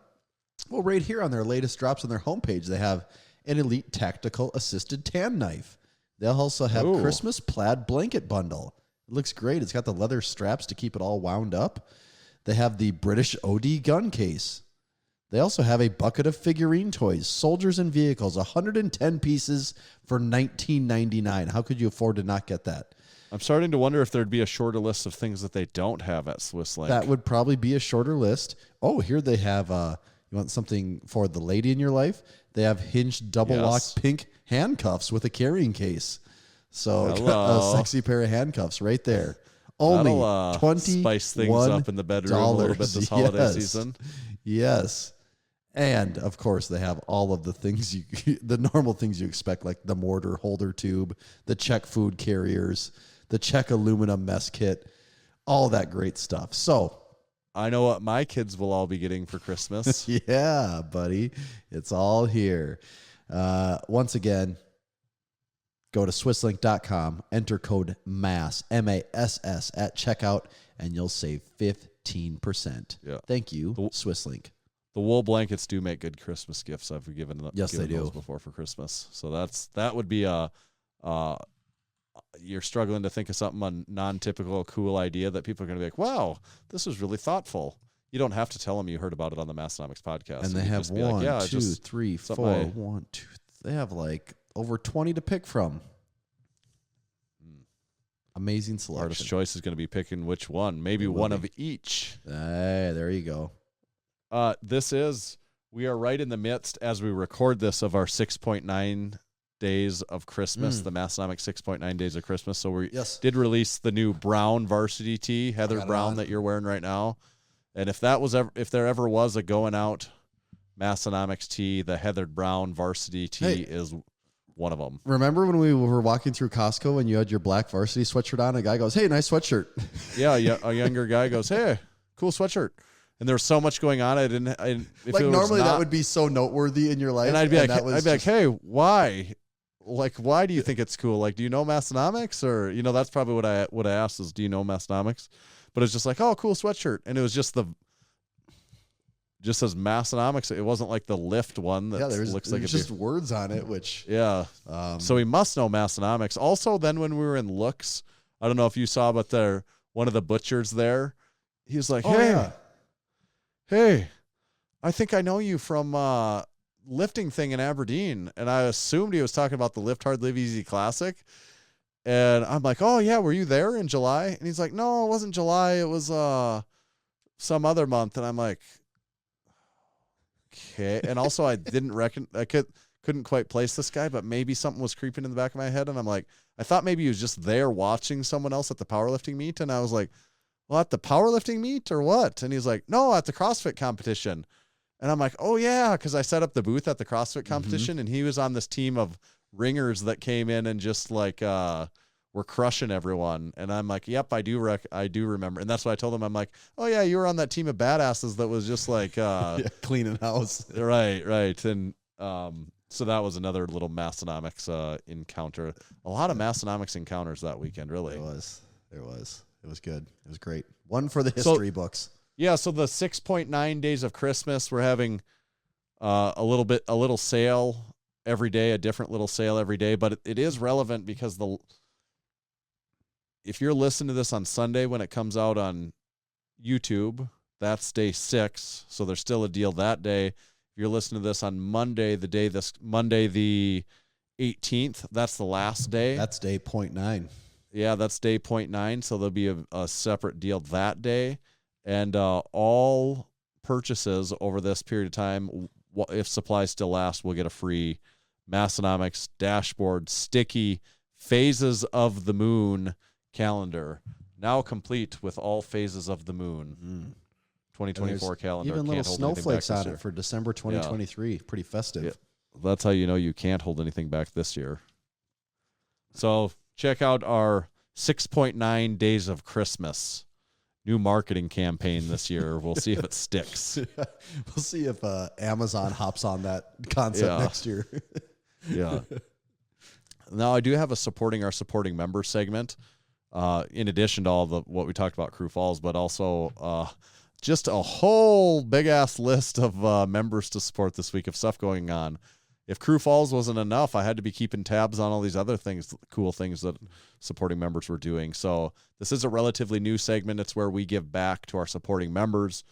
Well, right here on their latest drops on their homepage, they have an Elite Tactical Assisted Tan Knife. They'll also have Christmas Plaid Blanket Bundle. It looks great. It's got the leather straps to keep it all wound up. They have the British OD gun case. They also have a bucket of figurine toys, soldiers and vehicles, 110 pieces for $19.99. How could you afford to not get that? I'm starting to wonder if there'd be a shorter list of things that they don't have at Swisslink. That would probably be a shorter list. Oh, here they have, you want something for the lady in your life? They have hinged double lock pink handcuffs with a carrying case. So a sexy pair of handcuffs right there. Only $21. Spice things up in the bedroom a little bit this holiday season. Yes. And of course, they have all of the things the normal things you expect, like the mortar holder tube, the Czech food carriers, the Czech aluminum mess kit, all that great stuff. So I know what my kids will all be getting for Christmas. Yeah, buddy. It's all here. Once again, go to Swisslink.com, enter code MASS, M-A-S-S, at checkout, and you'll save 15%. Yeah. Thank you, Swisslink. The wool blankets do make good Christmas gifts. I've given they do. those before for Christmas. So that would be you're struggling to think of something, a non-typical cool idea that people are going to be like, wow, this is really thoughtful. You don't have to tell them you heard about it on the Massenomics podcast. And they have they have like over 20 to pick from. Amazing selection. Hardest choice is going to be picking which one. Maybe one of each. Hey, there you go. We are right in the midst, as we record this, of our 6.9 days of Christmas, the Massenomics 6.9 days of Christmas. So we did release the new brown varsity tee, Heather Brown, that you're wearing right now. And if there ever was a going out Massenomics tee, the Heather Brown varsity tee is one of them. Remember when we were walking through Costco and you had your black varsity sweatshirt on? A guy goes, hey, nice sweatshirt. Yeah, a younger guy goes, hey, cool sweatshirt. And there was so much going on. Normally that would be so noteworthy in your life. And I'd be like, hey, why? Like, why do you think it's cool? Like, do you know Massenomics? Or, that's probably what I asked is, do you know Massenomics? But it's just like, oh, cool sweatshirt. And it was just says Massenomics. It wasn't like the lift one that looks like it's just words on it, which so he must know Massenomics. Also, then when we were in Looks, I don't know if you saw, but one of the butchers there, he was like, hey, I think I know you from lifting thing in Aberdeen. And I assumed he was talking about the Lift Hard Live Easy Classic. And I'm like, oh yeah, were you there in July? And he's like, no, it wasn't July. It was some other month. And I'm like, okay. And also I couldn't quite place this guy, but maybe something was creeping in the back of my head. And I'm like, I thought maybe he was just there watching someone else at the powerlifting meet. And I was like, well, at the powerlifting meet or what? And he's like, no, at the CrossFit competition. And I'm like, oh yeah, because I set up the booth at the CrossFit competition, and he was on this team of ringers that came in and just like were crushing everyone. And I'm like, yep, I do remember. And that's what I told him. I'm like, oh yeah, you were on that team of badasses that was just like cleaning house. Right. And so that was another little Massenomics encounter. A lot of Massenomics encounters that weekend, really. There was. It was good. It was great. One for the history books. Yeah, so the 6.9 days of Christmas, we're having a little sale every day, a different little sale every day, but it is relevant because if you're listening to this on Sunday when it comes out on YouTube, that's day 6, so there's still a deal that day. If you're listening to this on Monday, Monday the 18th, that's the last day. That's day 0.9. Yeah, that's day 0.9, so there'll be a separate deal that day. And all purchases over this period of time if supplies still last, we'll get a free Massenomics dashboard sticky Phases of the Moon calendar, now complete with all phases of the moon. 2024 calendar. Even can't little hold anything snowflakes back this on year. it for December 2023. Pretty festive. Yeah. That's how you know you can't hold anything back this year. So check out our 6.9 Days of Christmas new marketing campaign this year. We'll see if it sticks. We'll see if Amazon hops on that concept next year. Yeah. Now I do have a supporting member segment, in addition to all what we talked about Crew Falls, but also just a whole big ass list of members to support this week of stuff going on. If Crew Falls wasn't enough, I had to be keeping tabs on all these other things, cool things that supporting members were doing. So this is a relatively new segment. It's where we give back to our supporting members.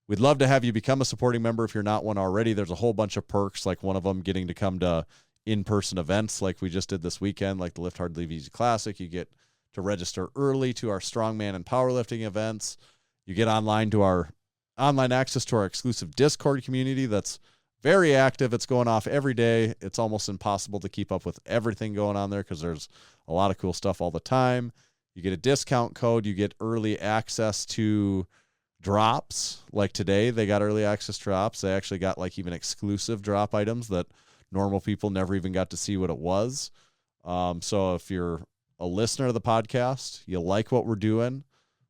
We'd love to have you become a supporting member if you're not one already. There's a whole bunch of perks, like one of them getting to come to in-person events like we just did this weekend, like the Lift Hard, Live Easy Classic. You get to register early to our strongman and powerlifting events. You get online access to our exclusive Discord community that's very active. It's going off every day. It's almost impossible to keep up with everything going on there because there's a lot of cool stuff all the time. You get a discount code. You get early access to drops. Like today, they got early access drops. They actually got like even exclusive drop items that normal people never even got to see what it was. So if you're a listener of the podcast, you like what we're doing,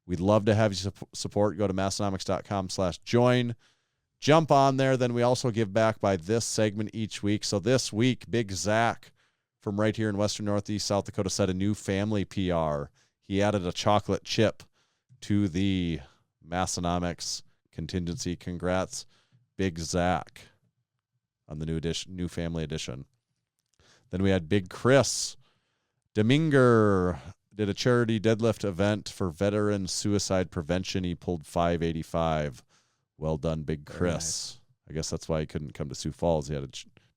we'd love to have you support. Go to massenomics.com/join. Jump on there. Then we also give back by this segment each week. So this week, Big Zach from right here in Western Northeast South Dakota set a new family PR. He added a chocolate chip to the Massenomics contingency. Congrats, Big Zach, on the new family edition. Then we had Big Chris Dominger did a charity deadlift event for veteran suicide prevention. He pulled 585. Well done, Big Chris. Nice. I guess that's why he couldn't come to Sioux Falls. He had a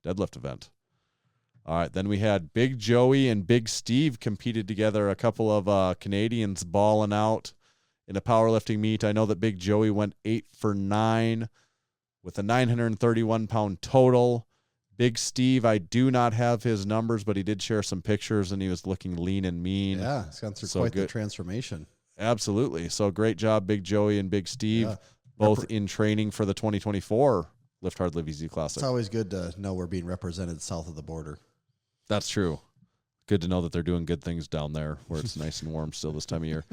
deadlift event. All right, then we had Big Joey and Big Steve competed together. A couple of Canadians balling out in a powerlifting meet. I know that Big Joey went 8 for 9 with a 931-pound total. Big Steve, I do not have his numbers, but he did share some pictures, and he was looking lean and mean. Yeah, he's gone through quite the transformation. Absolutely. So great job, Big Joey and Big Steve, both in training for the 2024 Lift Hard, Live Easy Classic. It's always good to know we're being represented south of the border. That's true. Good to know that they're doing good things down there where it's nice and warm still this time of year.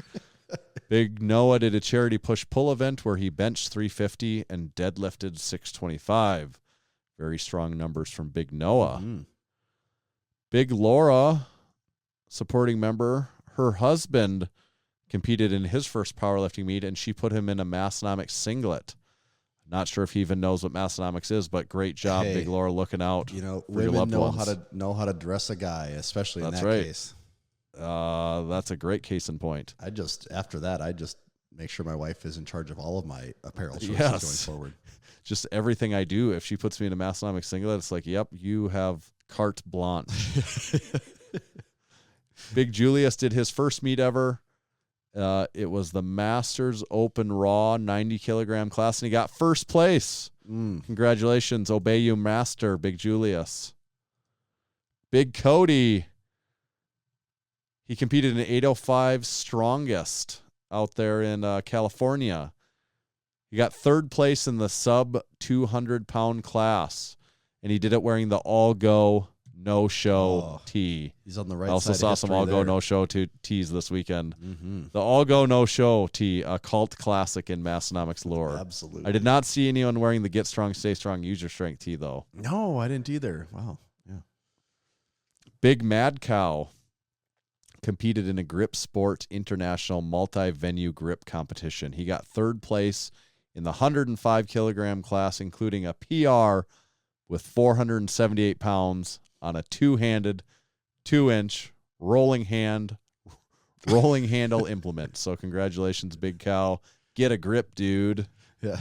Big Noah did a charity push-pull event where he benched 350 and deadlifted 625. Very strong numbers from Big Noah. Mm-hmm. Big Laura, supporting member, her husband competed in his first powerlifting meet, and she put him in a Massenomics singlet. Not sure if he even knows what Massenomics is, but great job, Big Laura, looking out. You know, for your women loved know how to dress a guy, especially in that case. That's a great case in point. After that, I just make sure my wife is in charge of all of my apparel choices going forward. Just everything I do. If she puts me in a Massenomics singlet, it's like, yep, you have carte blanche. Big Julius did his first meet ever. It was the Masters Open Raw 90-kilogram class, and he got first place. Congratulations. Obey you, Master, Big Julius. Big Cody. He competed in 805 Strongest out there in California. He got third place in the sub 200-pound class, and he did it wearing the All Go No Show tee. He's on the right I also side. saw some All Go No Show tees this weekend. Mm-hmm. The All Go No Show tee, a cult classic in Massenomics lore. Absolutely. I did not see anyone wearing the Get Strong, Stay Strong, Use Your Strength tee, though. No, I didn't either. Wow. Yeah. Big Mad Cow competed in a Grip Sport International multi-venue grip competition. He got third place in the 105-kilogram class, including a PR with 478 pounds on a two-handed, 2-inch rolling handle implement. So congratulations, Big Cow. Get a grip, dude. Yeah.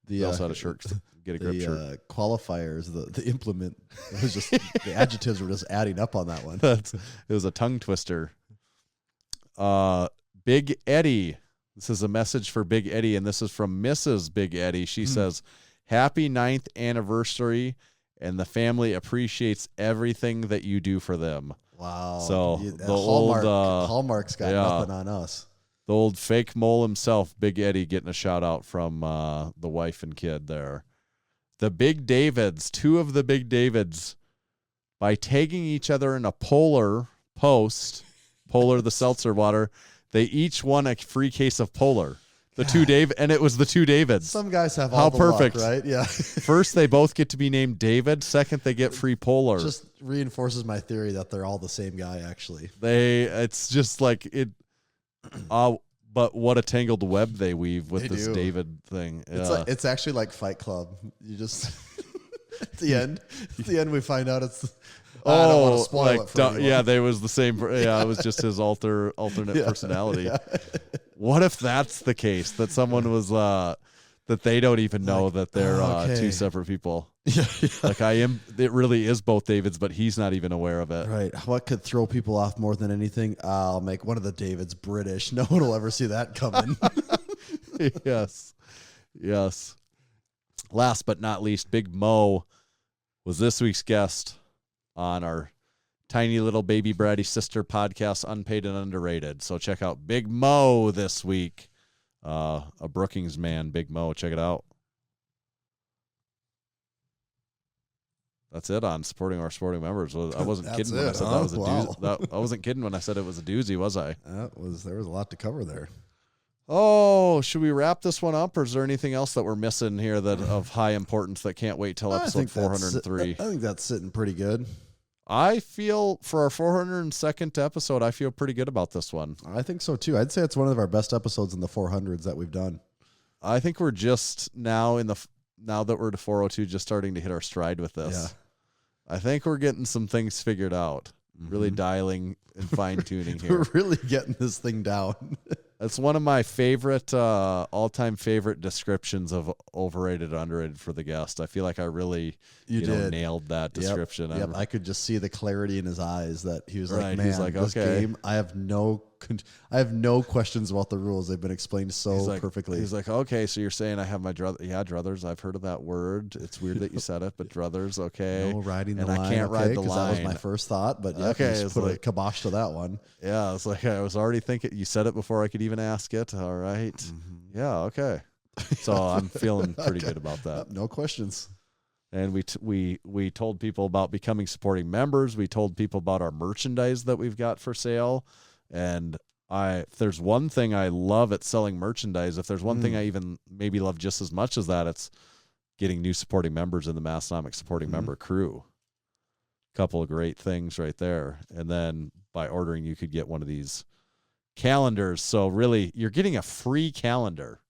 He also had a shirt. Get a grip shirt. Qualifiers, the implement. It was just the adjectives were just adding up on that one. It was a tongue twister. Big Eddie. This is a message for Big Eddie, and this is from Mrs. Big Eddie. She says, Happy 9th anniversary, and the family appreciates everything that you do for them. Wow. So the old Hallmark's got yeah. nothing on us. The old fake mole himself, Big Eddie, getting a shout out from the wife and kid there. The Big Davids, 2 of the Big Davids, by tagging each other in a Polar post, Polar the seltzer water, they each won a free case of Polar. And it was the 2 Davids. Some guys have How all the perfect. luck, right? Yeah. First, they both get to be named David. Second, they get free Polar. Just reinforces my theory that they're all the same guy, actually. It's just like it. But what a tangled web they weave with this David thing. It's actually like Fight Club. You just at the end we find out it's. I don't want to spoil it for anyone. Yeah, they was the same. Yeah, it was just his alternate personality. Yeah. What if that's the case? That someone was that they don't even know that they're 2 separate people. Yeah. Like it really is both Davids, but he's not even aware of it. Right. What could throw people off more than anything? I'll make one of the Davids British. No one will ever see that coming. Yes. Last but not least, Big Mo was this week's guest on our tiny little baby bratty sister podcast, Unpaid and Underrated. So check out Big Mo this week. A Brookings man, Big Mo. Check it out. That's it on supporting our sporting members. I wasn't kidding when I said that was a doozy. I wasn't kidding when I said it was a doozy, was I? There was a lot to cover there. Oh, should we wrap this one up, or is there anything else that we're missing here that of high importance that can't wait till episode 403? I think that's sitting pretty good. I feel for our 402nd episode, I feel pretty good about this one. I think so too. I'd say it's one of our best episodes in the 400s that we've done. I think we're just now that we're to 402, just starting to hit our stride with this. Yeah. I think we're getting some things figured out. Really dialing and fine tuning here. We're really getting this thing down. That's one of my favorite, all-time favorite descriptions of overrated, underrated for the guest. I feel like I really nailed that description. Yep. I could just see the clarity in his eyes that he was like, man, this game, I have no questions about the rules. They've been explained perfectly. He's like, okay, so you're saying I have my druthers. I've heard of that word. It's weird that you said it, but druthers, okay. No riding the line. And I can't ride the line. That was my first thought, but it's put a kibosh to that one. Yeah, it's like I was already thinking. You said it before I could even ask it. All right. Yeah, okay. So I'm feeling pretty good about that. No questions. And we told people about becoming supporting members. We told people about our merchandise that we've got for sale. And if there's one thing I love at selling merchandise, if there's one thing I even maybe love just as much as that, it's getting new supporting members in the Massenomics supporting member crew. Couple of great things right there. And then by ordering, you could get one of these calendars. So really, you're getting a free calendar.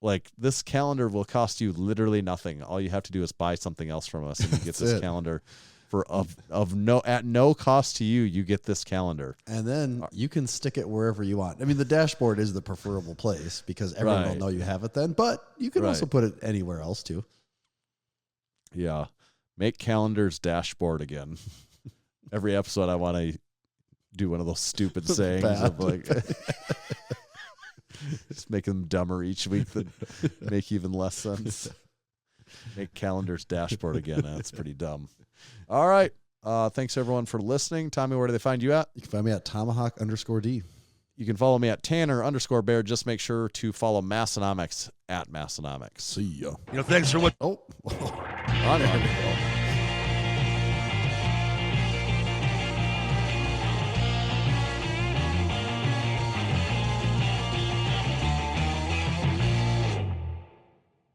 Like, this calendar will cost you literally nothing. All you have to do is buy something else from us, and you get this calendar at no cost to you. You get this calendar, and then you can stick it wherever you want. I mean, the dashboard is the preferable place because everyone will know you have it then. But you can also put it anywhere else too. Yeah, make calendars dashboard again. Every episode, I want to do one of those stupid sayings of like. Just make them dumber each week that make even less sense. Make calendars dashboard again. That's pretty dumb. All right. Thanks, everyone, for listening. Tommy, where do they find you at? You can find me at Tomahawk_D. You can follow me at Tanner_Bear. Just make sure to follow Massenomics at Massenomics. See ya. Thanks for what. Oh. On.